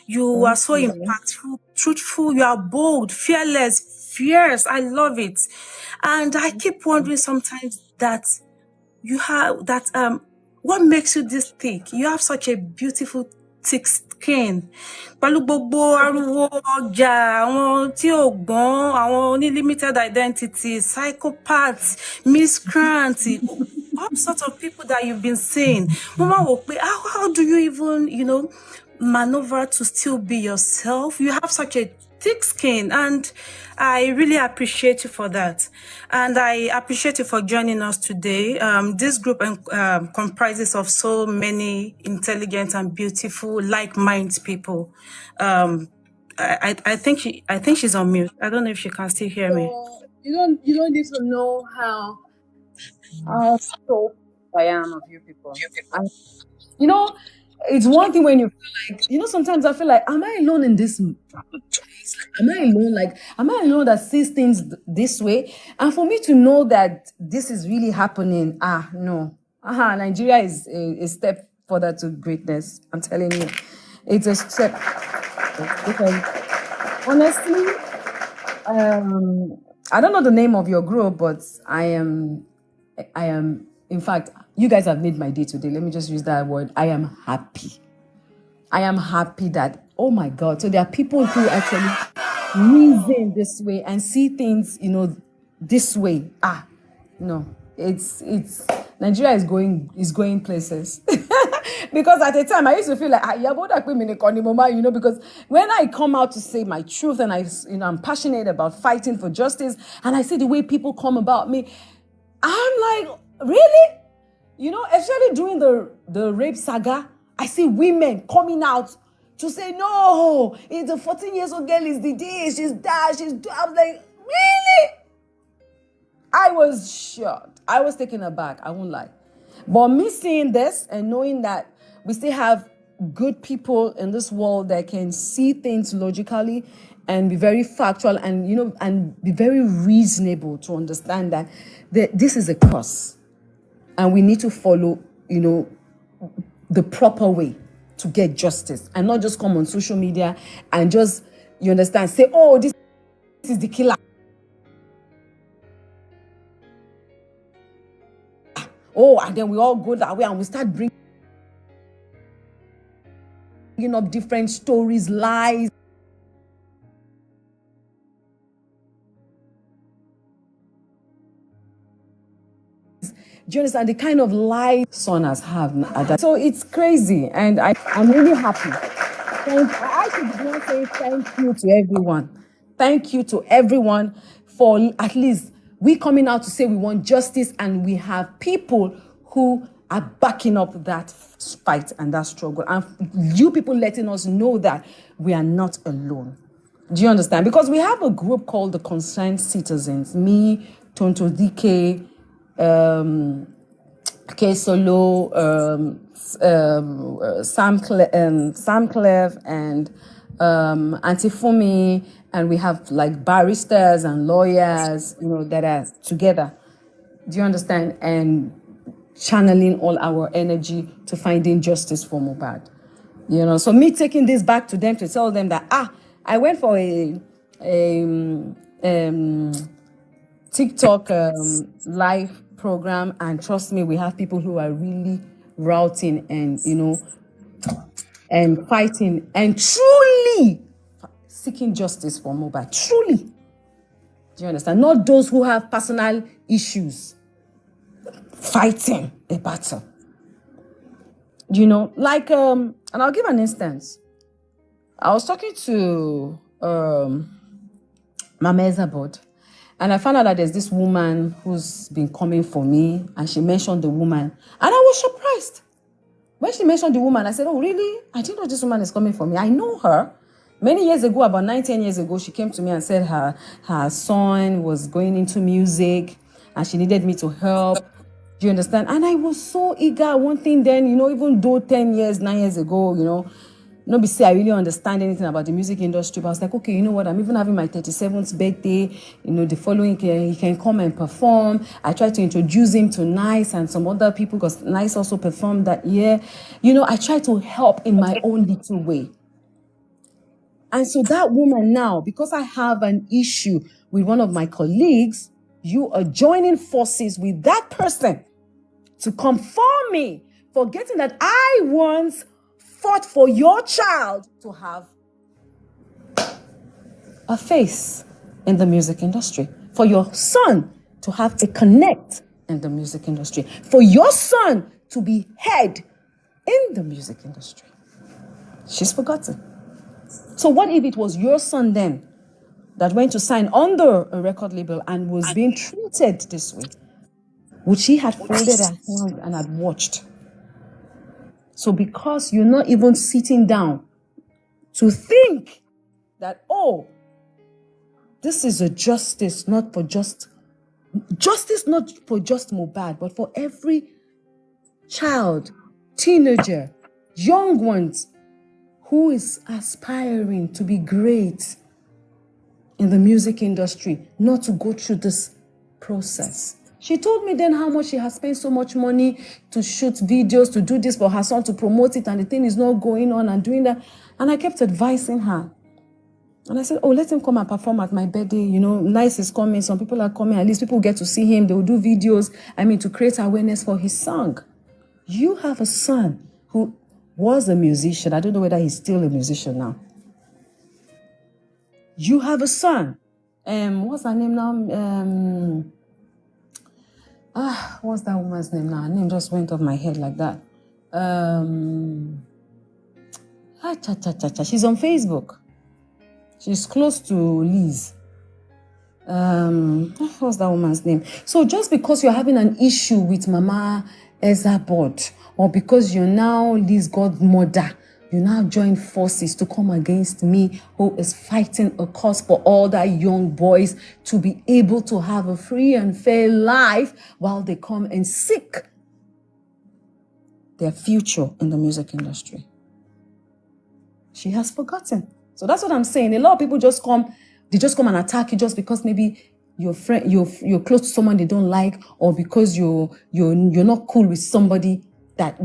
You are so impactful, truthful. You are bold, fearless, fierce. I love it. And I keep wondering sometimes that you have that what makes you this thick? You have such a beautiful thick skin. Pẹ̀lú gbogbo ariwo ọjà, àwọn tí ò gbọ́n, àwọn limited identity, psychopaths, miscreants, all sorts of people that you've been seeing. How do you even, maneuver to still be yourself? You have such a thick skin, and I really appreciate you for that. And I appreciate you for joining us today. This group comprises of so many intelligent and beautiful, like-minded people. I think she's on mute. I don't know if she can still hear me. You don't need to know how so I am of you people. And, it's one thing when you feel like, sometimes I feel like, am I alone in this place? Am I alone? Like, am I alone that sees things this way? And for me to know that this is really happening, no. Nigeria is a step further to greatness. I'm telling you. It's a step. Because honestly, I don't know the name of your group, but I am, in fact, you guys have made my day today. Let me just use that word. I am happy. I am happy that, oh my God. So there are people who actually reason this way and see things, this way. No, it's Nigeria is going places. Because at the time I used to feel like Iyabo, because when I come out to say my truth and I'm passionate about fighting for justice, and I see the way people come about me, I'm like, really? Especially during the rape saga, I see women coming out to say, no, it's a 14 years old girl is the this, she's that, I'm like, really? I was shocked. I was taken aback, I won't lie. But me seeing this and knowing that we still have good people in this world that can see things logically and be very factual and, and be very reasonable to understand that this is a curse. And we need to follow, the proper way to get justice and not just come on social media and just, you understand, say, oh, this is the killer. Oh, and then we all go that way and we start bringing up different stories, lies. Do you understand the kind of life Sonas have? So it's crazy, and I'm really happy. I should want to say thank you to everyone. Thank you to everyone for at least we coming out to say we want justice, and we have people who are backing up that fight and that struggle. And you people letting us know that we are not alone. Do you understand? Because we have a group called the Concerned Citizens. Me, Tonto DK, K Solo, Sam Clef, and Auntie Fumi, and we have like barristers and lawyers, that are together. Do you understand? And channeling all our energy to finding justice for Mohbad. So me taking this back to them to tell them that I went for a TikTok live program, and trust me, we have people who are really routing and and fighting and truly seeking justice for Mohbad. Truly. Do you understand? Not those who have personal issues fighting a battle. Like and I'll give an instance. I was talking to Mama Ezabod, and I found out that there's this woman who's been coming for me, and she mentioned the woman, and I was surprised. When she mentioned the woman, I said, oh, really? I didn't know this woman is coming for me. I know her. Many years ago, about 9-10 years ago, she came to me and said her son was going into music, and she needed me to help. Do you understand? And I was so eager. One thing then, even though 9 years ago, nobody say I really understand anything about the music industry, but I was like, okay, you know what? I'm even having my 37th birthday. The following year, he can come and perform. I tried to introduce him to Nice and some other people because Nice also performed that year. I tried to help in my own little way. And so that woman now, because I have an issue with one of my colleagues, you are joining forces with that person to come for me, forgetting that I once fought for your child to have a face in the music industry, for your son to have a connect in the music industry, for your son to be heard in the music industry. She's forgotten. So what if it was your son then that went to sign under a record label and was being treated this way? Would she have folded her hands and had watched? So because you're not even sitting down to think that, oh, this is a justice not for just Mohbad, but for every child, teenager, young ones who is aspiring to be great in the music industry, not to go through this process. She told me then how much she has spent so much money to shoot videos, to do this for her son, to promote it, and the thing is not going on and doing that. And I kept advising her. And I said, oh, let him come and perform at my birthday. You know, Nice is coming. Some people are coming. At least people get to see him. They will do videos. To create awareness for his song. You have a son who was a musician. I don't know whether he's still a musician now. You have a son. What's her name now? What's that woman's name now? Her name just went off my head like that. She's on Facebook. She's close to Liz. What's that woman's name? So just because you're having an issue with Mama Ezabod, or because you're now Liz's godmother, you now join forces to come against me, who is fighting a cause for all that young boys to be able to have a free and fair life while they come and seek their future in the music industry. She has forgotten. So that's what I'm saying. A lot of people just come and attack you just because maybe you're close to someone they don't like, or because you're not cool with somebody that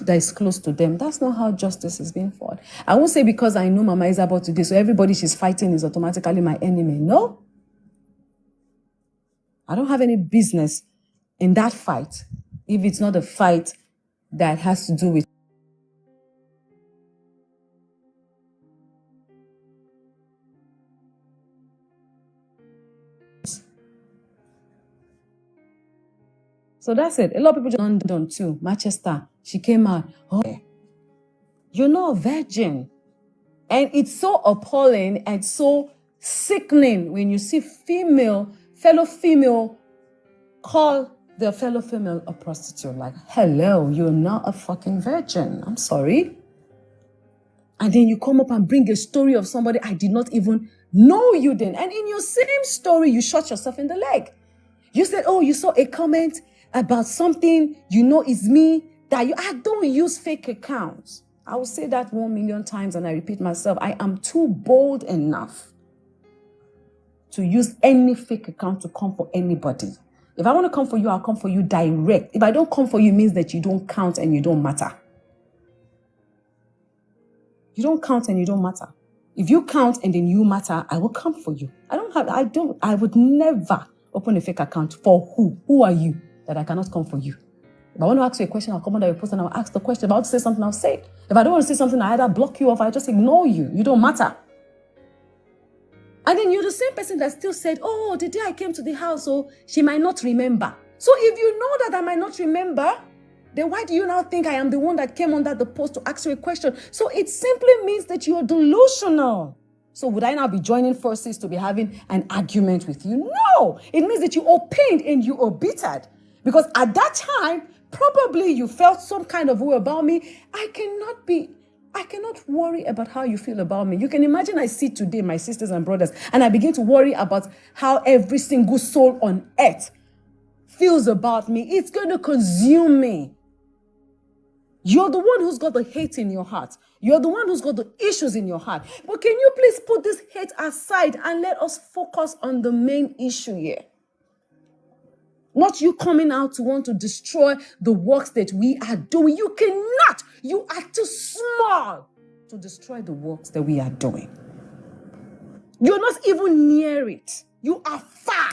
is close to them. That's not how justice is being fought. I won't say because I know Mama Iyabo today, so everybody she's fighting is automatically my enemy. No. I don't have any business in that fight if it's not a fight that has to do with So that's it. A lot of people just London too. Manchester. She came out. Oh, you're not a virgin. And it's so appalling and so sickening when you see fellow female call their fellow female a prostitute. Like, hello, you're not a fucking virgin. I'm sorry. And then you come up and bring a story of somebody I did not even know you then. And in your same story, you shot yourself in the leg. You said, oh, you saw a comment about something you know is me, I don't use fake accounts. I will say that 1 million times and I repeat myself. I am too bold enough to use any fake account to come for anybody. If I want to come for you, I'll come for you direct. If I don't come for you, it means that you don't count and you don't matter. You don't count and you don't matter. If you count and then you matter, I will come for you. I would never open a fake account for who? Who are you that I cannot come for you? If I want to ask you a question, I'll come under your post and I'll ask the question. If I want to say something, I'll say it. If I don't want to say something, I either block you or I just ignore you. You don't matter. And then you're the same person that still said, oh, the day I came to the house, so she might not remember. So if you know that I might not remember, then why do you now think I am the one that came under the post to ask you a question? So it simply means that you're delusional. So would I now be joining forces to be having an argument with you? No. It means that you are pained and you are bittered. Because at that time, probably you felt some kind of way about me. I cannot worry about how you feel about me. You can imagine I see today my sisters and brothers and I begin to worry about how every single soul on earth feels about me. It's going to consume me. You're the one who's got the hate in your heart. You're the one who's got the issues in your heart. But can you please put this hate aside and let us focus on the main issue here? Not you coming out to want to destroy the works that we are doing. You cannot. You are too small to destroy the works that we are doing. You're not even near it. You are far.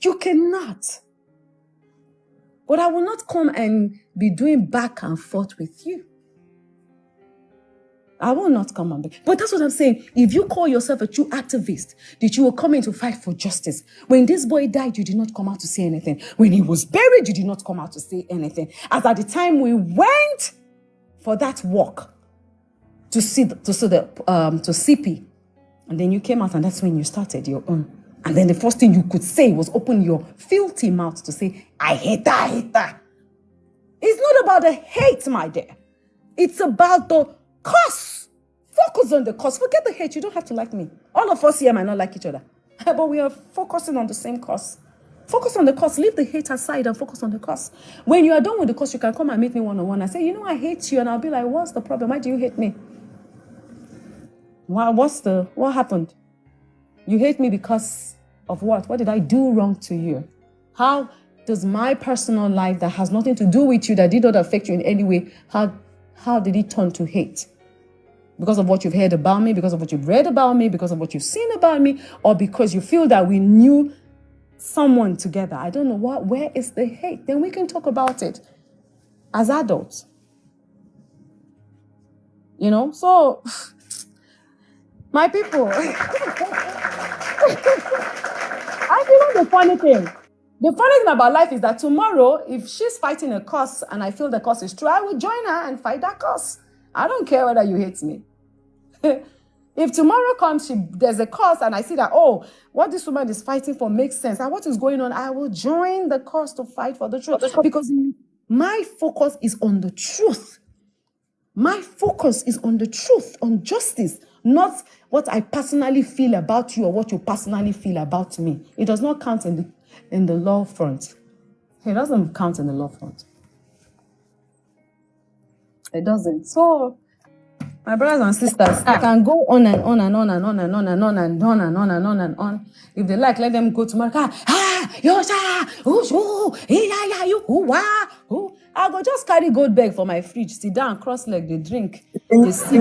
You cannot. But I will not come and be doing back and forth with you. I will not come on. But that's what I'm saying. If you call yourself a true activist, that you will come in to fight for justice. When this boy died, you did not come out to say anything. When he was buried, you did not come out to say anything. As at the time we went for that walk to CP, and then you came out, and that's when you started your own. And then the first thing you could say was open your filthy mouth to say, I hate that, I hate that. It's not about the hate, my dear. It's about the cause. Focus on the cause. Forget the hate. You don't have to like me. All of us here might not like each other, but we are focusing on the same cause. Focus on the cause. Leave the hate aside and focus on the cause. When you are done with the cause, you can come and meet me one-on-one and say, I hate you. And I'll be like, what's the problem? Why do you hate me? What happened? You hate me because of what? What did I do wrong to you? How does my personal life that has nothing to do with you, that did not affect you in any way, how did it turn to hate? Because of what you've heard about me, because of what you've read about me, because of what you've seen about me, or because you feel that we knew someone together? I don't know where is the hate? Then we can talk about it as adults. So my people, and the funny thing about life is that tomorrow, if she's fighting a cause and I feel the cause is true, I will join her and fight that cause. I don't care whether you hate me. If tomorrow comes, there's a cause and I see that, what this woman is fighting for makes sense, and what is going on, I will join the cause to fight for the truth. Because my focus is on the truth. My focus is on the truth, on justice, not what I personally feel about you or what you personally feel about me. It does not count in the law front. It doesn't count in the law front. It doesn't. So, my brothers and sisters, they can go on and on and on and on and on and on and on and on and on and on. If they like, let them go to America. I go just carry gold bag for my fridge, sit down, cross leg, they drink, they sip.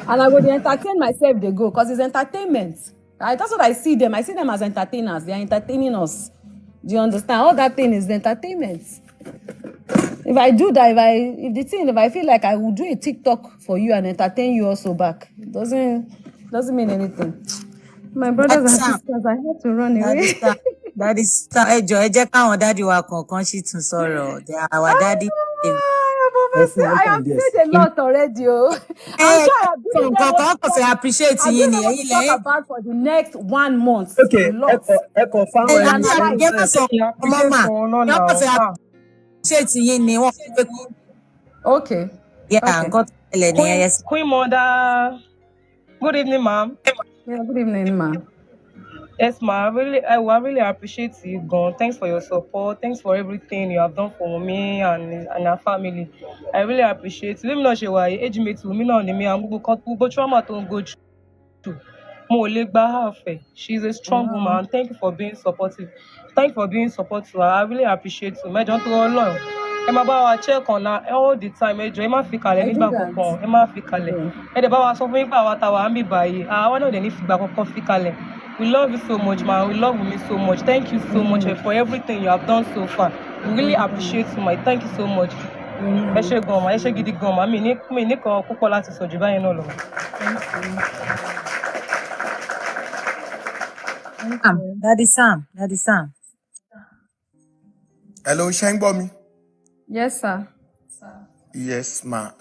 And I go to entertain myself, they go, because it's entertainment. That's what I see them. I see them as entertainers. They are entertaining us. Do you understand? All that thing is entertainment. If I do that, if I feel like I will do a TikTok for you and entertain you also back, it doesn't mean anything. My brothers and sisters, I have to run away. That is ẹjọ ẹ jẹ́ káwọn dádì wa kọ̀ọ̀kan sì tún sọ̀rọ̀. They are our daddy. I have said a lot already. I'm sure I have been talk about for the next 1 month. Okay, echo family. Okay. Yeah, okay. Queen Mother. Good evening, ma'am. Yeah, good evening, ma'am. Yes, ma'am. I really appreciate you, God. Thanks for your support. Thanks for everything you have done for me and our family. I really appreciate it. Let me know why age me to me now. I'm go trauma to go through. She's a strong woman. Thank you for being supportive. Thank you for being supportive. I really appreciate you. Don't go alone. I'm about to check on her all the time. I'm fi kalẹ̀ nígbà kankan. I'm fi kalẹ̀. Ẹ bá wa sọ fún yín pé àwa tá wà ńbí báyìí. Àwa náà dẹ̀ ní fìgbà kankan fi kalẹ̀. We love you so much, man. We love you so much. Thank you so much for everything you have done so far. We really appreciate you, my. Thank you so much. Ẹ ṣé gan ma, ẹ ṣé gidi gan ma. Mi ní kan púpọ̀ láti sọ jù báyìí náà lọ. Daddy Sam. Hello, Shengbomi. Yes, sir. Yes, ma.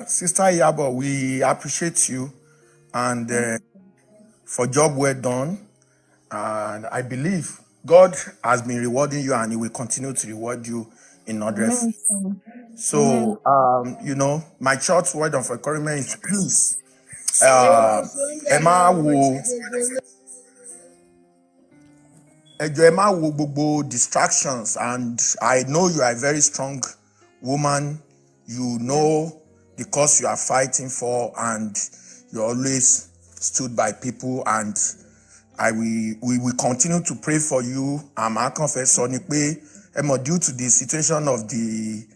Sister Iyabo, we appreciate you and for job well done. And I believe God has been rewarding you and He will continue to reward you in others. So, my short word of encouragement is please, Emma wo gbogbo distractions, and I know you are a very strong woman. You know the cause you are fighting for, and you always stood by people, and we will continue to pray for you. I'm a confessor due to the situation of the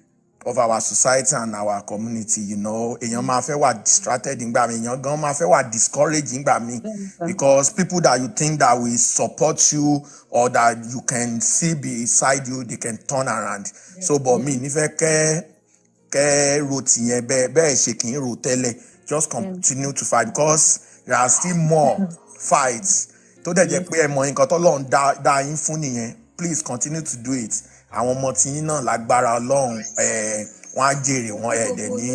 of our society and our community, you know. Èèyàn máa fẹ́ wà distracted nígbà mi, èèyàn gan máa fẹ́ wà discouraged nígbà mi, because people that you think that will support you or that you can see beside you, they can turn around. So, but me, nífẹ̀ẹ́ kẹ́ ro tìyẹn bẹ́ẹ̀ ṣe kì í ro tẹ́lẹ̀. Just continue to fight, because there are still more fights. Tó dẹ̀ jẹ́ pé ẹ mọ nǹkan t'Ọlọ́run dá yín fún nìyẹn. Please continue to do it. Àwọn ọmọ tí yín náà lágbára Ọlọ́run wọ́n á jèrè wọn ẹ̀dẹ̀ ní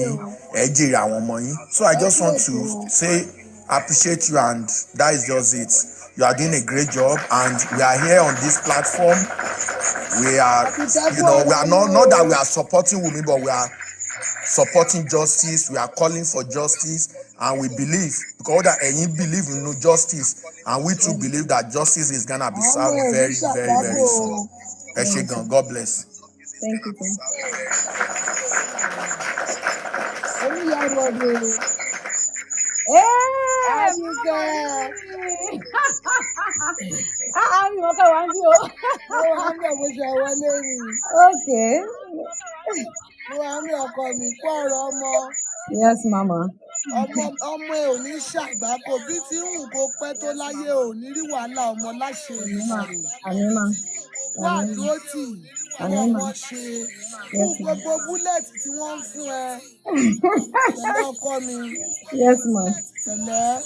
jèrè àwọn ọmọ yín. So I just want to say appreciate you, and that is just it. You are doing a great job, and we are here on this platform. We are, we are not that we are supporting women, but we are supporting justice. We are calling for justice, and we believe, because that you believe in justice, and we too believe that justice is gonna be served very, very, very soon. Eshegan, God bless. Thank you. Yes, Mama. ọmọ ẹ ò ní ṣàgbákò bí tí ń kó pẹ́ tó láyé ò ní rí wàhálà ọmọ láṣẹ ìṣàrè wà dúró tì kó ọmọ ṣe fún gbogbo búlẹ̀tì tí wọ́n ń fún ẹ pẹ̀lú ọkọ mi pẹ̀lẹ́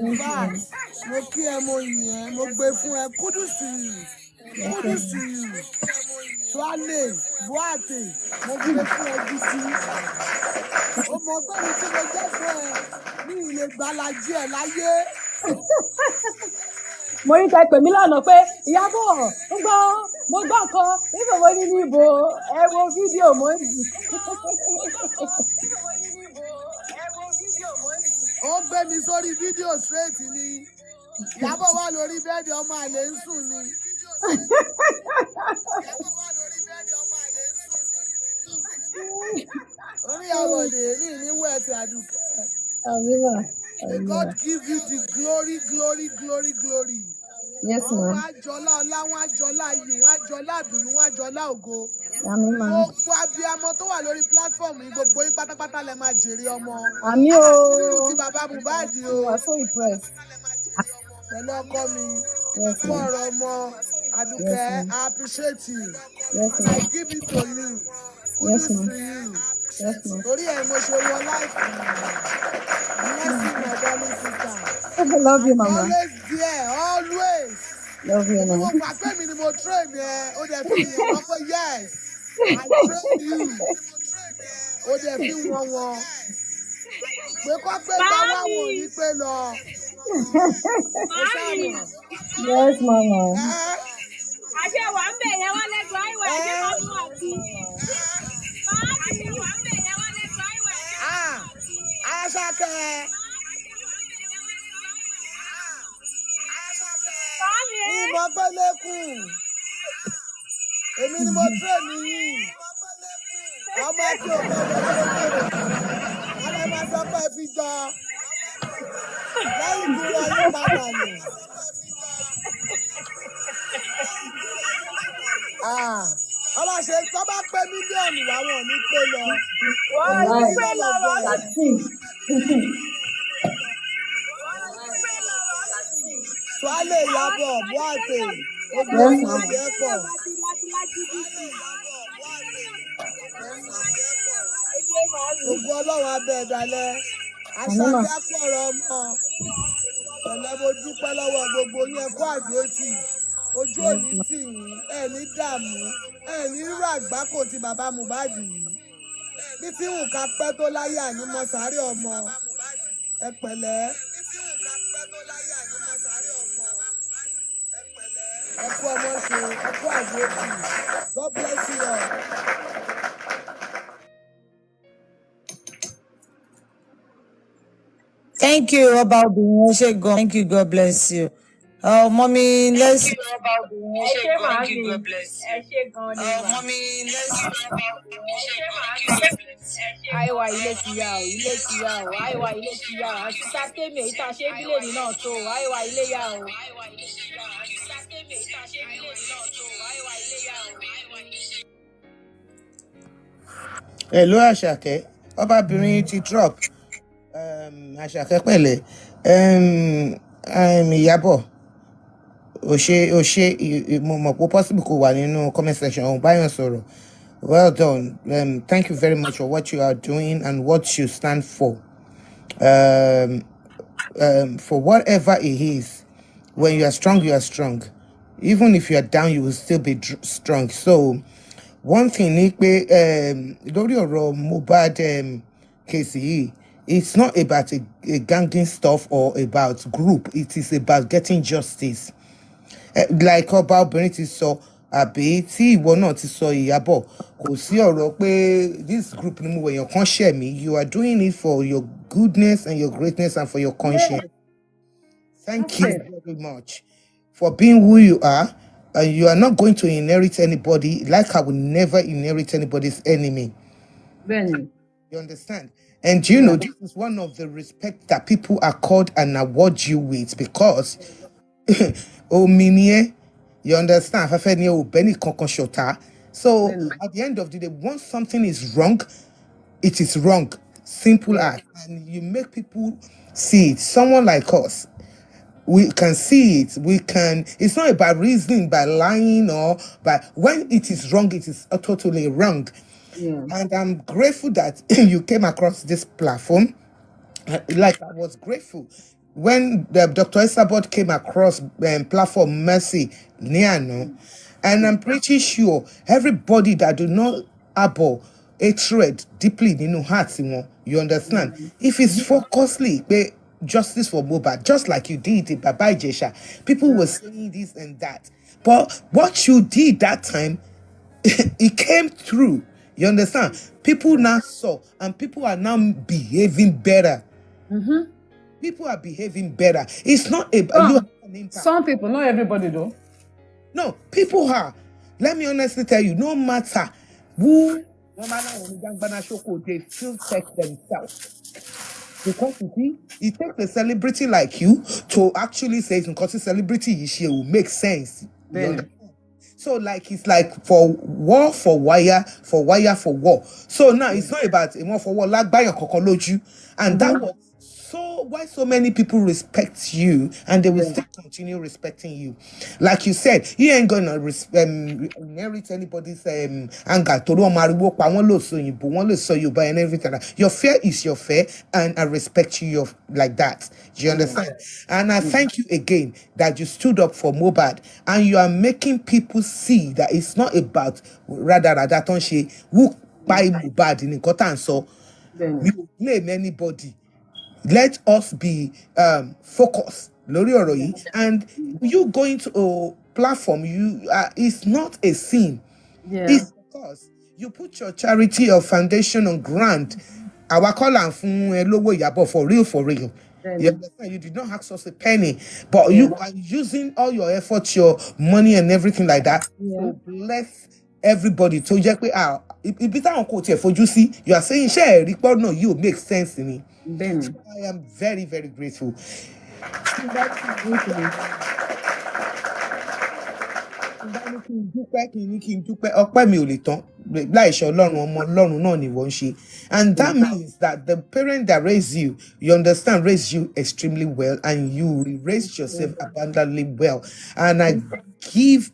infact mo kí ẹ mo yìn ẹ mo gbé fún ẹ kúdùs to you tuale buate mo gbé fún ẹ gidi ọmọ ọgbọ́n mi tí mo jẹ́ fún ẹ ní ilé gbalajú ẹ láyé. Mo rí tẹ pè mí lánàá pé Ìyábọ̀ mo gbọ́ kan níbo mo ní níbo ẹ wo fídíò mo ń jì. Ó gbé mi sórí fídíò straight ni Ìyábọ̀ wà lórí bẹ́ẹ̀dì ọmọ àlè ń sùn ni. Orí àwọn èmi ní wẹ̀ẹ̀tì àdùkẹ́. May God give you the glory. Yes, ma'am. Wọ́n á jọlá ọlá, wọ́n á jọlá iyì, wọ́n á jọlá àdùnnú, wọ́n á jọlá ògo. Gbogbo abiyamọ tó wà lórí platform yìí, gbogbo yín pátápátá lẹ máa jèrè ọmọ. Àmín o. Nínú ti bàbá Mohbad o. You are so impressed. Pẹ̀lú ọkọ mi, fún ọ̀rọ̀ ọmọ Àdùkẹ́, I appreciate you. I give it to you. Kudos to you. Torí ẹ̀ mo ṣe wọ láìpẹ́. Blessing my darling sister. I love you, Mama. Always there, always. Love you, Mama. Mo pàṣẹ mi ni mo train yẹn, ó dẹ̀ fi yẹn wọ́n pé yes, I train you. Ó dẹ̀ fi wọ́n. Pé kọ́ pé bá wà wò ní pé lọ. Yes, Mama. Àṣẹ wà ń bẹ̀ yẹn wọ́n lẹ́gbọ̀ọ́ àìwọ̀ ẹ̀jẹ̀ kan fún ọtí. Asake. Ìmọ̀ pẹ́lẹ́kùn. Èmi ni mo tẹ̀ níyìn. Ọmọ tí o bá wọlé lókèrè. Alẹ́ máa sọ pé fi jọ. Lẹ́yìn tí wọ́n yí padà nù. Ọba ṣe tó bá pé mílíọ̀nù làwọn ò ní pé lọ. Wọ́n ní pé lọ́wọ́. Tuale Iyabo Buate gbogbo ìgbẹ́ pọ̀. Gbogbo ọlọ́run abẹ́ ìdálẹ́. Aṣáájú àpọ̀rọ̀ ọmọ. Pẹ̀lẹ́ mo dúpẹ́ lọ́wọ́ gbogbo yẹn kó àdúrótì. Ojú òní tì yín, ẹ̀ ní dààmú, ẹ̀ ní rírọ àgbákò ti bàbá Mohbad yìí. Bí tí ń ká pẹ́ tó láyé ànímọ́ sáré ọmọ. Ẹ pẹ̀lẹ́. Ẹ kú ọmọ ṣe, ẹ kú àdúrótì. God bless you all. Thank you, Obaudu. Thank you, God bless you. Oh, mommy, let's. Thank you, God bless you. Mommy, let's. Àìwá ilé ti yá o, àìwá ilé ti yá o, àti sátẹ́mì èyí tá a ṣe bílẹ̀ ní náà tó o, àìwá ilé yá o. Hello, Àṣàkẹ́. Ọbabìnrin ti drop. Àṣàkẹ́ pẹ̀lẹ́. Iyabo. Mo mọ̀ pé possible kó wà nínú comment section. Òun báyọ̀ sọ̀rọ̀. Well done. Thank you very much for what you are doing and what you stand for. For whatever it is, when you are strong, you are strong. Even if you are down, you will still be strong. So, one thing ni pé lórí ọ̀rọ̀ Mohbad case yìí, it's not about a ganging stuff or about group. It is about getting justice. Like ọba obìnrin ti sọ àbí tí ìwọ náà ti sọ Iyabo, kò sí ọ̀rọ̀ pé this group ni mo wẹ̀yàn kan ṣẹ̀ mí. You are doing it for your goodness and your greatness and for your conscience. Thank you very much for being who you are. You are not going to inherit anybody, like I will never inherit anybody's enemy. Benny. You understand? And you know, this is one of the respect that people accord and award you with, because oh minie, you understand? So at the end of the day, once something is wrong, it is wrong. Simple as. And you make people see it. Someone like us, we can see it. It's not about reasoning, by lying, or by when it is wrong, it is totally wrong. Yeah. And I'm grateful that you came across this platform. Like, I was grateful when Dr. Iyabo came across platform Mercy Niano, and I'm pretty sure everybody that do not harbor hatred deeply in hearts, you understand? If it's focusedly justice for Mohbad, just like you did in Baba Ijesha, people were saying this and that, but what you did that time, it came through. You understand? People now saw, and people are now behaving better. People are behaving better. It's not about you have an impact. Some people, not everybody though. No, people are. Let me honestly tell you, no matter who, no matter when they still take themselves. Because you see, it takes a celebrity like you to actually say, because a celebrity issue will make sense. You understand? So like it's like for war for wire for war. So now it's not about a war for war like by your and that was so why so many people respect you, and they will still continue respecting you. Like you said, you ain't gonna inherit anybody's anger. And everything. Your fear is your fear, and I respect you like that. Do you understand? And I thank you again that you stood up for Mohbad, and you are making people see that it's not about rather who buy Mohbad in Kotan. So you blame anybody. Let us be focused. And you going to a platform, it's not a sin. It's because you put your charity or foundation on grant. Our call and Iyabo for real. You understand? You did not ask us a penny, but you are using all your efforts, your money, and everything like that to bless everybody. So you are saying share report, no, you make sense to me. So I am very, very grateful. And that means that the parent that raised you, you understand, raised you extremely well, and you raised yourself abundantly well. And I give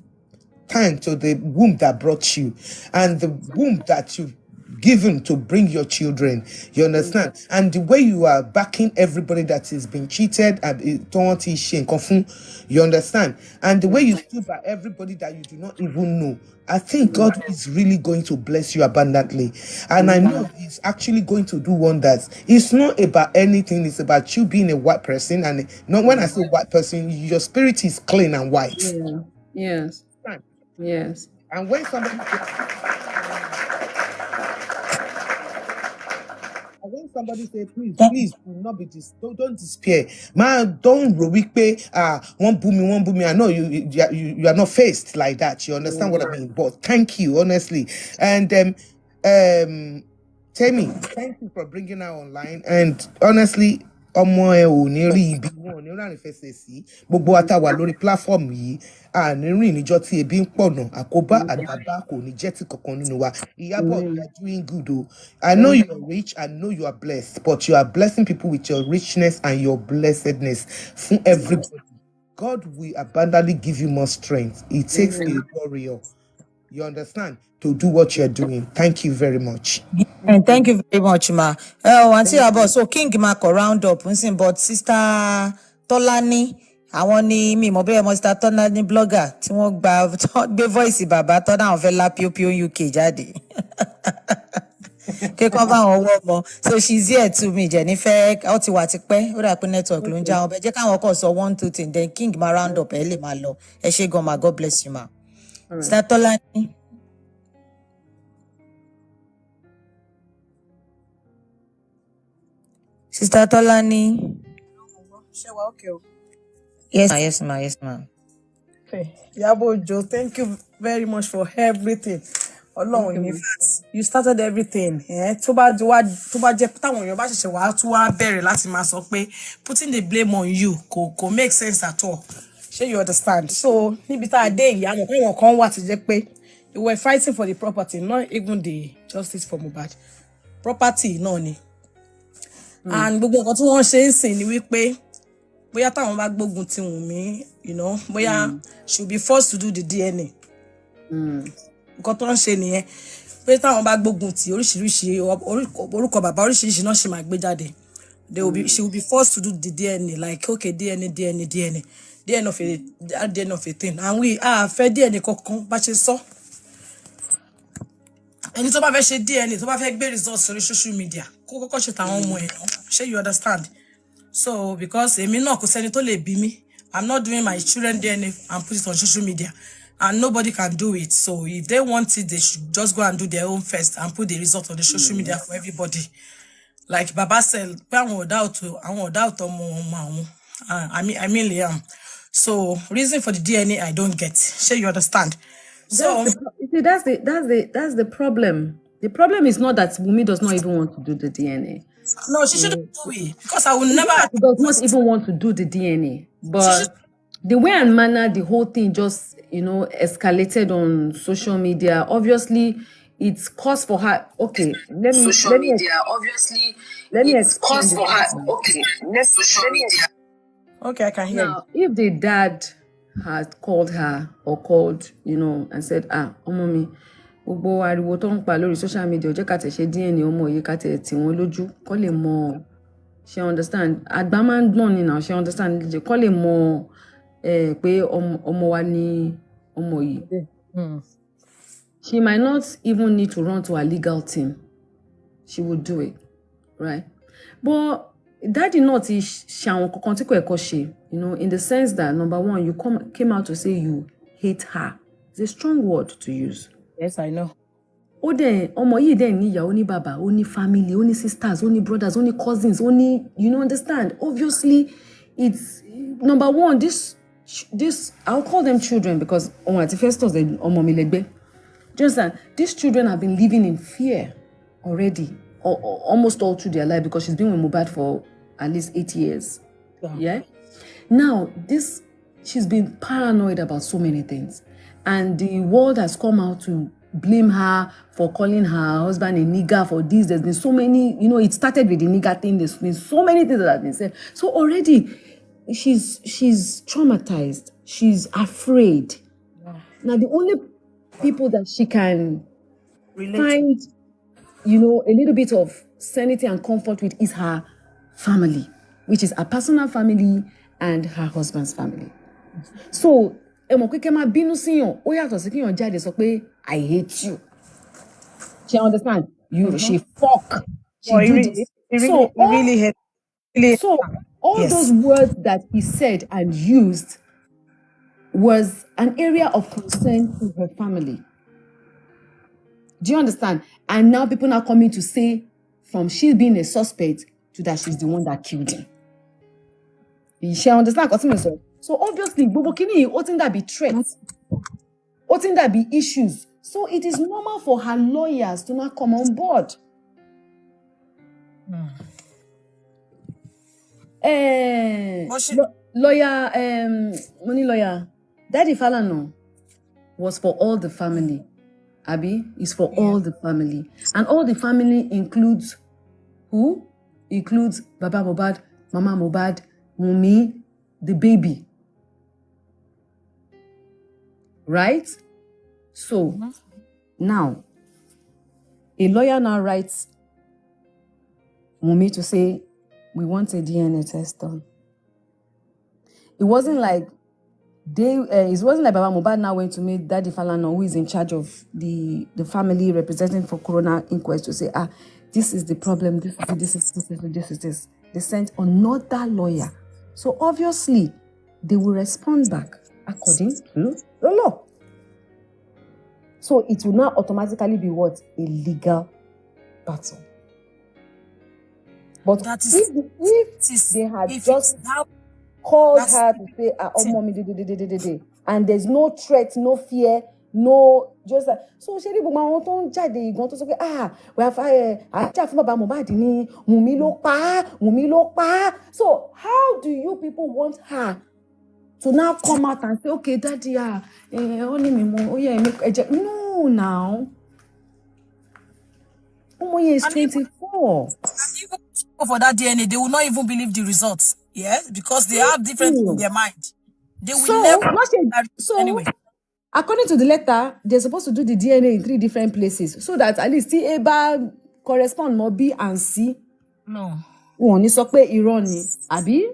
thanks to the womb that brought you, and the womb that you've given to bring your children. You understand? And the way you are backing everybody that is being cheated and you understand? And the way you stood by everybody that you do not even know. I think God is really going to bless you abundantly. And I know He's actually going to do wonders. It's not about anything, it's about you being a white person. And not when I say white person, your spirit is clean and white. Yes. Yes. And when somebody say, please do not be don't despair, man. Don't won't boo me. I know you are not faced like that. You understand what I mean? But thank you, honestly. And Tammy, thank you for bringing her online. And honestly, ọmọ ẹ ò ní rí ibi wọn ò ní rárìn fẹsẹ̀ sí gbogbo wa tá a wà lórí platform yìí àní rìn níjọ́ tí ebi ń pọ̀nà àkóbá àdàbà kò ní jẹ́ ti kankan nínú wa. Iyabo, you are doing good o. I know you are rich, I know you are blessed, but you are blessing people with your richness and your blessedness fún everybody. God will abundantly give you more strength. It takes a warrior, you understand, to do what you're doing. Thank you very much. And thank you very much, ma. Auntie Iyabo, so King ma ko round up, but Sister Tolani, àwọn ni mi mọ̀ bẹ́ẹ̀ mọ̀ Sister Tolani blogger tí wọ́n gbé voice bàbá tó náà fẹ́ lá pio UK jáde. Kékọ́ bá wọn wọ́ ọmọ. So she's here to me, Jennifer. Ó ti wà tipẹ́, ó dà pé network ló ń já wọn. Bẹ́ẹ̀ jẹ́ káwọn kọ̀ sọ 1, 2 things, then King ma round up ẹ lè máa lọ. Ẹ ṣé gan ma, God bless you ma. Sister Tolani. Sister Tolani. Yes, ma. Okay. Iyabo Ojo, thank you very much for everything. Ọlọ́run in fact, you started everything. Tó bá jẹ́ táwọn èèyàn bá ṣẹ̀ṣẹ̀ wá tún wá bẹ̀rẹ̀ láti máa sọ pé putting the blame on you kò make sense at all. Ṣé you understand? So níbi tá a dé ìyá àwọn kan wà tí jẹ́ pé they were fighting for the property, not even the justice for Mohbad. Property náà ni. And gbogbo nǹkan tí wọ́n ṣe ń sìn ni wípé bóyá táwọn bá gbógun ti Wùnmí, you know, bóyá she will be forced to do the DNA. Nǹkan tó ń ṣe nìyẹn. Bóyá táwọn bá gbógun ti oríṣiríṣi orúkọ bàbá oríṣiríṣi náà ṣe máa gbé jáde. She will be forced to do the DNA, like okay, DNA of a thing. And we fẹ́ DNA kankan bá ṣe sọ. Ẹni tó bá fẹ́ ṣe DNA tó bá fẹ́ gbé results sórí social media kó kọ́kọ́ ṣe tàwọn ọmọ ẹ̀ náà. Ṣé you understand? So because èmi náà kò sẹ́ni tó lè bí mi, I'm not doing my children DNA and put it on social media, and nobody can do it. So if they want it, they should just go and do their own first and put the result on the social media for everybody. Like Baba said, àwọn ọ̀dà ọ̀tọ̀ ọmọ àwọn. I mean Liam. So reason for the DNA I don't get. Ṣé you understand? So that's the problem. The problem is not that Wunmi does not even want to do the DNA. No, she shouldn't do it because I will never. She does not even want to do the DNA, but the way and manner the whole thing just escalated on social media. Obviously, it's cause for her. Okay, let me explain this. Okay, I can hear Now, if the dad had called her or called, and said, Omomi, gbogbo ariwo tó ń pa lórí social media, jẹ́ ká tẹ̀ ṣe DNA ọmọ yìí ká tẹ̀ tí wọ́n lójú, kó lè mọ̀, she understand. Àgbà máa ń gbọ́n ni now, she understand. Kó lè mọ̀ pé ọmọ wa ni ọmọ yìí. She might not even need to run to a legal team. She would do it, right? But daddy not ṣe àwọn kankan tí kò ẹ̀kọ́ ṣe, in the sense that, number one, you came out to say you hate her. It's a strong word to use. Yes, I know. Ó dẹ̀ ọmọ yìí dẹ̀ ní ìyá, ó ní bàbá, ó ní family, ó ní sisters, ó ní brothers, ó ní cousins, ó ní, understand? Obviously, it's number one, this I'll call them children because ọmọ àti Festus ọmọ mi lẹ́gbẹ́. Just that these children have been living in fear already, almost all through their life, because she's been with Mohbad for at least 8 years. Yeah. Now she's been paranoid about so many things. And the world has come out to blame her for calling her husband a nigger for this. There's been so many, it started with the nigger thing. There's been so many things that have been said. So already, she's traumatized. She's afraid. Yeah. Now, the only people that she can find, a little bit of sanity and comfort with is her family, which is her personal family and her husband's family. So, I hate you. She understand? She fuck. She do this. So all those words that he said and used was an area of concern to her family. Do you understand? And now people are coming to say, from she being a suspect to that she's the one that killed him. She understand? So obviously, Bobokini, oughtn't that be threats? Oughtn't that be issues? So it is normal for her lawyers to not come on board. Lawyer, money lawyer, Daddy Falana was for all the family. Abi is for all the family, and all the family includes who? Includes Baba Mohbad, Mama Mohbad, Mummy, the baby. Right? So now, a lawyer now writes Mummy to say, we want a DNA test done. It wasn't like it wasn't like Baba Mohbad now went to meet Daddy Falana, who is in charge of the family representing for coroner inquest, to say, this is the problem, this is this. They sent another lawyer. So obviously, they will respond back according to the law. So it will now automatically be what? A legal battle. But if they had just called her to say, oh, mommy, and there's no threat, no fear, no, just like, so she didn't want to say, we have so how do you people want her to now come out and say, okay, daddy, no, now. Omoye is 24. Even for that DNA, they will not even believe the results. Yeah, because they have different in their mind. They will never. Anyway, according to the letter, they're supposed to do the DNA in 3 different places so that at least Eba correspond more B and C. No. Wọ́n ní sọ pé irọ́ ni, àbí?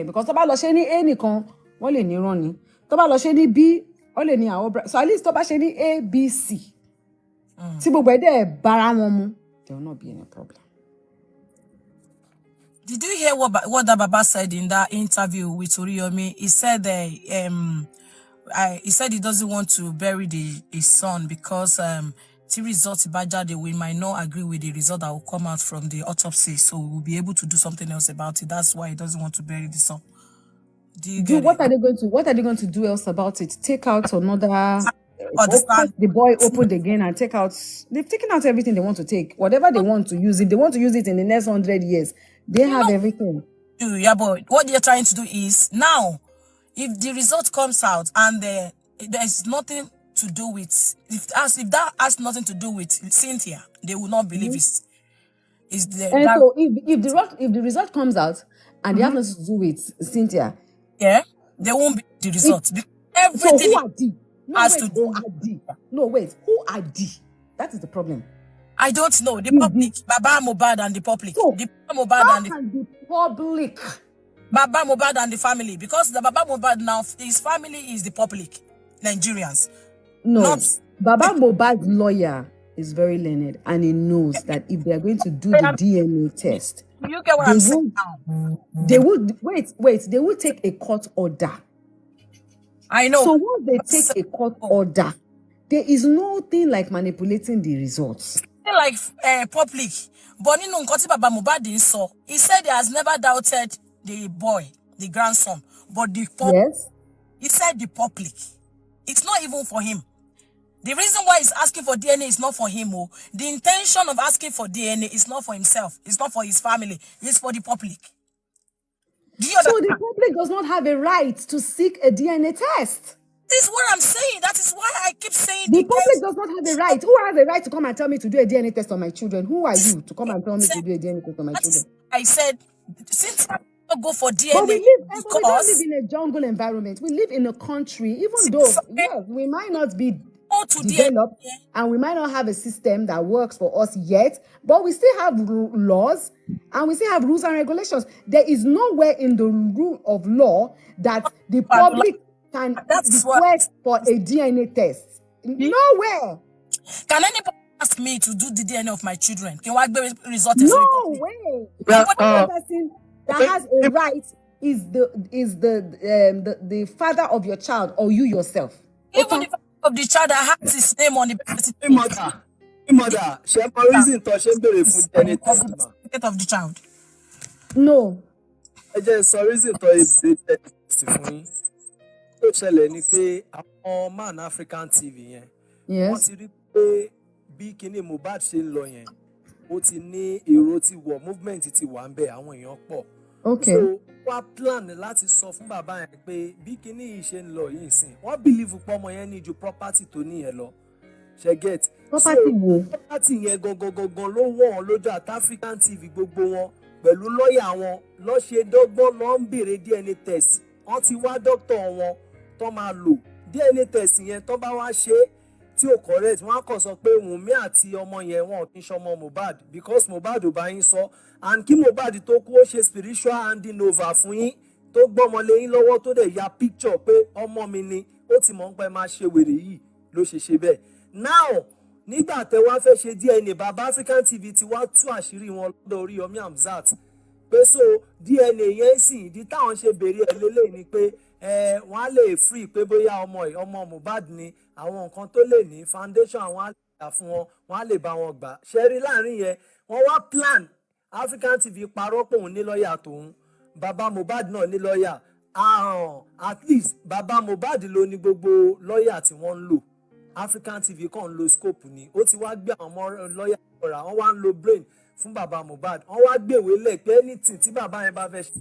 Because tó bá lọ ṣe ní A nìkan, wọ́n lè ní irọ́ ni. Tó bá lọ ṣe ní B, wọ́n lè ní àwọn. So at least tó bá ṣe ní A, B, C. Tí gbogbo ẹ̀ dẹ̀ bára wọn mu, there will not be any problem. Did you hear what that Baba said in that interview with Oriyomi? He said he said he doesn't want to bury his son because the results we might not agree with the result that will come out from the autopsy, so we'll be able to do something else about it. That's why he doesn't want to bury the son. What are they going to do else about it? Take out another the boy opened again and take out. They've taken out everything they want to take. Whatever they want to use, if they want to use it in the next 100 years, they have everything. Iyabo, what they're trying to do is now, if the result comes out and there's nothing to do with, if that has nothing to do with Cynthia, they will not believe it. So if the result comes out and they have nothing to do with Cynthia, they won't be the result. Everything. So who are D? Who are D? No, wait. Who are D? That is the problem. I don't know. The public. Baba Mohbad and the public. So, Baba Mohbad and the public. Baba Mohbad and the family. Because the Baba Mohbad now, his family is the public. Nigerians. No. Baba Mohbad's lawyer is very learned and he knows that if they are going to do the DNA test, you get what I'm saying now? They will take a court order. I know. So once they take a court order, there is no thing like manipulating the results. Like public. But you know, Baba Mohbad saw. He said he has never doubted the boy, the grandson, but the public. Yes. He said the public. It's not even for him. The reason why he's asking for DNA is not for him. The intention of asking for DNA is not for himself. It's not for his family. It's for the public. So the public does not have a right to seek a DNA test. This is what I'm saying. That is why I keep saying the public does not have a right. Who has a right to come and tell me to do a DNA test on my children? Who are you to come and tell me to do a DNA test on my children? I said, since I don't go for DNA, but we don't live in a jungle environment. We live in a country, even though yes, we might not be developed and we might not have a system that works for us yet, but we still have laws and we still have rules and regulations. There is nowhere in the rule of law that the public can request for a DNA test. Nowhere. Can anybody ask me to do the DNA of my children? Can I get result? No way. The person that has a right is the father of your child or you yourself. Even the father of the child that has his name on the birth certificate. Mother, reason to DNA test of the child. No. I just saw reason to DNA test fún yín. Tó ṣẹlẹ̀ ni pé àwọn Man African TV yẹn. Wọ́n ti rí pé bí kíní Mohbad ṣe ń lọ yẹn, ó ti ní èrò ti wọ̀, movement ti wà ń bẹ̀, àwọn èèyàn pọ̀. Okay. So wá plan láti sọ fún bàbá yẹn pé bí kinní yìí ṣe ń lọ yìí sìn wọ́n believe pé ọmọ yẹn ní ju property tó níyẹn lọ ṣe get. Property wo? Property yẹn gangan ló wọ̀ ọ́ lójú àti African TV gbogbo wọn pẹ̀lú lọ́ọ̀yà wọn lọ́ ṣe dọ́gbọ́n lọ́ ń béèrè DNA test wọ́n ti wá dókítà wọn tó máa lò DNA test yẹn tó bá wá ṣe tí ò correct wọ́n á kàn sọ pé Wùnmí àti ọmọ yẹn wọn ò kí ń ṣọmọ Mohbad because Mohbad ò bá yín sọ and kí Mohbad tó kú ó ṣe spiritual handing over fún yín tó gbọ́mọ lé yín lọ́wọ́ tó dẹ̀ ya picture pé ọmọ mi ni ó ti mọ̀ ń pẹ́ máa ṣe wèrè yìí ló ṣe bẹ́ẹ̀. Now nígbà tẹ wá fẹ́ ṣe DNA bàbá African TV ti wá tú àṣírí wọn lọ́dọ̀ Oríyọmí Hamzat pé so DNA yẹn sì ìdí táwọn ṣe béèrè ẹ̀ lélẹ̀ ni pé wọ́n á lè free pé bóyá ọmọ Mohbad ni àwọn nǹkan tó lè ní foundation àwọn á lè gbà fún wọn wọ́n á lè bá wọn gbà ṣẹ́rí láàrin yẹn wọ́n wá plan African TV parọ́ pé òun ní lọ́ọ̀yà tòun bàbá Mohbad náà ní lọ́ọ̀yà at least bàbá Mohbad ló ní gbogbo lọ́ọ̀yà tí wọ́n ń lò African TV kàn ń lo scope ni ó ti wá gbé àwọn ọmọ lọ́ọ̀yà ọ̀rà wọ́n wá ń lo brain fún bàbá Mohbad wọ́n wá gbèwé lẹ̀ pé anything tí bàbá yẹn bá fẹ́ ṣe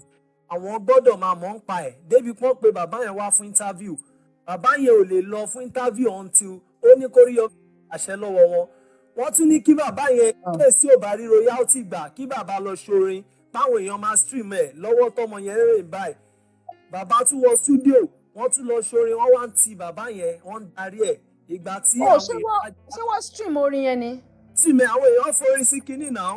àwọn gbọ́dọ̀ máa mọ̀ ń pa ẹ̀ débi pọ́n pé bàbá yẹn wá fún interview bàbá yẹn ò lè lọ fún interview until ó ní kó rí àṣẹ lọ́wọ́ wọn wọ́n tún ní kí bàbá yẹn lè sí ò bá rí royalty gbà kí bàbá lọ ṣorin táwọn èèyàn máa stream ẹ̀ lọ́wọ́ tọmọ yẹn rìn báyìí bàbá tún wọ studio wọ́n tún lọ ṣorin wọ́n wá ń ti bàbá yẹn wọ́n ń darí ẹ̀ ìgbà tí àwọn èèyàn ṣé wọ́n stream orin yẹn ni. tí mi àwọn èèyàn forí sí kinní náà.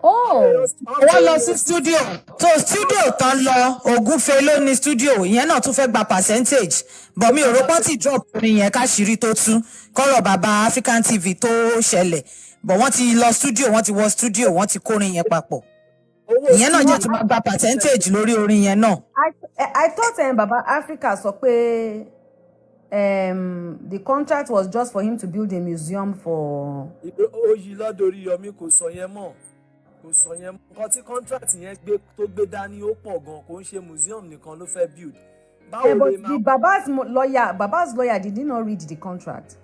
wọ́n lọ sí studio tó studio tán lọ Ògúnfe ló ní studio ìyẹn náà tún fẹ́ gba percentage but mi ò rò pọ́n ti drop orin yẹn káṣírí tó tú kọ́rọ̀ bàbá African TV tó ṣẹlẹ̀ but wọ́n ti lọ studio wọ́n ti wọ studio wọ́n ti kórin yẹn papọ̀ ìyẹn náà jẹ́ tó máa gba percentage lórí orin yẹn náà. I thought baba Africa sọ pé the contract was just for him to build a museum for. Oyè lọ́dọ̀ Oríyọmí kò sọ yẹn mọ́ nǹkan tí contract yẹn tó gbé dání ó pọ̀ gan kò ń ṣe museum nìkan ló fẹ́ build. But the baba's lawyer did not read the contract.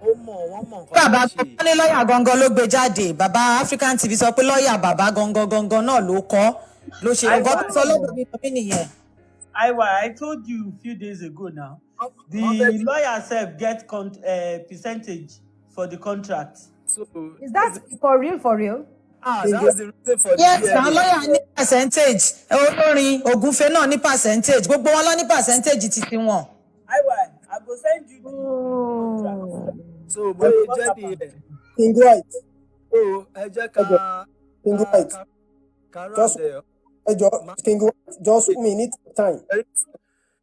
ó mọ̀ wọ́n mọ̀ nǹkan tó ṣe. bàbá ní lọ́ọ̀yà gangan ló gbé jáde bàbá African TV sọ pé lọ́ọ̀yà bàbá gangan náà ló kọ́ ló ṣe ọgọ́ tó sọ lọ́dọ̀ mi nìyẹn. I told you a few days ago now. The lawyer self get percentage for the contract. So is that for real? That's the reason for yes, the lawyer ní percentage olórin Ògúnfe náà ní percentage gbogbo wọn lọ ní percentage títí wọn. I go send you the contract. So bóyá jẹ́ nìyẹn. King White. Ẹ jẹ́ ká King White. Just King White, just we need time.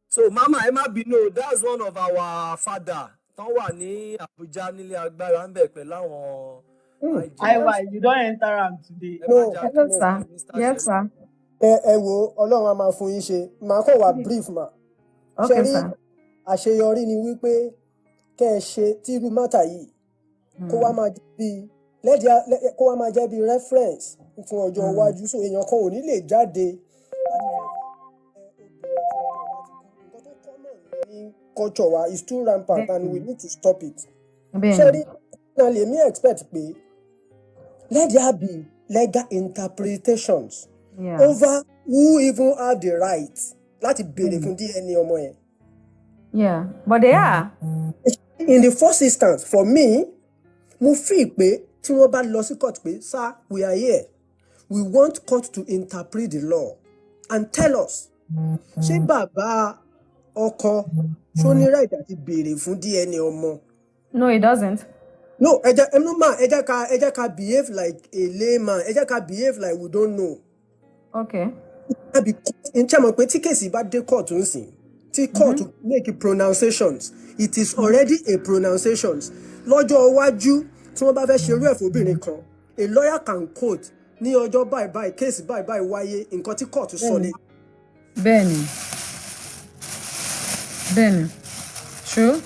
So mama ẹ má bínú that's one of our father tán wà ní Abuja nílé agbára ń bẹ̀ pẹ̀lú àwọn. You don't enter am today. No, yes sir. Ẹ wo Ọlọ́run á máa fún yín ṣe màá kàn wá brief ma. Okay sir. Àṣeyọrí ni wípé kẹ́ ẹ ṣe tí irú mátà yìí kó wá máa jẹ́ bí reference fún ọjọ́ iwájú so èèyàn kan ò ní lè jáde. Culture wa is too rampant and we need to stop it. Ṣé náà lèmi expect pé let there be legal interpretations over who even have the right láti béèrè fún DNA ọmọ yẹn. Yeah, but they are. In the first instance, for me, mo feel pé tí wọ́n bá lọ sí court pé sir we are here we want court to interpret the law and tell us ṣé bàbá ọkọ ṣó ní right àti béèrè fún DNA ọmọ. No, it doesn't. No, ẹ jẹ́ ká behave like a layman ẹ jẹ́ ká behave like we don't know. Okay. n ṣe mọ̀ pé tí kèsì bá dé court ń sìn tí court make pronunciations it is already a pronunciations lọ́jọ́ iwájú tí wọ́n bá fẹ́ ṣerú ẹ̀ fóbìnrin kan a lawyer can quote ní ọjọ́ báyìí kéèsì báyìí wáyé nǹkan tí court sọ ni. Bẹ́ẹ̀ni true.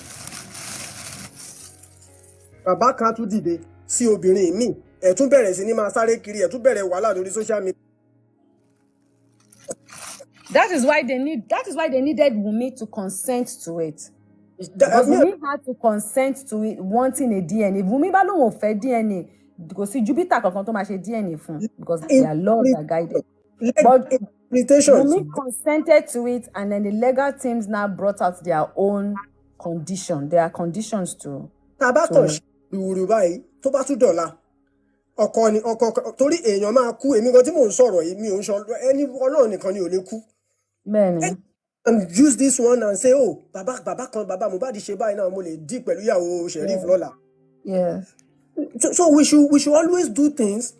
Bàbá kan tún dìde sí obìnrin míì ẹ̀ tún bẹ̀rẹ̀ sí ní máa sáré kiri ẹ̀ tún bẹ̀rẹ̀ wàhálà lórí social media. That is why they needed Wunmi to consent to it. Because Wunmi had to consent to it, wanting a DNA. Wunmi bá lóun ò fẹ́ DNA kò sí Jupiter kankan tó máa ṣe DNA fún because their laws are guided. But Wunmi consented to it, and then the legal teams now brought out their own condition. There are conditions to. Tabakan ṣe ìwúrú báyìí tó bá tún dọ̀la ọkọ ni ọkọ torí èèyàn máa kú èmi gan tí mò ń sọ̀rọ̀ yìí mi ò ń sọ ẹni Ọlọ́run nìkan ni ò lè kú. Bẹ́ẹ̀ni. And use this one and say oh bàbá Mohbad ṣe báyìí náà mo lè dí pẹ̀lú ìyàwó Sheriff lọ́la. Yes. So we should always do things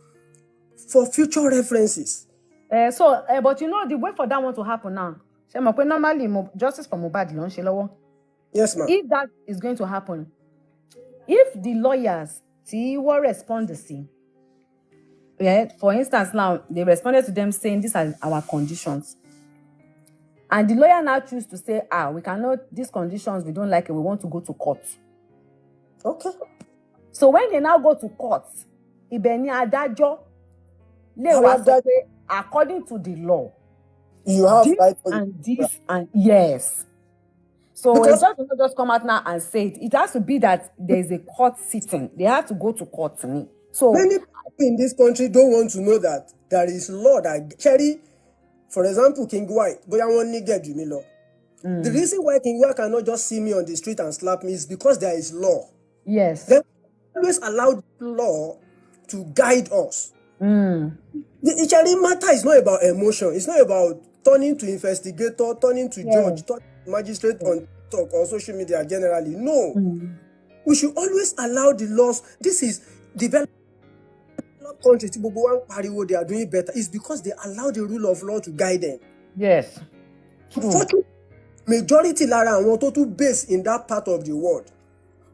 for future references. But you know the way for that one to happen now. Normally justice for Mohbad ló ń ṣe lọ́wọ́. Yes, ma'am. If that is going to happen, if the lawyers will respond for instance now they responded to them saying these are our conditions, and the lawyer now choose to say we cannot, these conditions we don't like it, we want to go to court. Okay. So when they now go to court, ibẹ̀ ni adájọ́ lè wá sọ pé according to the law you have this right and this and yes. So because it doesn't just come out now and say it. It has to be that there is a court sitting. They have to go to court. So many people in this country don't want to know that there is law that Cherry, for example, King White, the reason why King White cannot just see me on the street and slap me is because there is law. Yes. They always allow law to guide us. The Cherry matter is not about emotion. It's not about turning to investigator, turning to judge, turning to magistrate on TikTok or social media generally. No. We should always allow the laws. This is developed countries. They are doing better. It's because they allow the rule of law to guide them. Yes. Unfortunately, majority Lara and want to base in that part of the world,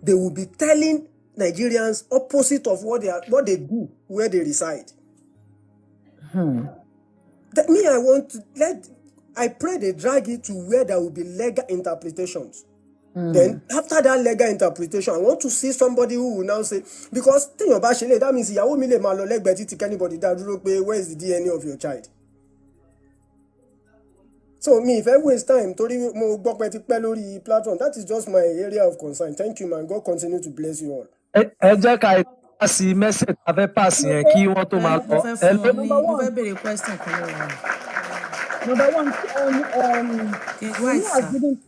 they will be telling Nigerians opposite of what they do where they reside. That I pray they drag it to where there will be legal interpretations. Then after that legal interpretation, I want to see somebody who will now say, because that means anybody that where is the DNA of your child? So me, if I waste time, platform, that is just my area of concern. Thank you, man. God continue to bless you all. Pass message avec pass yẹn kí wọ́n tó máa lọ. Mo fẹ́ béèrè question kan lọ́wọ́. Number one,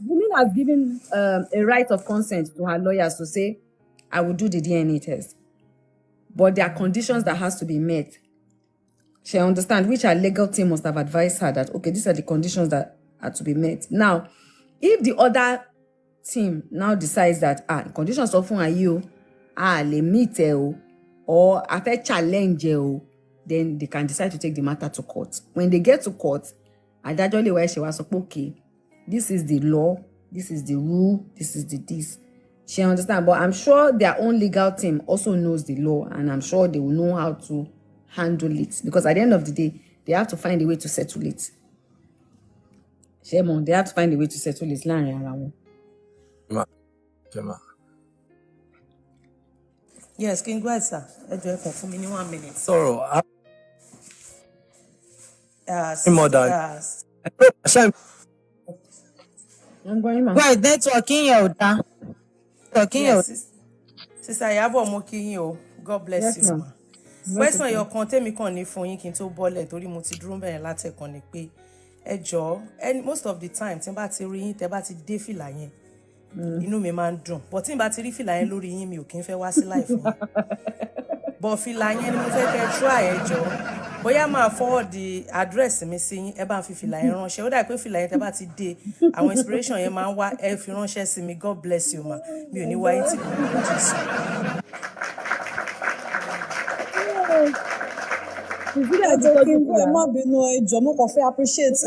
Wunmi has given a right of consent to her lawyers to say, I will do the DNA test. But there are conditions that has to be met. She understands, which her legal team must have advised her that, okay, these are the conditions that are to be met. Now, if the other team now decides that, conditions often are you, le meet or after challenge then they can decide to take the matter to court. When they get to court, adájọ́ why she was okay, this is the law, this is the rule, this is the this. She understands, but I'm sure their own legal team also knows the law, and I'm sure they will know how to handle it, because at the end of the day, they have to find a way to settle it. Shemon, they have to find a way to settle it. Yes, King White, sir. For me 1 minute. Sorrow. Yes. Yes. I'm going, man. Right, networking you down. Talking you. Sister Iyabo, mo kí yín o. God bless you, ma. Question your content mi kan ní fún yín kí n tó bọ́lẹ̀ torí mo ti dúró bẹ̀rẹ̀ láti ẹ̀kan ni pé ẹ jọ̀ọ́, and most of the time tí n bá ti rí yín tẹ́ bá ti dé fìlà yẹn inú mi máa ń dùn, but tí n bá ti rí fìlà yẹn lórí yín mi ò kí n fẹ́ wá sí live yín. But fìlà yẹn ni mo fẹ́ kẹ́ try ẹ jọ̀ọ́. Bóyá máa forward the address mi sí yín, ẹ bá ń fi fìlà yẹn ránṣẹ́. Ó dà pé fìlà yẹn tẹ́ bá ti dé àwọn inspiration yẹn máa ń wá, ẹ fi ránṣẹ́ sí mi. God bless you, ma. Mi ò ní wáyé tí kò ní Jésù. Appreciate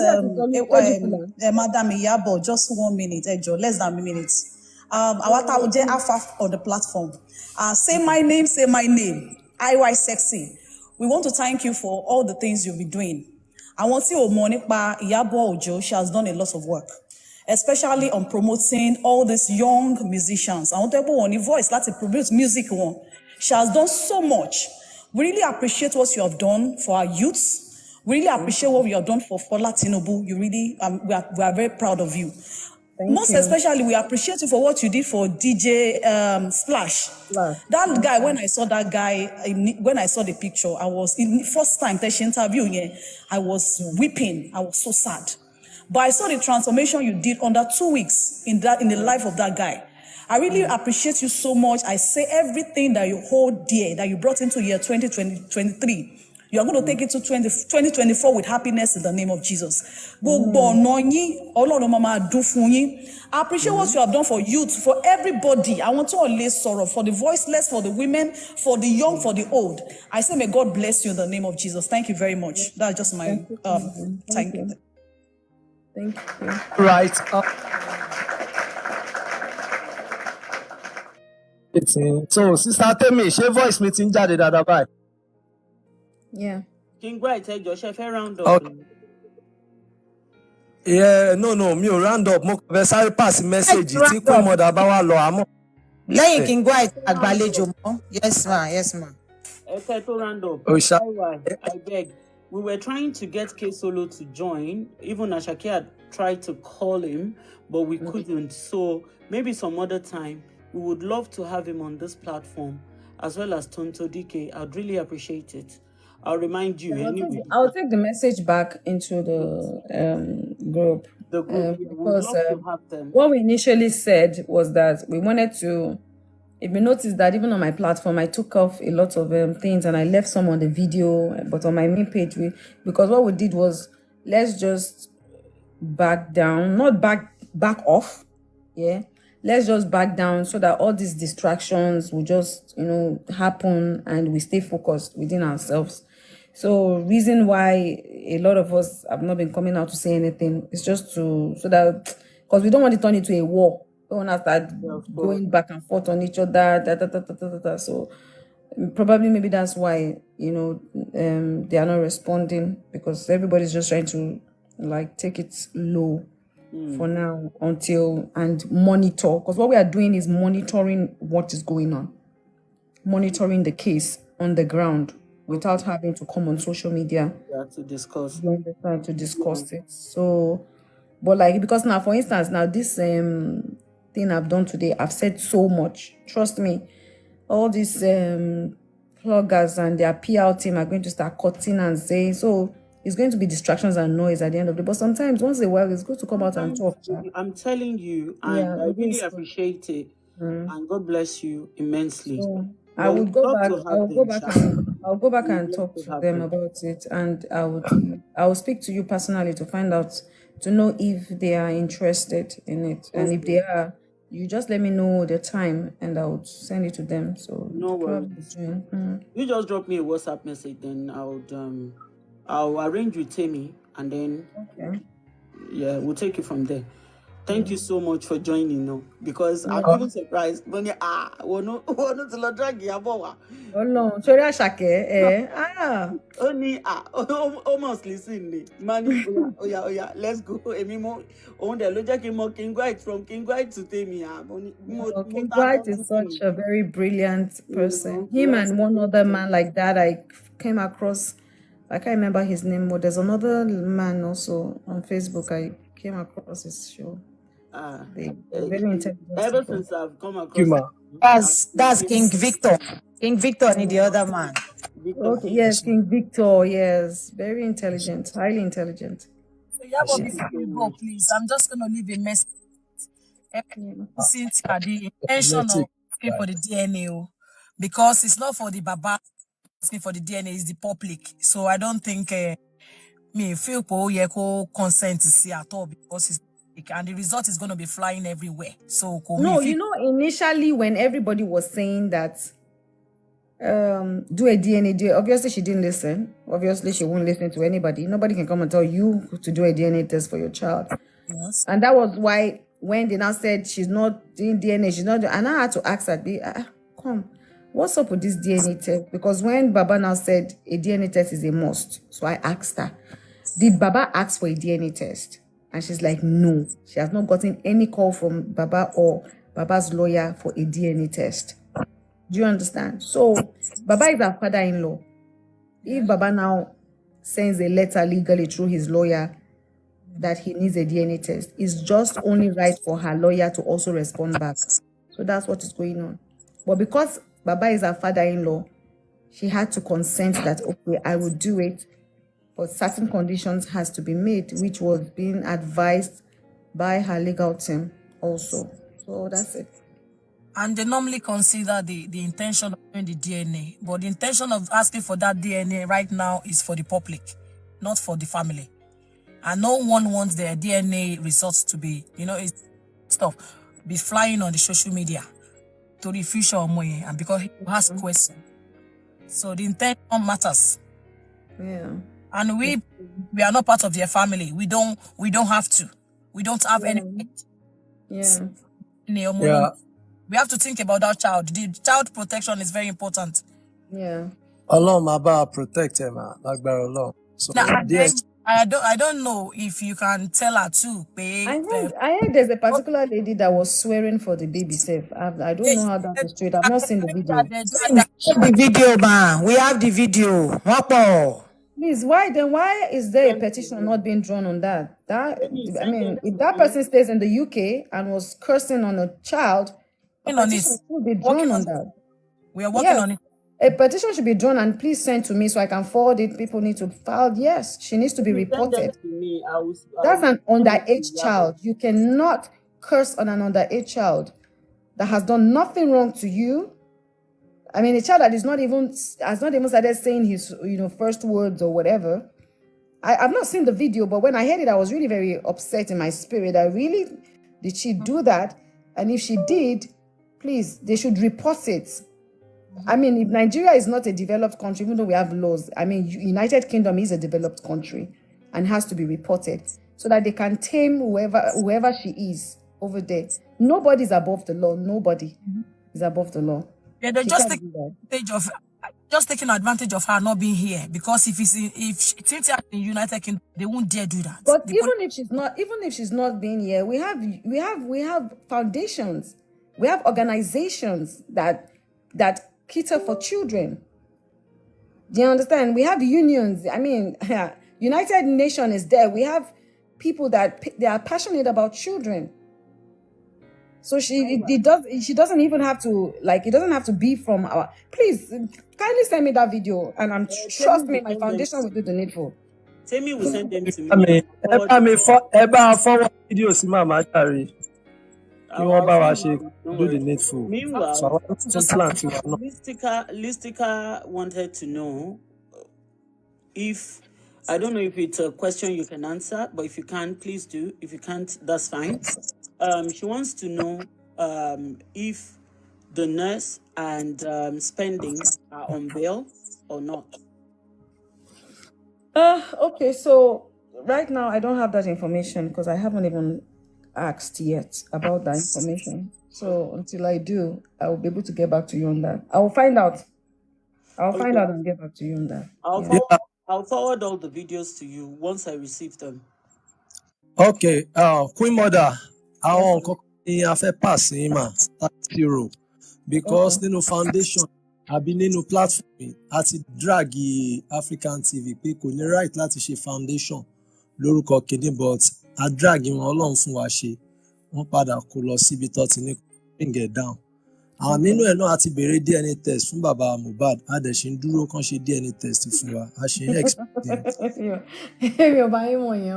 Madam Iyabo, just 1 minute, less than a minute. Awata half on the platform. Say my name, IY Sexy. We want to thank you for all the things you've been doing. I want to say Iyabo Ojo, she has done a lot of work, especially on promoting all these young musicians. I want everyone in voice, let's produce music one. She has done so much. We really appreciate what you have done for our youths. We really appreciate what you have done for Latinobu. You really, we are very proud of you. most especially, we appreciate you for what you did for DJ Splash. That guy, when I saw that guy, when I saw the picture, I was in the first time that she interviewed me, I was weeping. I was so sad. But I saw the transformation you did under 2 weeks in the life of that guy. I really appreciate you so much. I say everything that you hold dear, that you brought into year 2023. You are going to take it to 2024 with happiness in the name of Jesus. I appreciate what you have done for youth, for everybody. I want to always sorrow for the voiceless, for the women, for the young, for the old. I say, may God bless you in the name of Jesus. Thank you very much. That's just my thank you. Thank you. Right. So, Sister Temi, ṣé voice mi ti ń jáde dáadáa báyìí? Yeah. King White, Josh, if round up. Okay. Yeah, no, mi ò round up. Mo kàn fẹ́ sáré pass message tí Queen Mother bá wá lọ àmọ́. Lẹ́yìn King White àgbàlejò mọ́. Yes ma, yes ma. Okay, to round up. I beg. We were trying to get K Solo to join. Even Ashake had tried to call him, but we couldn't. So maybe some other time, we would love to have him on this platform, as well as Tonto DK. I'd really appreciate it. I'll remind you anyway. I'll take the message back into the group. The group, because what we initially said was that we wanted to. If you notice that even on my platform, I took off a lot of things and I left some on the video, but on my main page, because what we did was let's just back down, not back off, yeah. Let's just back down so that all these distractions will just happen and we stay focused within ourselves. So reason why a lot of us have not been coming out to say anything is just so that because we don't want to turn into a war. We don't want to start going back and forth on each other. So probably maybe that's why they are not responding, because everybody's just trying to take it low for now and monitor, because what we are doing is monitoring what is going on, monitoring the case on the ground without having to come on social media to discuss. You understand, to discuss it. So, but because now, for instance, now this thing I've done today, I've said so much. Trust me, all these bloggers and their PR team are going to start cutting and saying, so it's going to be distractions and noise at the end of the day. But sometimes, once in a while, it's good to come out and talk. I'm telling you, and I really appreciate it. And God bless you immensely. So, I would go back. I'll go back and talk to them about it, and I will speak to you personally to find out, to know if they are interested in it, and if they are, you just let me know the time, and I would send it to them. So no worries. You just drop me a WhatsApp message, then I'll arrange with Temi, and then we'll take it from there. Thank you so much for joining, because I'm even surprised when you to the drag Iyabo. Oh no, sorry, Ashake. Only almost listen. Man, oh yeah, let's go. Emimo, on the logic King White from King White to Temi. King White is such a very brilliant person. Him and one other man like that I came across. I can't remember his name, but there's another man also on Facebook. I came across his show. Very intelligent. Ever since I've come across that's King Victor. King Victor and the other man. Okay, yes, King Victor, yes. Very intelligent, highly intelligent. So Iyabo, before you go, please, I'm just gonna leave a message. Since the intention of asking for the DNA, because it's not for the Baba asking for the DNA, it's the public. So I don't think me feel consent to see at all, because it's and the result is going to be flying everywhere. So no, initially when everybody was saying that do a DNA, obviously she didn't listen. Obviously she won't listen to anybody. Nobody can come and tell you to do a DNA test for your child. Yes. And that was why when they now said she's not doing DNA, she's not doing, and I had to ask her, come, what's up with this DNA test? Because when Baba now said a DNA test is a must, so I asked her, did Baba ask for a DNA test? And she's like, no, she has not gotten any call from Baba or Baba's lawyer for a DNA test. Do you understand? So Baba is our father-in-law. If Baba now sends a letter legally through his lawyer, that he needs a DNA test. It's just only right for her lawyer to also respond back. So that's what is going on. But because Baba is her father-in-law, she had to consent that, okay, I will do it, but certain conditions has to be made, which was being advised by her legal team also. So that's it. And they normally consider the intention of doing the DNA, but the intention of asking for that DNA right now is for the public, not for the family. And no one wants their DNA results to be, it's stuff, be flying on the social media to the future Omoye, and because he has questions. So the intention matters. Yeah. And we are not part of their family. We don't have to. We don't have any. Yeah. We have to think about that child. The child protection is very important. Yeah. Ọlọ́run máa bá protect ẹ mà lágbára Ọlọ́run. So now, I don't know if you can tell her too. I heard there's a particular lady that was swearing for the baby self. I don't know how that is straight. I've not seen the video. The video, man. We have the video. Wapo. Please, why is there a petition not being drawn on that? I mean, if that person stays in the UK and was cursing on a child, a petition should be drawn on that. We are working on it. A petition should be drawn and please send to me so I can forward it. People need to file. Yes, she needs to be reported. That's an underage child. You cannot curse on an underage child that has done nothing wrong to you. I mean, a child that has not even started saying his first words or whatever. I've not seen the video, but when I heard it, I was really very upset in my spirit. Did she do that? And if she did, please, they should report it. I mean, if Nigeria is not a developed country, even though we have laws, I mean, United Kingdom is a developed country and has to be reported so that they can tame whoever she is over there. Nobody's above the law. Nobody is above the law. Yeah, they're just taking advantage of her not being here, because if it's in the United Kingdom, they won't dare do that. But even if she's not being here, we have foundations, we have organizations that cater for children. Do you understand? We have unions. I mean, United Nations is there. We have people that they are passionate about children. So she doesn't even have to, it doesn't have to be from our. Please kindly send me that video, and trust me, my foundation will do the needful. Temi will send them to me. Forward video sí màmá jàre. Kí wọ́n bá wa ṣe do the needful. Meanwhile, So Listica wanted to know if, I don't know if it's a question you can answer, but if you can, please do. If you can't, that's fine. She wants to know if the nurse and spending are on bail or not. Okay, so right now I don't have that information because I haven't even asked yet about that information. So until I do, I will be able to get back to you on that. I will find out. I'll find out and get back to you on that. I'll forward all the videos to you once I receive them. Okay, Queen Mother, àwọn nǹkan ni a fẹ́ pass yín mà láti rò, because nínú foundation àbí nínú platform àti drag African TV pé kò ní right láti ṣe foundation lórúkọ kìíní, but a drag wọn Ọlọ́run fún wa ṣe, wọ́n padà kó lọ síbi tó ti ní bring it down. Àwọn nínú ẹ̀ náà àti béèrè DNA test fún bàbá Mohbad, a dẹ̀ ṣe ń dúró kán ṣe DNA test fún wa, a ṣe ń expect yẹn. Èmi ò bá yín mọ̀ yẹn.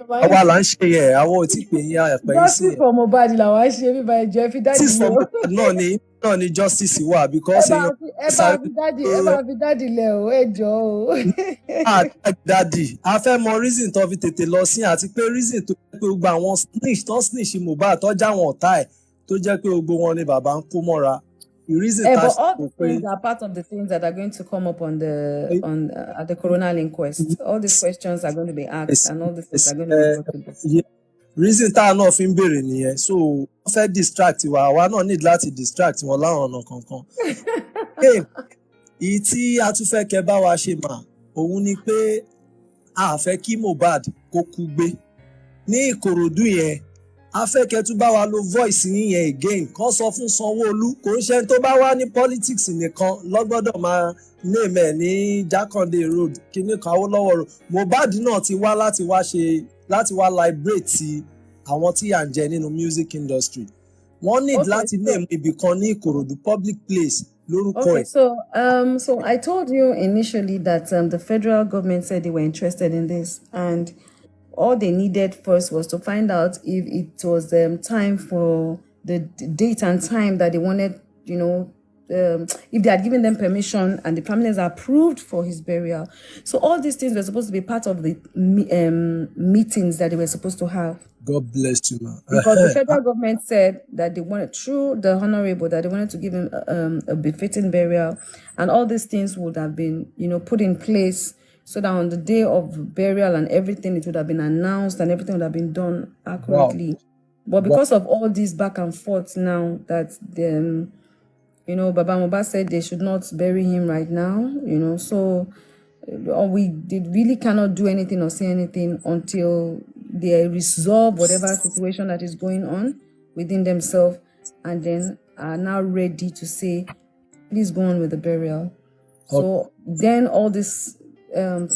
Àwa là ń ṣe yẹn, àwọn ò tí pè yín àpẹ́ yín sí yẹn. Justice for Mohbad làwa ṣe bíbá ẹjọ́ ẹ fi dáàdì Justice for Mohbad náà ni justice wà, because ẹ bá fi dáàdì lẹ o, ẹjọ́ o. Daddy, a fẹ́ mọ reason tó fi tètè lọ sí, àti pé reason tó jẹ́ pé gbogbo àwọn snitch Mohbad tó já wọn ọ̀tá ẹ̀ tó jẹ́ pé gbogbo wọn ni bàbá ń kó mọ́ra. But all these things are part of the things that are going to come up at the coronal inquest. All these questions are going to be asked, and all these things are going to be brought to this. Reason tá a náà fi ń béèrè nìyẹn, so wọ́n fẹ́ distract wa, àwa náà need láti distract wọn láwọn ọ̀nà kankan. Èyí tí a tún fẹ́ kẹ́ bá wa ṣe mà, òun ni pé a fẹ́ kí Mohbad kó kú gbé ní Ìkòròdú yẹn. afẹ́kẹ́ tún bá wa lo voice yín yẹn again kàn sọ fún Sanwó-Olú kò ń ṣe tó bá wá ní politics nìkan lọ́gbọ́dọ̀ máa name ẹ̀ ní Jákàndé road kíní kan Awólọ́wọ̀ road. Mohbad náà ti wá láti wá liberate àwọn tí à ń jẹ nínú music industry. Wọ́n need láti name ibì kan ní Ìkòròdú public place lórúkọ Okay, ẹ̀. so I told you initially that the federal government said they were interested in this, and all they needed first was to find out if it was time for the date and time that they wanted, if they had given them permission and the families approved for his burial. So all these things were supposed to be part of the meetings that they were supposed to have. God bless you, man. Because the federal government said that they wanted, through the honorable, that they wanted to give him a befitting burial, and all these things would have been, put in place so that on the day of burial and everything, it would have been announced and everything would have been done accurately. Wow. But because of all this back and forth now, that Baba Mohbad said they should not bury him right now, so they really cannot do anything or say anything until they resolve whatever situation that is going on within themselves, and then are now ready to say, please go on with the burial. So then all these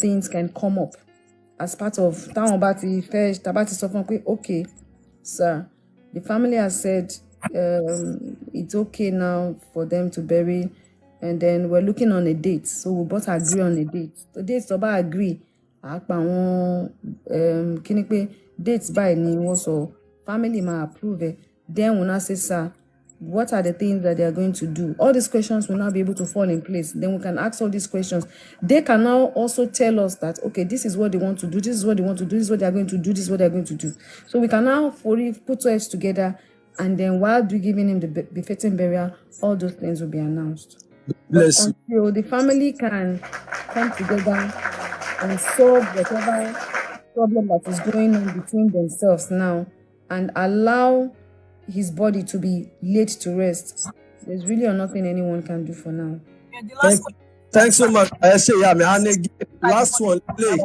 things can come up as part of okay, sir, the family has said it's okay now for them to bury, and then we're looking on a date, so we both agree on a date. The dates to agree dates by ni so family ma approve it. Then when I say, sir, what are the things that they are going to do? All these questions will now be able to fall in place. Then we can ask all these questions. They can now also tell us that, okay, this is what they want to do, this is what they want to do, this is what they are going to do, this is what they are going to do. So we can now fully put us together, and then while giving him the befitting burial, all those things will be announced. Bless you. Until the family can come together and solve whatever problem that is going on between themselves now, and allow his body to be laid to rest, there's really nothing anyone can do for now. Thanks so much. I say, last one, please.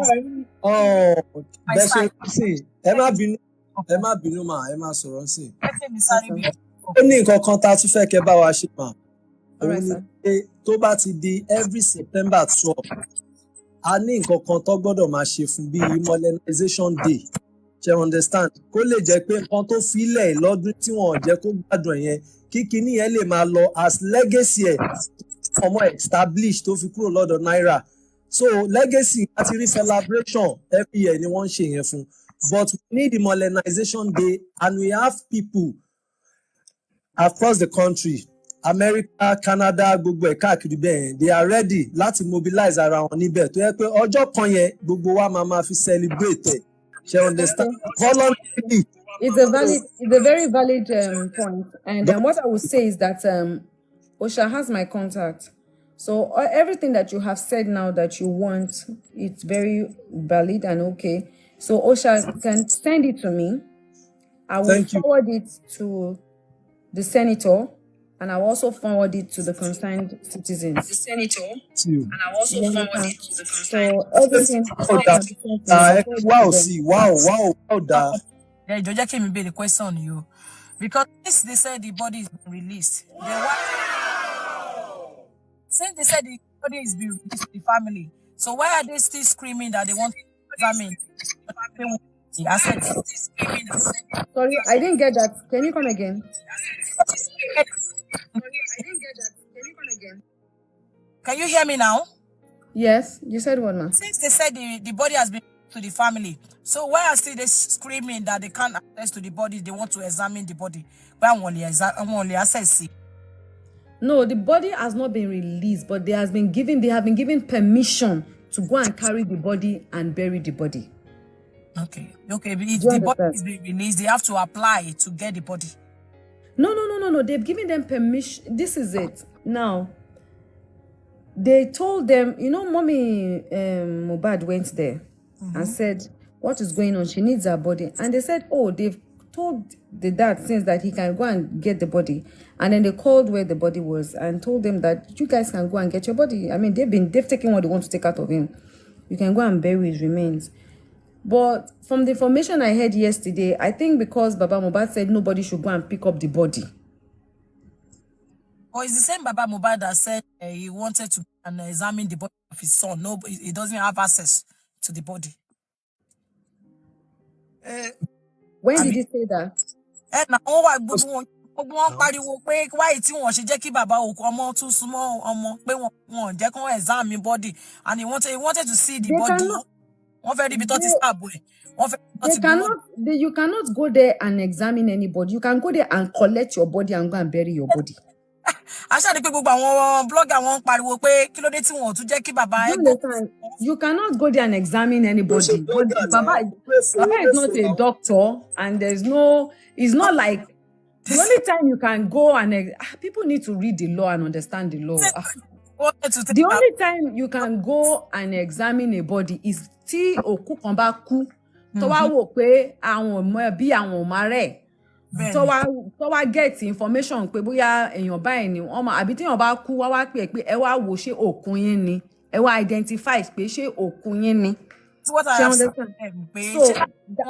Oh, that's what I say. Emma Binuma, Emma Soronsi. Only nǹkan tá a tún fẹ́ kẹ́ bá wa ṣe mà. Òun ni tó bá ti di every September 12, a ní nǹkan kan tó gbọ́dọ̀ máa ṣe fún bíi modernization day. You understand? Kó lè jẹ́ pé nǹkan tó filẹ̀ lọ́dún tí wọ́n jẹ́ kó gbádùn yẹn kí kinní yẹn lè máa lọ as legacy ẹ̀ ọmọ established tó fi kúrò lọ́dọ̀ Naira. So legacy àti re-celebration every year ni wọ́n ń ṣe yẹn fún. But we need the modernization day, and we have people across the country, America, Canada, gbogbo ẹ̀ káàkiri bẹ́ẹ̀, they are ready láti mobilize ara wọn níbẹ̀ tó yẹ pé ọjọ́ kan yẹn gbogbo wa máa fi celebrate ẹ̀. She understand. Voluntarily. It's a very valid point. And what I would say is that Osha has my contact. So everything that you have said now that you want, it's very valid and okay. So Osha can send it to me. I will forward it to the senator, and I will also forward it to the concerned citizens. The senator, and I will also forward it to the concerned. So everything. Wow. Yeah, Georgia came and made a question on you, because since they said the body is being released, since they said the body is being released to the family, so why are they still screaming that they want to examine? Sorry, I didn't get that. Can you come again? Can you hear me now? Yes, you said what, ma'am? Since they said the body has been to the family, so why are still they screaming that they can't access to the body? They want to examine the body. No, the body has not been released, but they have been given permission to go and carry the body and bury the body. Okay. If the body is being released, they have to apply to get the body. No. They've given them permission. This is it. Now, they told them, Mommy Mohbad went there and said, what is going on? She needs her body. And they said, they've told the dad since that he can go and get the body. And then they called where the body was and told them that you guys can go and get your body. I mean, they've taken what they want to take out of him. You can go and bury his remains. But from the information I heard yesterday, I think because Baba Mohbad said nobody should go and pick up the body. Or it's the same Baba Mohbad that said he wanted to examine the body of his son. No, he doesn't have access to the body. When did he say that? Now, wọ́n pariwo pé why tí wọ́n ṣe jẹ́ kí bàbá òkú ọmọ tún súnmọ́ ọmọ pé wọ́n jẹ́ kó examine body, and he wanted to see the body. Wọ́n fẹ́ rí ibi tó ti stab ẹ̀. You cannot go there and examine anybody. You can go there and collect your body and go and bury your body. Àṣà ni pé gbogbo àwọn blogger wọ́n pariwo pé kí ló dé tí wọ́n tún jẹ́ kí bàbá ẹ̀. You cannot go there and examine anybody. Baba is not a doctor, and it's not like the only time you can go and people need to read the law and understand the law. The only time you can go and examine a body is tí òkú kan bá kú tó wá wò pé àwọn ọmọ bí àwọn ọmọ rẹ̀ tó wá get information pé bóyá èèyàn báyìí ni wọ́n máa àbí téèyàn bá kú wá pè pé ẹ wá wò ṣé òkú yín ni ẹ wá identify pé ṣé òkú yín ni. So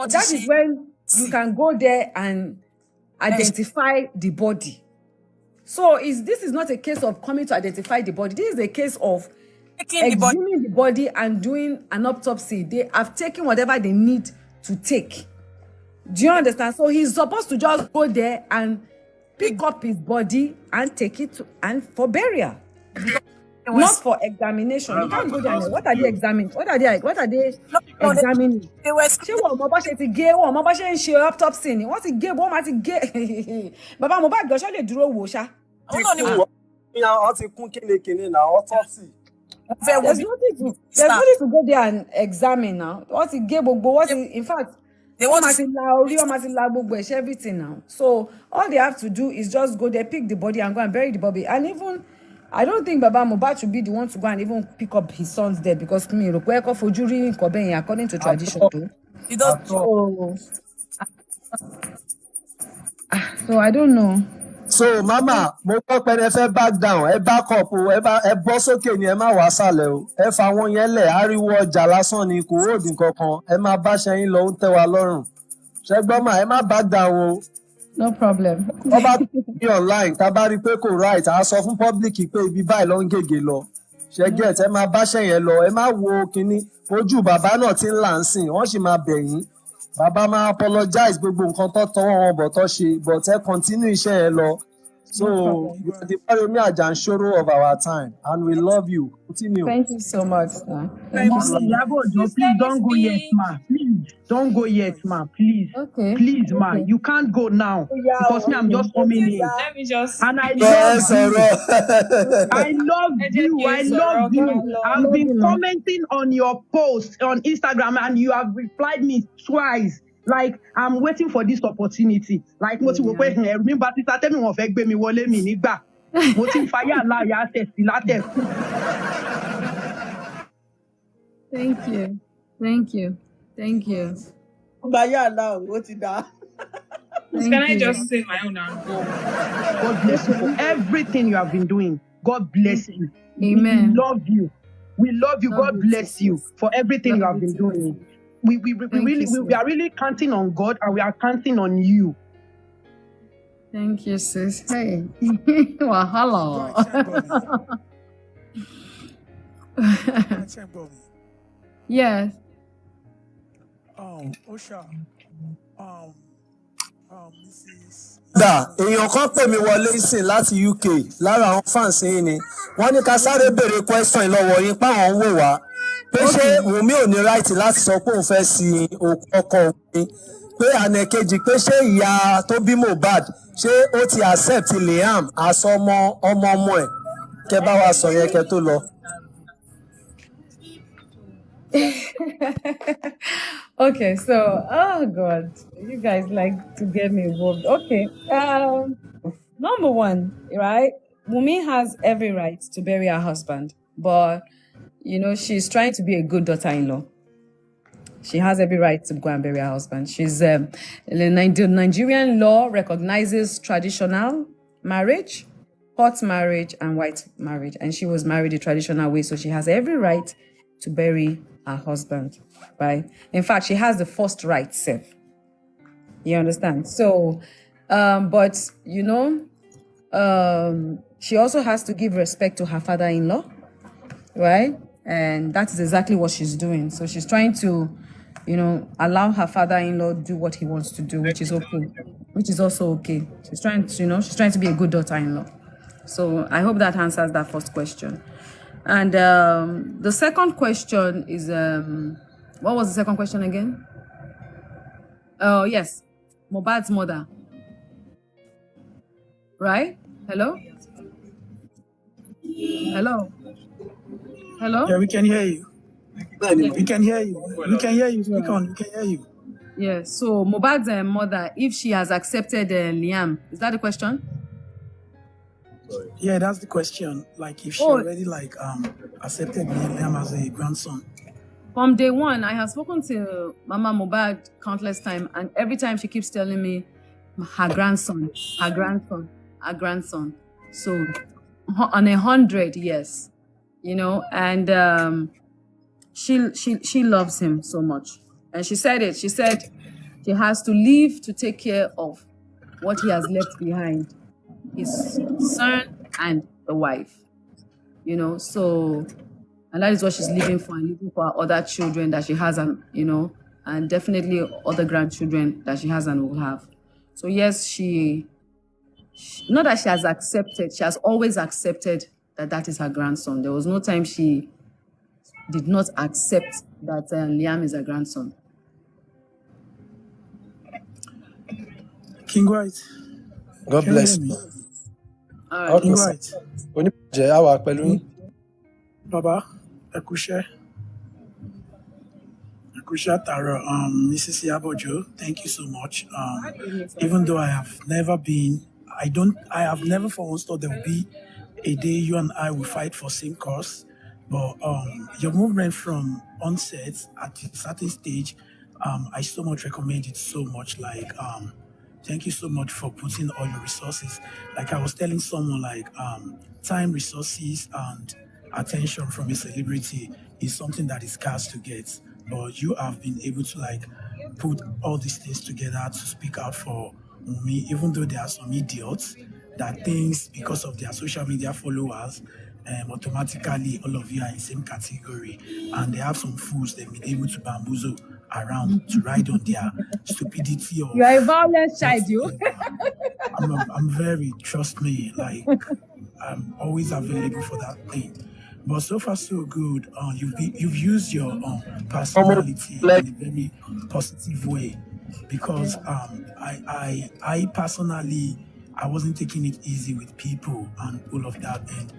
that is when you can go there and identify the body. So this is not a case of coming to identify the body. This is a case of exhuming the body and doing an autopsy. They have taken whatever they need to take. Do you understand? So he's supposed to just go there and pick up his body and take it for burial. Not for examination. You can't go there. What are they examining? What are they examining? Ṣé wọ́n mọ bá ṣe ti gé wọ́n mọ bá ṣe ń ṣe autopsy ni wọ́n ti gé wọ́n máa ti gé bàbá Mohbad gan ṣó lè dúró wò ṣá. Wọ́n ti kún kíni na autopsy. There's nothing to go there and examine now. Wọ́n ti gé gbogbo in fact wọ́n máa ti la orí wọ́n máa ti la gbogbo ẹ̀ṣẹ̀ everything now. So all they have to do is just go there, pick the body and go and bury the body. And even I don't think Baba Mohbad should be the one to go and even pick up his son's dead, because mi rò pé ẹ̀kọ́ fojú rí nǹkan bẹ́ẹ̀ yẹn according to tradition too. So I don't know. So mama, mo gbọ́ pé ẹ fẹ́ back down, ẹ back up o, ẹ bọ́ sókè ni ẹ má wá sálẹ̀ o, ẹ fa wọn yẹn lẹ̀, ariwo ọjà lásán ni kò hold nǹkankan, ẹ má bá ṣẹyìn lọ ń tẹ́ wa lọ́rùn. Ṣẹ́gbọ́n mà ẹ má back down o. No problem. Ọba bí online tá a bá rí pé kò right, a sọ fún public pé ibi báyìí ló ń gègé lọ. Ṣẹ́gẹ̀t ẹ má bá ṣẹ̀yẹn lọ, ẹ má wo kinní, ojú bàbá náà ti ń là ń sìn, wọ́n sì máa bẹ̀yìn. Bàbá máa apologize gbogbo nǹkan tó tọwọ́ wọn bọ̀ tó ṣe, but ẹ continue iṣẹ́ yẹn lọ. So you are the Faromi Ajanshoro of our time, and we love you. Continue. Thank you so much. Iyabo, please don't go yet, ma. Please don't go yet, ma. Please, please, ma. You can't go now because me, I'm just coming in. Let me just. And I love you. I love you. I love you. I've been commenting on your post on Instagram, and you have replied me twice. Like, I'm waiting for this opportunity. Like, mo ti wò pé remember Tita tell me wọ́n fẹ́ gbé mi wọlé mi nígbà. Mo ti fire la ya test la test. Thank you. Thank you. Thank you. Baya now, what is that? Can I just say my own and go? God bless you for everything you have been doing. God bless you. Amen. We love you. We love you. God bless you for everything you have been doing. We are really counting on God, and we are counting on you. Thank you, sis. Hey. Wahala. Yes. Osha. Èèyàn kan pè mí wọlé ìsìn láti UK lára àwọn fans yín ni. Wọ́n ní ká sáré béèrè question lọ́wọ́ yín páwọn ń wò wá. Pé ṣé Wùmí ò ní right láti sọ pé òun fẹ́ sin ọkọ òun, pé ànẹ̀kejì pé ṣé ìyá tó bí Mohbad ṣé ó ti accept Liam as ọmọ ẹ̀, kẹ́ bá wa sọ yẹn kẹ́ tó lọ. Okay, so oh God, you guys like to get me involved. Okay, number one, right? Wunmi has every right to bury her husband, but she's trying to be a good daughter-in-law. She has every right to go and bury her husband. She's the Nigerian law recognizes traditional marriage, court marriage, and white marriage, and she was married the traditional way, so she has every right to bury her husband, right? In fact, she has the first right self. You understand? So, but she also has to give respect to her father-in-law, right? And that is exactly what she's doing. So she's trying to, allow her father-in-law do what he wants to do, which is okay, which is also okay. She's trying to, she's trying to be a good daughter-in-law. So I hope that answers that first question. And the second question is, what was the second question again? Oh, yes. Mohbad's mother. Right? Hello? Hello? Hello? Yeah, we can hear you. We can hear you. We can hear you. Speak on. We can hear you. Yeah. So Mohbad's mother, if she has accepted Liam, is that the question? Yeah, that's the question. Like, if she already accepted Liam as a grandson. From day one, I have spoken to Mama Mohbad countless times, and every time she keeps telling me her grandson, her grandson, her grandson. So on 100, yes, and she loves him so much, and she said it. She said she has to leave to take care of what he has left behind, his son and the wife. So. And that is what she's living for, and living for her other children that she has, and and definitely other grandchildren that she has and will have. So yes, she not that she has accepted, she has always accepted that is her grandson. There was no time she did not accept that Liam is her grandson. King White. God bless you. All right. King White. Oníbàjẹ́ á wà pẹ̀lú yín. Baba, Ekushe Taro, Mrs. Iyabo, thank you so much. Even though I have never for once thought there will be a day you and I will fight for same cause. But your movement from onset at a certain stage, I so much recommend it so much. Thank you so much for putting all your resources. Like I was telling someone, time, resources, and attention from a celebrity is something that is scarce to get. But you have been able to put all these things together to speak out for me, even though there are some idiots that things because of their social media followers, automatically all of you are in the same category, and they have some fools they've been able to bamboozle around to ride on their stupidity. You are a violent child, you. I'm very, trust me, I'm always available for that thing. But so far so good. You've used your personality in a very positive way, because I personally I wasn't taking it easy with people and all of that. And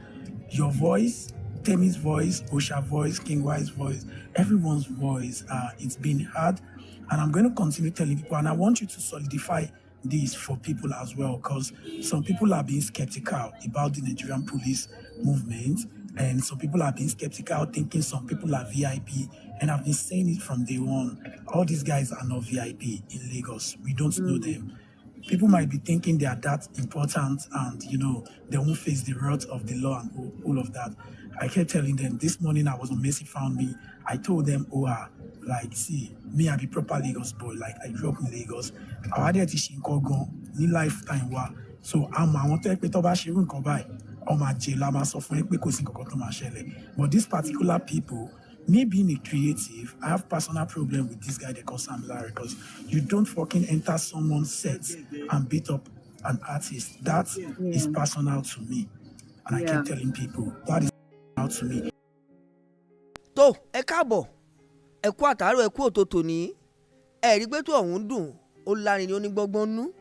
your voice, Temi's voice, Osha's voice, King White's voice, everyone's voice, it's been hard. And I'm going to continue telling people, and I want you to solidify this for people as well, because some people are being skeptical about the Nigerian police movement, and some people are being skeptical, thinking some people are VIP. And I've been saying it from day one. All these guys are not VIP in Lagos. We don't know them. People might be thinking they are that important and, they won't face the wrath of the law and all of that. I kept telling them, this morning I was on Messi Found Me. I told them, see, me, I be proper Lagos boy. I grew up in Lagos. I had teaching Kogon, ni lifetime wa. So I want to take Toba Shirun Kobai. But these particular people, me being a creative, I have personal problem with this guy they call Sam Larry, because you don't fucking enter someone's set and beat up an artist. That is personal to me. And I keep telling people, that is personal to me. Tó ẹ káàbọ̀ ẹ kú àtàárọ̀ ẹ kú òtòtò ní ẹ rí pé tó ọ̀hún dùn ó lárin ní onígbọ́ngbọ́n nú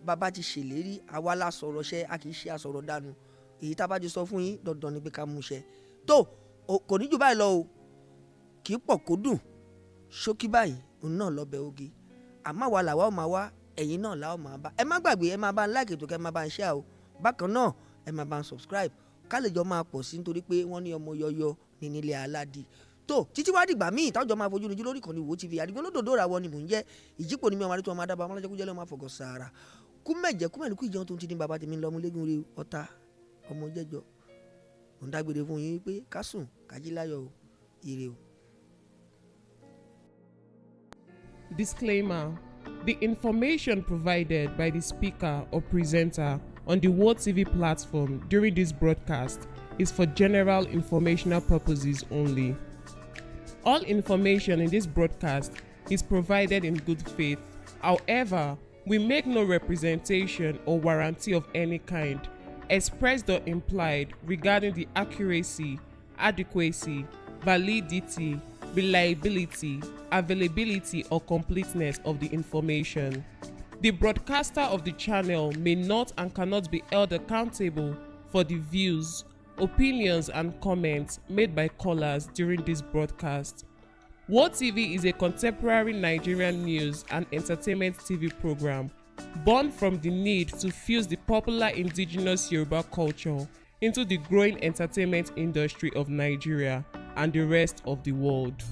bàbá ti ṣèlérí àwa la sọ̀rọ̀ ṣẹ a kì í ṣe àsọ̀rọ̀ dànù èyí tá a bá ti sọ fún yín dandan ni pé ká mú ṣẹ tó kò ní jù báyìí lọ o kì í pọ̀ kó dùn ṣókí báyìí òun náà lọ́bẹ̀ oge àmọ́ àwa làwa ò máa wá ẹ̀yin náà làwa ò máa bá ẹ má gbàgbé ẹ máa bá ń like ètò kẹ́ ẹ máa bá ń share o bákan náà ẹ máa bá ń subscribe ká lè jọ máa pọ̀ sí nítorí pé wọ́n ní ọmọ yọyọ ní nílé aládì tó títí wá dìgbà míì táwọn jọ máa fojú níjú lórí ìkànnì Wo TV Àdìgún olódòdó ra wọn ni mò ń jẹ́ ìjípò ní mi ọmọ àdìtú ọmọ adábàá ọmọlájẹkújẹ lọ́wọ́ máa fọ̀gọ̀ sàárà kú mẹ́lìkú ìjẹun tó ń ti ní bàbá tèmi lọ́mú lẹ́gùn rí ọ̀tá ọmọ jẹ́jọ mò ń dágbére fún yín pé ká sùn ká jí láyọ̀ o ire o. Disclaimer: the information provided by the speaker or presenter on the World TV platform during this broadcast is for general informational purposes only. All information in this broadcast is provided in good faith. However, we make no representation or warranty of any kind, expressed or implied, regarding the accuracy, adequacy, validity, reliability, availability, or completeness of the information. The broadcaster of the channel may not and cannot be held accountable for the views, opinions, and comments made by callers during this broadcast. World TV is a contemporary Nigerian news and entertainment TV program born from the need to fuse the popular indigenous Yoruba culture into the growing entertainment industry of Nigeria and the rest of the world.